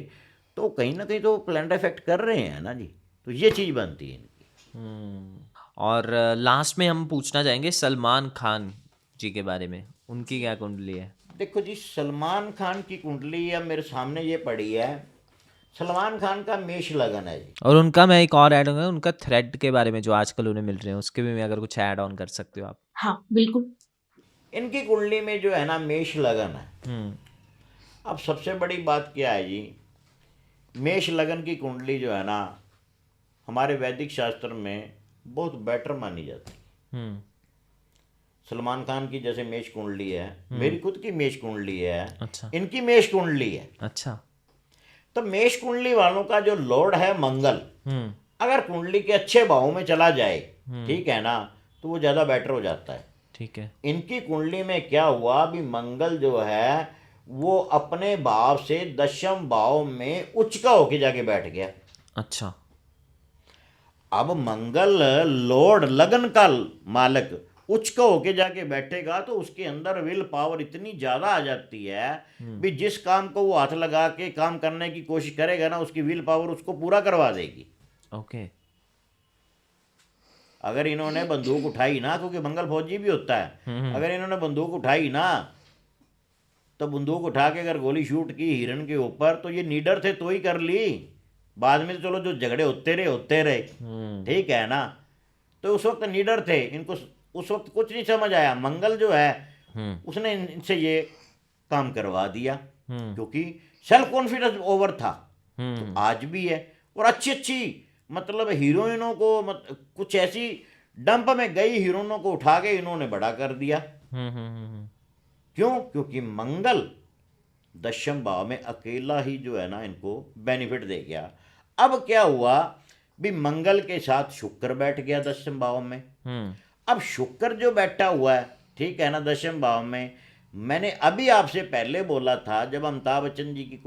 तो कहीं ना कहीं तो प्लांट इफेक्ट कर रहे हैं ना जी। तो ये चीज़ बनती है इनकी। और लास्ट में हम पूछना चाहेंगे सलमान खान जी के बारे में, उनकी क्या कुंडली है? देखो जी, सलमान खान की कुंडली अब मेरे सामने ये पड़ी है। सलमान खान का मेष लगन है जी। और उनका मैं एक और ऐड होगा, उनका थ्रेड के बारे में जो आजकल उन्हें मिल रहे हैं, उसके भी में अगर कुछ ऐड ऑन कर सकते हो आप। हाँ बिल्कुल। इनकी कुंडली में जो है ना मेष लगन है। अब सबसे बड़ी बात क्या है जी, मेष लगन की कुंडली जो है ना हमारे वैदिक शास्त्र में बहुत बेटर मानी जाती है। सलमान खान की जैसे मेष कुंडली है, मेरी खुद की मेष कुंडली है। अच्छा। इनकी मेष कुंडली है। अच्छा। तो मेष कुंडली वालों का जो लॉर्ड है मंगल, अगर कुंडली के अच्छे भाव में चला जाए, ठीक है ना, तो वो ज़्यादा बेटर हो जाता है। ठीक है। इनकी कुंडली में क्या हुआ भी मंगल जो है वो अपने भाव से 10वें भाव में उच्च का होके जाके बैठ गया। अच्छा। अब मंगल लॉर्ड लगन का मालक उच्च का होके जाके बैठेगा तो उसके अंदर विल पावर इतनी ज्यादा आ जाती है भी जिस काम को वो हाथ लगा के काम करने की कोशिश करेगा ना, उसकी विल पावर उसको पूरा करवा देगी। ओके। अगर इन्होंने बंदूक उठाई ना, क्योंकि मंगल फौजी भी होता है, अगर इन्होंने बंदूक उठाई ना तो बंदूक उठा के अगर गोली शूट की हिरन के ऊपर तो ये नीडर थे तो ही कर ली, बाद में तो चलो जो झगड़े होते रहे, ठीक है ना। तो उस वक्त नीडर थे, इनको उस वक्त कुछ नहीं समझ आया। मंगल जो है उसने इनसे ये काम करवा दिया क्योंकि सेल्फ कॉन्फिडेंस ओवर था। तो आज भी है। और अच्छी अच्छी मतलब हीरोइनों को कुछ ऐसी डंप में गई हीरोइनों को उठा के इन्होंने बड़ा कर दिया। क्यों? क्योंकि मंगल दशम भाव में अकेला ही जो है ना इनको बेनिफिट दे गया। अब क्या हुआ भी मंगल के साथ शुक्र बैठ गया दशम भाव में। अब शुक्र जो बैठा हुआ है, ठीक है ना, दशम भाव में, मैंने अभी आपसे पहले बोला था जब अमिताभ बच्चन जी की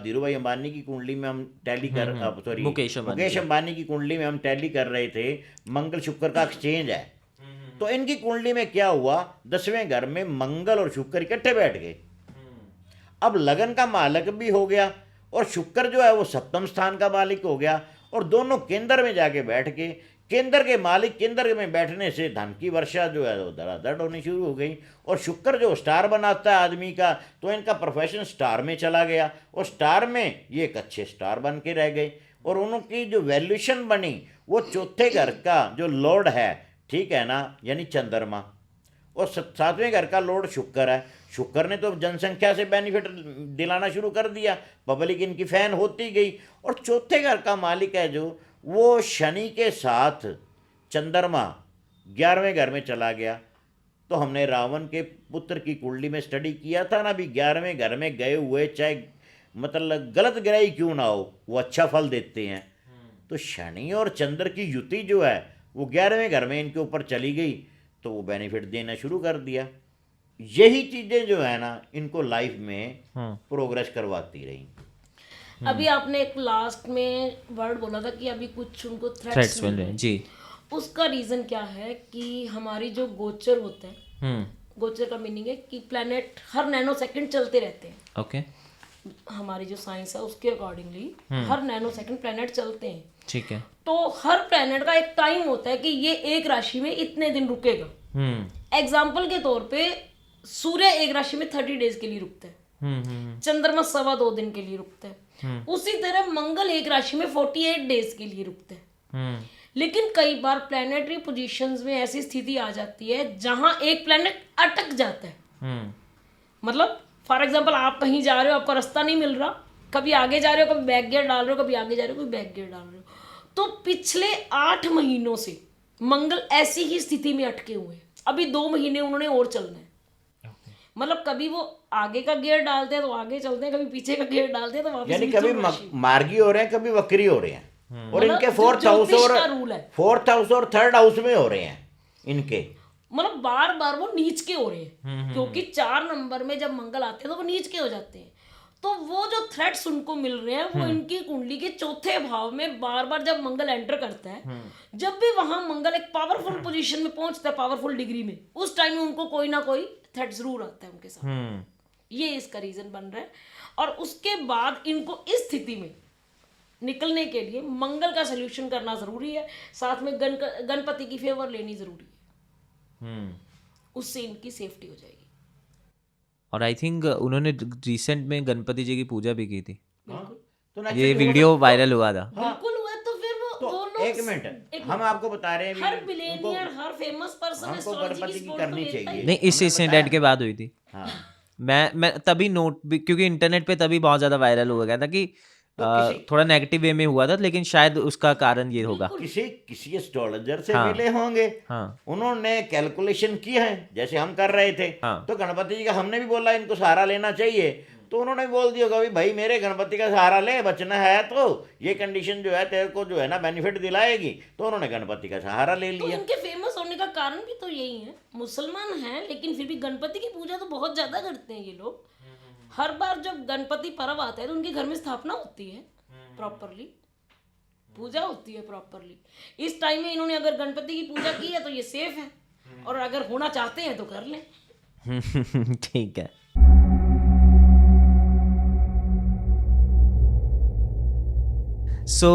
धीरू भाई अंबानी की कुंडली में हम टैली कर सॉरी मुकेश अंबानी की कुंडली में हम टैली कर रहे थे, मंगल शुक्र का एक्सचेंज है। तो इनकी कुंडली में क्या हुआ, 10वें घर में मंगल और शुक्र इकट्ठे बैठ गए। अब लगन का मालिक भी हो गया और शुक्र जो है वो सप्तम स्थान का मालिक हो गया, और दोनों केंद्र में जाके बैठ के केंद्र के मालिक केंद्र में बैठने से धन की वर्षा जो है वो धड़ाधड़ होनी शुरू हो गई। और शुक्र जो स्टार बनाता है आदमी का, तो इनका प्रोफेशन स्टार में चला गया और स्टार में ये एक अच्छे स्टार बन के रह गए। और उनकी जो वैल्यूशन बनी वो चौथे घर का जो लॉर्ड है, ठीक है ना, यानी चंद्रमा, और 7वें घर का लॉर्ड शुक्र है। शुक्र ने तो जनसंख्या से बेनिफिट दिलाना शुरू कर दिया, पब्लिक इनकी फैन होती गई। और चौथे घर का मालिक है जो वो शनि के साथ चंद्रमा 11वें घर में चला गया। तो हमने रावण के पुत्र की कुंडली में स्टडी किया था ना भी 11वें घर में गए हुए चाहे मतलब गलत ग्रह ही क्यों ना हो वो अच्छा फल देते हैं। तो शनि और चंद्र की युति जो है वो 11वें घर में इनके ऊपर चली गई, तो वो बेनिफिट देना शुरू कर दिया। यही चीज़ें जो है ना इनको लाइफ में प्रोग्रेस करवाती रही। अभी आपने एक लास्ट में वर्ड बोला था कि अभी कुछ उनको थ्रेट्स मिल रहे हैं जी। उसका रीजन क्या है कि हमारी जो गोचर होते हैं, गोचर का मीनिंग है कि प्लैनेट हर नैनो सेकंड चलते रहते हैं। ओके। हमारी जो साइंस है उसके अकॉर्डिंगली हर नैनो सेकंड प्लैनेट चलते हैं। ठीक है। तो हर प्लैनेट का एक टाइम होता है कि ये एक राशि में इतने दिन रुकेगा। एग्जाम्पल के तौर पे सूर्य एक राशि में 30 डेज के लिए रुकता है, चंद्रमा 2.25 दिन के लिए रुकता है। उसी तरह मंगल एक राशि में 48 डेज के लिए रुकते हैं। लेकिन कई बार प्लैनेटरी पोजीशंस में ऐसी स्थिति आ जाती है जहां एक प्लैनेट अटक जाता है। मतलब फॉर एग्जांपल आप कहीं जा रहे हो, आपका रास्ता नहीं मिल रहा, कभी आगे जा रहे हो, कभी बैक गियर डाल रहे हो, कभी आगे जा रहे हो, कभी बैक गियर डाल रहे हो। तो पिछले 8 महीनों से मंगल ऐसी ही स्थिति में अटके हुए हैं। अभी 2 महीने उन्होंने और चलना है। मतलब कभी वो आगे का गियर डालते हैं तो आगे चलते हैं, कभी पीछे का गियर डालते हैं तो वापस। यानी कभी मार्गी हो रहे हैं, कभी वक्री हो रहे हैं। और इनके 4th हाउस और 3rd हाउस में हो रहे हैं इनके। मतलब बार बार वो नीच के हो रहे हैं क्योंकि 4 नंबर में जब मंगल आते हैं तो वो नीच के हो जाते हैं। तो वो जो थ्रेट्स उनको मिल रहे हैं वो इनकी कुंडली के चौथे भाव में बार बार जब मंगल एंटर करता है, जब भी वहां मंगल एक पावरफुल पोजीशन में पहुंचता है, पावरफुल डिग्री में, उस टाइम में उनको कोई ना कोई थ्रेट जरूर आता है उनके साथ। ये इसका रीजन बन रहा है। और उसके बाद इनको इस स्थिति में निकलने के लिए मंगल का सोल्यूशन करना जरूरी है, साथ में गणपति की फेवर लेनी जरूरी है। उससे इनकी सेफ्टी हो जाएगी। और आई थिंक उन्होंने रिसेंट में गणपति जी की पूजा भी की थी। तो ये वीडियो वायरल हुआ था। बिल्कुल हुआ। तो फिर वो तो दोनों एक मिनट हम आपको बता रहे हैं हर बिलियनियर, हर फेमस पर्सन हमको गणपति की करनी चाहिए। नहीं, इस इंसिडेंट के बाद हुई थी। हाँ। मैं तभी नोट क्योंकि इंटरनेट पे तभी बहुत ज्यादा वायरल हो गया था कि थोड़ा नेगेटिव वे में हुआ था, लेकिन शायद उसका कारण ये होगा। किसी एस्ट्रोलॉजर से मिले होंगे। उन्होंने कैलकुलेशन की है जैसे हम कर रहे थे। तो गणपति जी का हमने भी बोला इनको सहारा लेना चाहिए, तो उन्होंने बोल दिया होगा भाई मेरे गणपति का सहारा ले, बचना है तो ये कंडीशन जो है तेरे को जो है ना बेनिफिट दिलाएगी। तो उन्होंने गणपति का सहारा ले लिया। तो इनके फेमस होने का कारण भी तो यही है। मुसलमान हैं लेकिन फिर भी गणपति की पूजा तो बहुत ज्यादा करते हैं ये लोग। हर बार जब गणपति पर्व आता है तो उनके घर में स्थापना होती है, प्रॉपरली पूजा होती है प्रॉपरली। इस टाइम में इन्होंने अगर गणपति की पूजा की है तो ये सेफ है। और अगर होना चाहते हैं तो कर लें। ठीक है। सो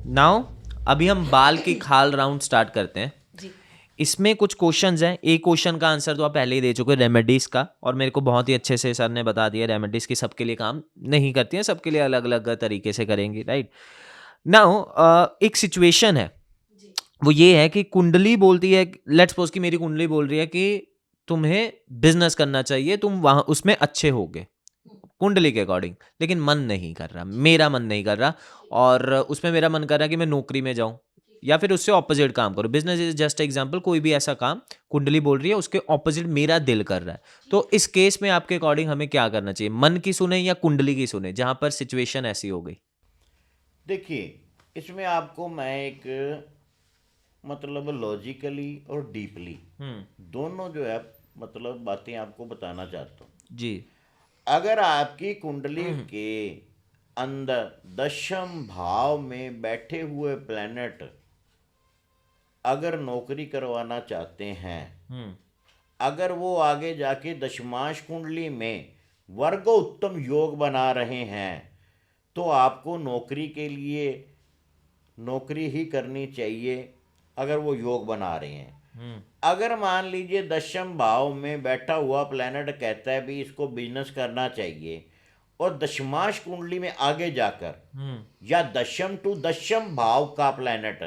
नाउ अभी हम बाल की खाल राउंड स्टार्ट करते हैं। जी इसमें कुछ क्वेश्चंस हैं। एक क्वेश्चन का आंसर तो आप पहले ही दे चुके रेमेडीज का, और मेरे को बहुत ही अच्छे से सर ने बता दिया रेमेडीज की सबके लिए काम नहीं करती हैं, सबके लिए अलग अलग तरीके से करेंगी, राइट। नाउ एक सिचुएशन है, जी वो ये है कि कुंडली बोलती है, लेट्स सपोज कि मेरी कुंडली बोल रही है कि तुम्हें बिजनेस करना चाहिए, तुम वहां उसमें अच्छे होगे कुंडली के अकॉर्डिंग, लेकिन मन नहीं कर रहा, मेरा मन नहीं कर रहा, और उसमें मेरा मन कर रहा है कि मैं नौकरी में जाऊं या फिर उससे ऑपोजिट काम करूं। बिजनेस इज जस्ट एग्जांपल, कोई भी ऐसा काम कुंडली बोल रही है उसके ऑपोजिट मेरा दिल कर रहा है। तो इस केस में आपके अकॉर्डिंग हमें क्या करना चाहिए, मन की सुने या कुंडली की सुने जहां पर सिचुएशन ऐसी हो गई? देखिए, इसमें आपको मैं एक मतलब लॉजिकली और डीपली दोनों जो है मतलब बातें आपको बताना चाहता हूँ। जी। अगर आपकी कुंडली के अंदर दशम भाव में बैठे हुए प्लैनेट अगर नौकरी करवाना चाहते हैं, अगर वो आगे जाके दशमांश कुंडली में वर्ग उत्तम योग बना रहे हैं, तो आपको नौकरी के लिए नौकरी ही करनी चाहिए अगर वो योग बना रहे हैं। अगर मान लीजिए दशम भाव में बैठा हुआ प्लैनेट कहता है भी इसको बिजनेस करना चाहिए, और दशमांश कुंडली में आगे जाकर या दशम टू दशम भाव का प्लैनेट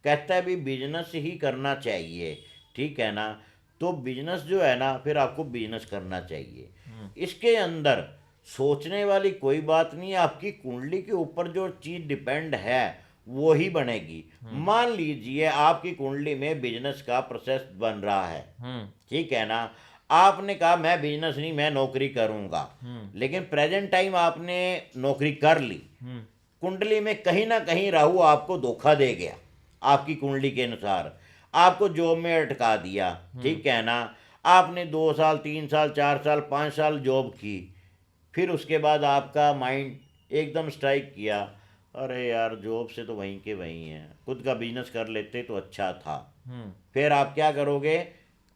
कहता है भी बिजनेस ही करना चाहिए, ठीक है ना, तो बिजनेस जो है ना फिर आपको बिजनेस करना चाहिए। इसके अंदर सोचने वाली कोई बात नहीं है, आपकी कुंडली के ऊपर जो चीज़ डिपेंड है वो ही बनेगी। मान लीजिए आपकी कुंडली में बिजनेस का प्रोसेस बन रहा है, ठीक है ना, आपने कहा मैं बिजनेस नहीं मैं नौकरी करूंगा, लेकिन प्रेजेंट टाइम आपने नौकरी कर ली, कुंडली में कहीं ना कहीं राहु आपको धोखा दे गया, आपकी कुंडली के अनुसार आपको जॉब में अटका दिया, ठीक है ना, आपने 2 साल 3 साल 4 साल 5 साल जॉब की, फिर उसके बाद आपका माइंड एकदम स्ट्राइक किया, अरे यार जॉब से तो वहीं के वहीं हैं, खुद का बिजनेस कर लेते तो अच्छा था। फिर आप क्या करोगे,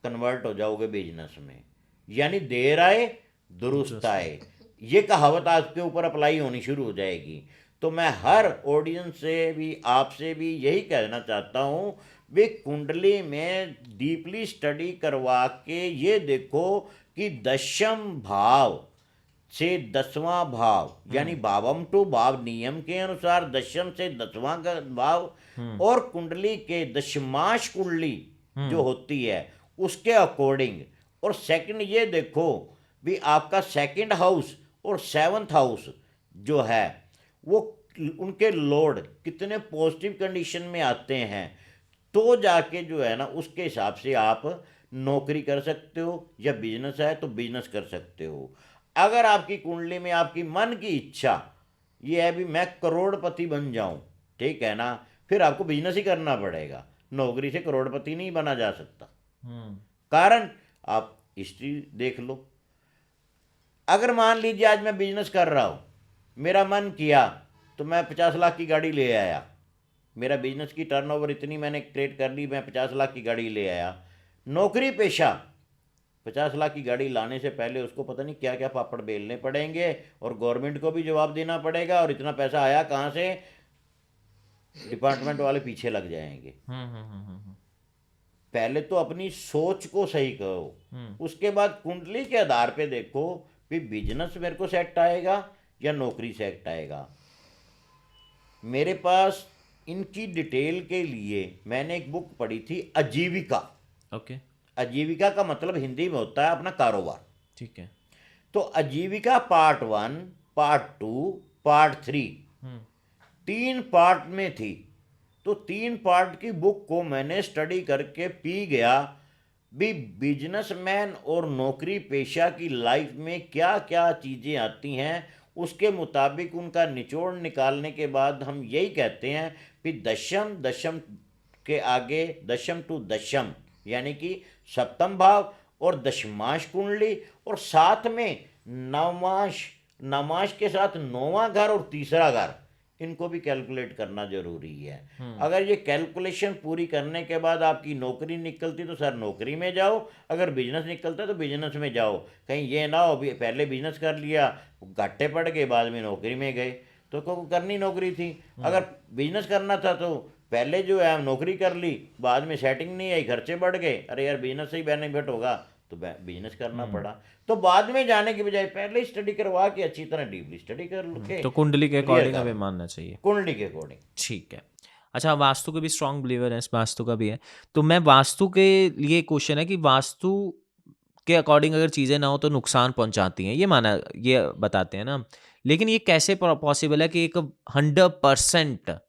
कन्वर्ट हो जाओगे बिजनेस में, यानी देर आए दुरुस्त आए, ये कहावत आपके ऊपर अप्लाई होनी शुरू हो जाएगी। तो मैं हर ऑडियंस से भी आपसे भी यही कहना चाहता हूँ, वे कुंडली में डीपली स्टडी करवा के ये देखो कि दशम भाव से 10वां भाव यानी भावम टू भाव नियम के अनुसार दशम से 10वां का भाव और कुंडली के दशमांश कुंडली जो होती है उसके अकॉर्डिंग, और सेकंड ये देखो भी आपका सेकंड हाउस और 7th हाउस जो है वो उनके लॉर्ड कितने पॉजिटिव कंडीशन में आते हैं, तो जाके जो है ना उसके हिसाब से आप नौकरी कर सकते हो, या बिजनेस है तो बिजनेस कर सकते हो। अगर आपकी कुंडली में आपकी मन की इच्छा ये है भी मैं करोड़पति बन जाऊं, ठीक है ना, फिर आपको बिजनेस ही करना पड़ेगा, नौकरी से करोड़पति नहीं बना जा सकता। कारण आप हिस्ट्री देख लो, अगर मान लीजिए आज मैं बिजनेस कर रहा हूं, मेरा मन किया तो मैं 50 लाख की गाड़ी ले आया, मेरा बिजनेस की टर्नओवर इतनी मैंने क्रिएट कर ली, मैं 50 लाख की गाड़ी ले आया। नौकरी पेशा 50 लाख की गाड़ी लाने से पहले उसको पता नहीं क्या क्या पापड़ बेलने पड़ेंगे, और गवर्नमेंट को भी जवाब देना पड़ेगा, और इतना पैसा आया कहाँ से, डिपार्टमेंट वाले पीछे लग जाएंगे। पहले तो अपनी सोच को सही करो, उसके बाद कुंडली के आधार पे देखो कि बिजनेस मेरे को सेट आएगा या नौकरी सेट आएगा। मेरे पास इनकी डिटेल के लिए मैंने एक बुक पढ़ी थी, आजीविका। ओके। आजीविका का मतलब हिंदी में होता है अपना कारोबार, ठीक है। तो आजीविका पार्ट 1 पार्ट 2 पार्ट 3 3 पार्ट में थी। तो 3 पार्ट की बुक को मैंने स्टडी करके पी गया भी बिजनेसमैन और नौकरी पेशा की लाइफ में क्या क्या चीज़ें आती हैं, उसके मुताबिक उनका निचोड़ निकालने के बाद हम यही कहते हैं कि दशम दशम के आगे दशम टू दशम यानी कि 7th भाव और दशमांश कुंडली, और साथ में नवमांश के साथ 9वां घर और तीसरा घर, इनको भी कैलकुलेट करना जरूरी है। अगर ये कैलकुलेशन पूरी करने के बाद आपकी नौकरी निकलती तो सर नौकरी में जाओ, अगर बिजनेस निकलता है तो बिजनेस में जाओ। कहीं ये ना हो पहले बिजनेस कर लिया, घाटे पड़ गए, बाद में नौकरी में गए, तो करनी नौकरी थी। अगर बिजनेस करना था तो पहले जो है नौकरी कर ली, बाद में सेटिंग नहीं आई, खर्चे बढ़ गए, अरे यार बिजनेस से ही बेनिफिट होगा तो बिजनेस करना पड़ा। तो बाद में जाने की बजाय पहले ही स्टडी करवा के अच्छी तरह डीपली स्टडी कर लो। तो कुंडली के अकॉर्डिंग हमें मानना चाहिए। कुंडली के अकॉर्डिंग, ठीक है। अच्छा, वास्तु के भी स्ट्रॉन्ग बिलीवर है, इस वास्तु का भी है, तो मैं वास्तु के लिए क्वेश्चन है कि वास्तु के अकॉर्डिंग अगर चीज़ें ना हो तो नुकसान पहुंचाती हैं, ये माना, ये बताते हैं ना, लेकिन ये कैसे पॉसिबल है कि एक 100%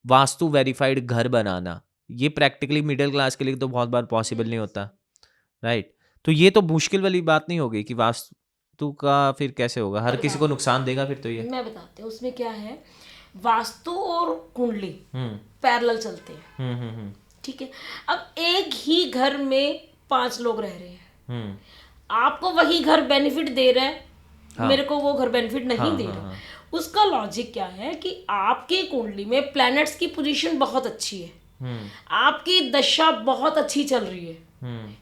वास्तु वेरीफाइड घर बनाना, ये प्रैक्टिकली मिडिल क्लास के लिए तो बहुत बार पॉसिबल नहीं होता, राइट? तो ये तो मुश्किल वाली बात नहीं होगी कि वास्तु का फिर कैसे होगा, हर किसी को नुकसान देगा फिर तो ये। मैं बताती हूँ उसमें क्या है। वास्तु और कुंडली पैरेलल चलते हैं, ठीक है। अब एक ही घर में 5 लोग रह रहे हैं, आपको वही घर बेनिफिट दे रहा है, मेरे को वो घर बेनिफिट नहीं दे रहा। उसका लॉजिक क्या है कि आपकी कुंडली में प्लैनेट्स की पोजीशन बहुत अच्छी है, आपकी दशा बहुत अच्छी चल रही है,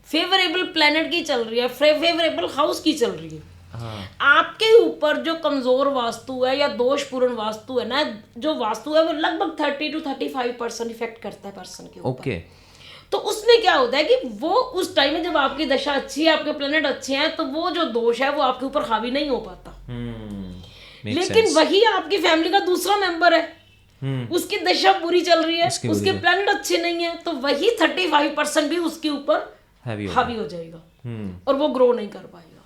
फेवरेबल प्लैनेट की चल रही है, फेवरेबल हाउस की चल रही है। आपके ऊपर जो कमजोर वास्तु है या दोषपूर्ण वास्तु है ना, जो वास्तु है वो लगभग 30 to 35% इफेक्ट करता है पर्सन के ऊपर। ओके। तो उसमें क्या होता है कि वो उस टाइम में जब आपकी दशा अच्छी है, आपके प्लैनेट अच्छे हैं, तो वो जो दोष है वो आपके ऊपर हावी नहीं हो पाता। लेकिन वही आपकी फैमिली का दूसरा मेंबर है, उसकी दशा बुरी चल रही है, उसके प्लैनेट अच्छे नहीं है, तो वही 35% भी उसके ऊपर हावी हो जाएगा और वो ग्रो नहीं कर पाएगा।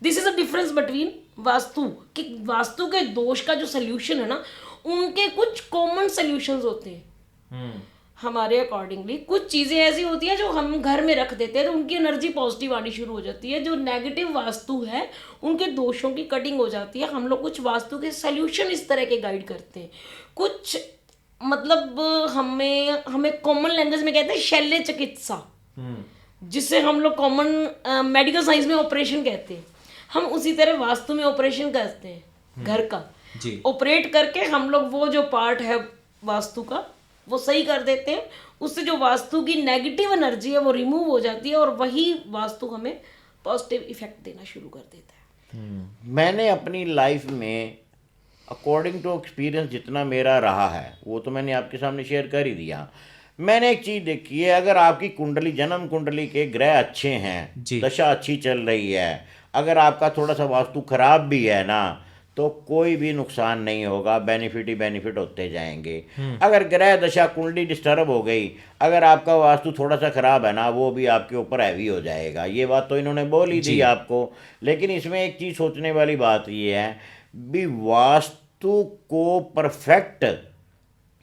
This is a difference between vastu कि वास्तु के दोष का जो सोल्यूशन है ना, उनके कुछ कॉमन सोल्यूशंस होते हैं। हमारे अकॉर्डिंगली कुछ चीजें ऐसी होती हैं जो हम घर में रख देते हैं तो उनकी एनर्जी पॉजिटिव आनी शुरू हो जाती है। जो नेगेटिव वास्तु है उनके दोषों की कटिंग हो जाती है। हम लोग कुछ वास्तु के सोल्यूशन इस तरह के गाइड करते हैं। कुछ मतलब हमें कॉमन लैंग्वेज में कहते हैं शल्य चिकित्सा, जिसे हम लोग कॉमन मेडिकल साइंस में ऑपरेशन कहते हैं। हम उसी तरह वास्तु में ऑपरेशन करते हैं घर का, ऑपरेट करके हम लोग वो जो पार्ट है वास्तु का वो सही कर देते हैं। उससे जो वास्तु की नेगेटिव एनर्जी है वो रिमूव हो जाती है और वही वास्तु हमें पॉजिटिव इफेक्ट देना शुरू कर देता है। मैंने अपनी लाइफ में अकॉर्डिंग टू एक्सपीरियंस जितना मेरा रहा है वो तो मैंने आपके सामने शेयर कर ही दिया। मैंने एक चीज़ देखी है, अगर आपकी कुंडली, जन्म कुंडली के ग्रह अच्छे हैं, दशा अच्छी चल रही है, अगर आपका थोड़ा सा वास्तु खराब भी है ना, तो कोई भी नुकसान नहीं होगा, बेनिफिट ही बेनिफिट होते जाएंगे। अगर ग्रह दशा कुंडली डिस्टर्ब हो गई, अगर आपका वास्तु थोड़ा सा खराब है ना, वो भी आपके ऊपर हैवी हो जाएगा। ये बात तो इन्होंने बोल ही दी आपको। लेकिन इसमें एक चीज़ सोचने वाली बात ये है भी, वास्तु को परफेक्ट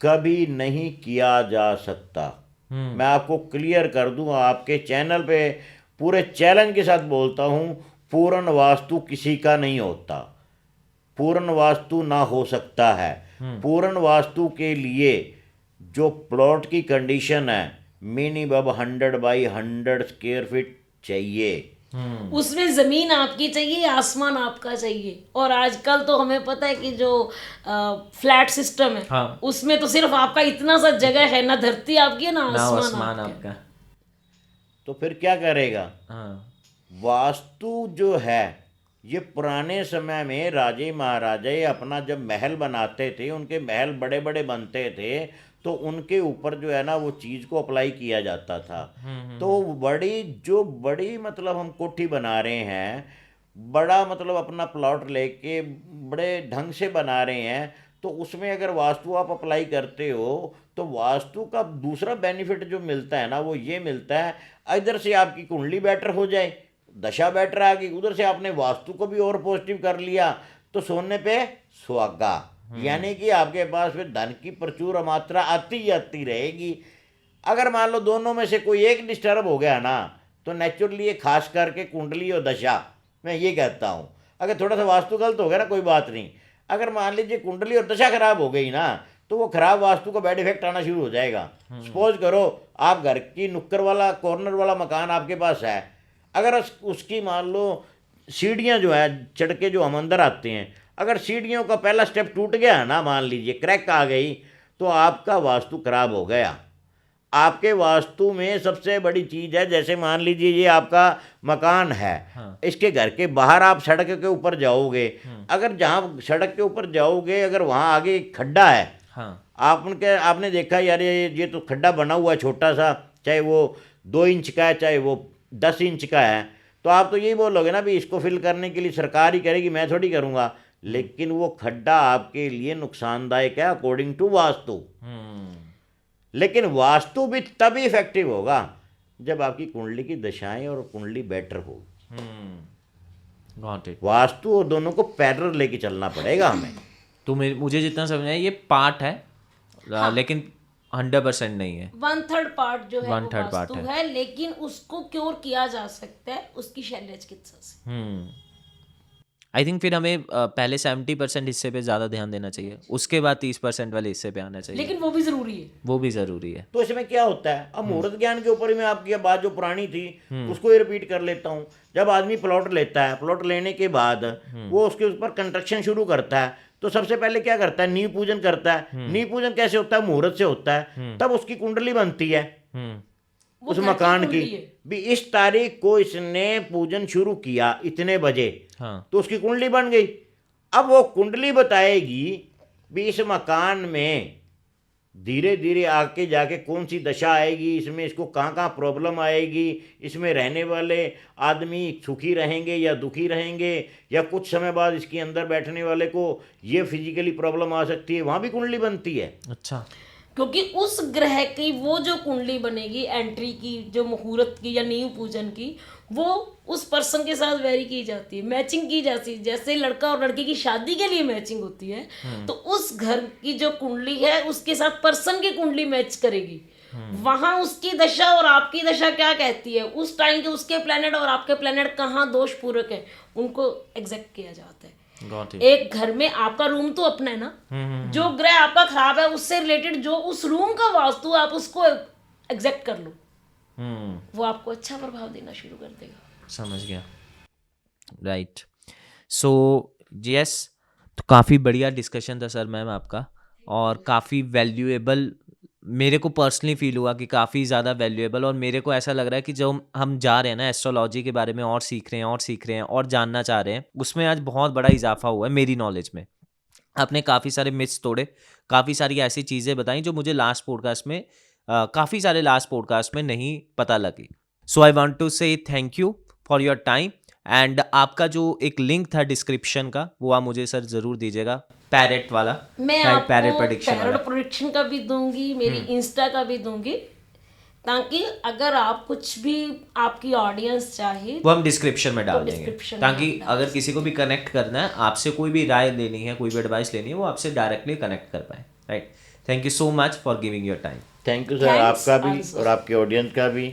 कभी नहीं किया जा सकता। मैं आपको क्लियर कर दूं, आपके चैनल पे पूरे चैलेंज के साथ बोलता हूं, पूर्ण वास्तु किसी का नहीं होता, पूर्ण वास्तु ना हो सकता है। पूर्ण वास्तु के लिए जो प्लॉट की कंडीशन है, मिनिमम 100 बाई 100 स्क्वायर फीट चाहिए। उसमें जमीन आपकी चाहिए, आसमान आपका चाहिए। और आजकल तो हमें पता है कि जो फ्लैट सिस्टम है, उसमें तो सिर्फ आपका इतना सा जगह है, ना धरती आपकी है ना आसमान आपका। तो फिर क्या करेगा? वास्तु जो है, ये पुराने समय में राजे महाराजे अपना जब महल बनाते थे, उनके महल बड़े बड़े बनते थे, तो उनके ऊपर जो है ना वो चीज़ को अप्लाई किया जाता था। तो बड़ी मतलब हम कोठी बना रहे हैं, बड़ा मतलब अपना प्लॉट लेके बड़े ढंग से बना रहे हैं, तो उसमें अगर वास्तु आप अप्लाई करते हो तो वास्तु का दूसरा बेनिफिट जो मिलता है ना, वो ये मिलता है, इधर से आपकी कुंडली बेटर हो जाए, दशा बेटर आ गई, उधर से आपने वास्तु को भी और पॉजिटिव कर लिया, तो सोने पे सुहागा, यानी कि आपके पास फिर धन की प्रचुर मात्रा आती ही आती रहेगी। अगर मान लो दोनों में से कोई एक डिस्टर्ब हो गया ना, तो नेचुरली ये खास करके कुंडली और दशा, मैं ये कहता हूँ, अगर थोड़ा सा वास्तु गलत हो गया ना कोई बात नहीं, अगर मान लीजिए कुंडली और दशा खराब हो गई ना, तो वो खराब वास्तु का बैड इफेक्ट आना शुरू हो जाएगा। सपोज करो आप घर की नुक्कड़ वाला कॉर्नर वाला मकान आपके पास है, अगर उसकी मान लो सीढ़ियाँ जो है चढ़ के जो हम अंदर आते हैं, अगर सीढ़ियों का पहला स्टेप टूट गया ना, मान लीजिए क्रैक आ गई, तो आपका वास्तु खराब हो गया। आपके वास्तु में सबसे बड़ी चीज़ है, जैसे मान लीजिए ये आपका मकान है, इसके घर के बाहर आप सड़क के ऊपर जाओगे, अगर जहाँ सड़क के ऊपर जाओगे अगर वहाँ आगे एक खड्डा है, आपने देखा यार ये तो खड्डा बना हुआ है छोटा सा, चाहे वो 2 इंच का है चाहे वो 10 इंच का है, तो आप तो यही बोलोगे ना भी इसको फिल करने के लिए सरकार ही करेगी, मैं थोड़ी करूँगा। लेकिन वो खड्डा आपके लिए नुकसानदायक है अकॉर्डिंग टू वास्तु। लेकिन वास्तु भी तभी इफेक्टिव होगा जब आपकी कुंडली की दशाएं और कुंडली बेटर होगी। Got it. वास्तु और दोनों को पैरेलल लेके चलना पड़ेगा हमें। तो मुझे जितना समझ आया ये पार्ट है, लेकिन 100% नहीं है। 1/3 पार्ट जो है वो 1/3 पार्ट वास्तु है, लेकिन उसको क्योर किया जा सकता है उसकी शल्य चिकित्सा से। आई थिंक फिर हमें पहले 70% हिस्से पे ज़्यादा ध्यान देना चाहिए, उसके बाद 30% वाले हिस्से पे आना चाहिए, लेकिन वो भी जरूरी है। वो भी ज़रूरी है। तो इसमें क्या होता है, अब मुहूर्त ज्ञान के ऊपर ही मैं आपकी बात जो पुरानी थी उसको ही रिपीट कर लेता हूँ। जब आदमी प्लॉट लेता है, प्लॉट लेने के बाद वो उसके ऊपर कंस्ट्रक्शन शुरू करता है, तो सबसे पहले क्या करता है, नींव पूजन करता है। नींव पूजन कैसे होता है, मुहूर्त से होता है, तब उसकी कुंडली बनती है उस मकान की भी। इस तारीख को इसने पूजन शुरू किया इतने बजे, तो उसकी कुंडली बन गई। अब वो कुंडली बताएगी भी इस मकान में धीरे धीरे आके जाके कौन सी दशा आएगी, इसमें इसको कहाँ कहाँ प्रॉब्लम आएगी, इसमें रहने वाले आदमी सुखी रहेंगे या दुखी रहेंगे, या कुछ समय बाद इसके अंदर बैठने वाले को ये फिजिकली प्रॉब्लम आ सकती है, वहाँ भी कुंडली बनती है। अच्छा, क्योंकि उस ग्रह की वो जो कुंडली बनेगी एंट्री की, जो मुहूर्त की या नींव पूजन की, वो उस पर्सन के साथ वेरी की जाती है, मैचिंग की जाती है। जैसे लड़का और लड़की की शादी के लिए मैचिंग होती है, तो उस घर की जो कुंडली है उसके साथ पर्सन की कुंडली मैच करेगी। वहां उसकी दशा और आपकी दशा क्या कहती है, उस टाइम के उसके प्लेनेट और आपके प्लेनेट कहाँ दोष पूरक है, उनको एग्जैक्ट किया जाता है। एक घर में आपका रूम तो अपना है ना, जो ग्रह आपका खराब है उससे रिलेटेड जो उस रूम का वास्तु, आप उसको एग्जैक्ट कर लो, वो आपको अच्छा प्रभाव देना शुरू कर देगा। समझ गया, राइट। सो यस, तो काफ़ी बढ़िया डिस्कशन था सर मैम आपका, और काफ़ी वैल्यूएबल मेरे को पर्सनली फील हुआ कि काफ़ी ज़्यादा वैल्यूएबल, और मेरे को ऐसा लग रहा है कि जो हम जा रहे हैं ना एस्ट्रोलॉजी के बारे में और सीख रहे हैं और जानना चाह रहे हैं, उसमें आज बहुत बड़ा इजाफा हुआ है मेरी नॉलेज में। आपने काफ़ी सारे मिथ्स तोड़े, काफ़ी सारी ऐसी चीज़ें बताई जो मुझे काफ़ी सारे लास्ट पॉडकास्ट में नहीं पता लगी। सो आई वांट टू से thank you for your time, and आपका जो एक लिंक था डिस्क्रिप्शन का वो आप मुझे सर ज़रूर दीजिएगा, पैरेट वाला। मैं आपको पैरेट प्रेडिक्शन का भी दूंगी, मेरी इंस्टा का भी दूंगी, ताकि अगर आप कुछ भी आपकी ऑडियंस चाहे वो हम डिस्क्रिप्शन में डाल देंगे, ताकि अगर किसी को भी कनेक्ट करना है, आपसे कोई भी राय लेनी है, कोई भी एडवाइस लेनी है, वो आपसे डायरेक्टली कनेक्ट कर पाए। Right, thank you so much for giving your time. Thank you sir, आपका भी और आपके ऑडियंस का भी।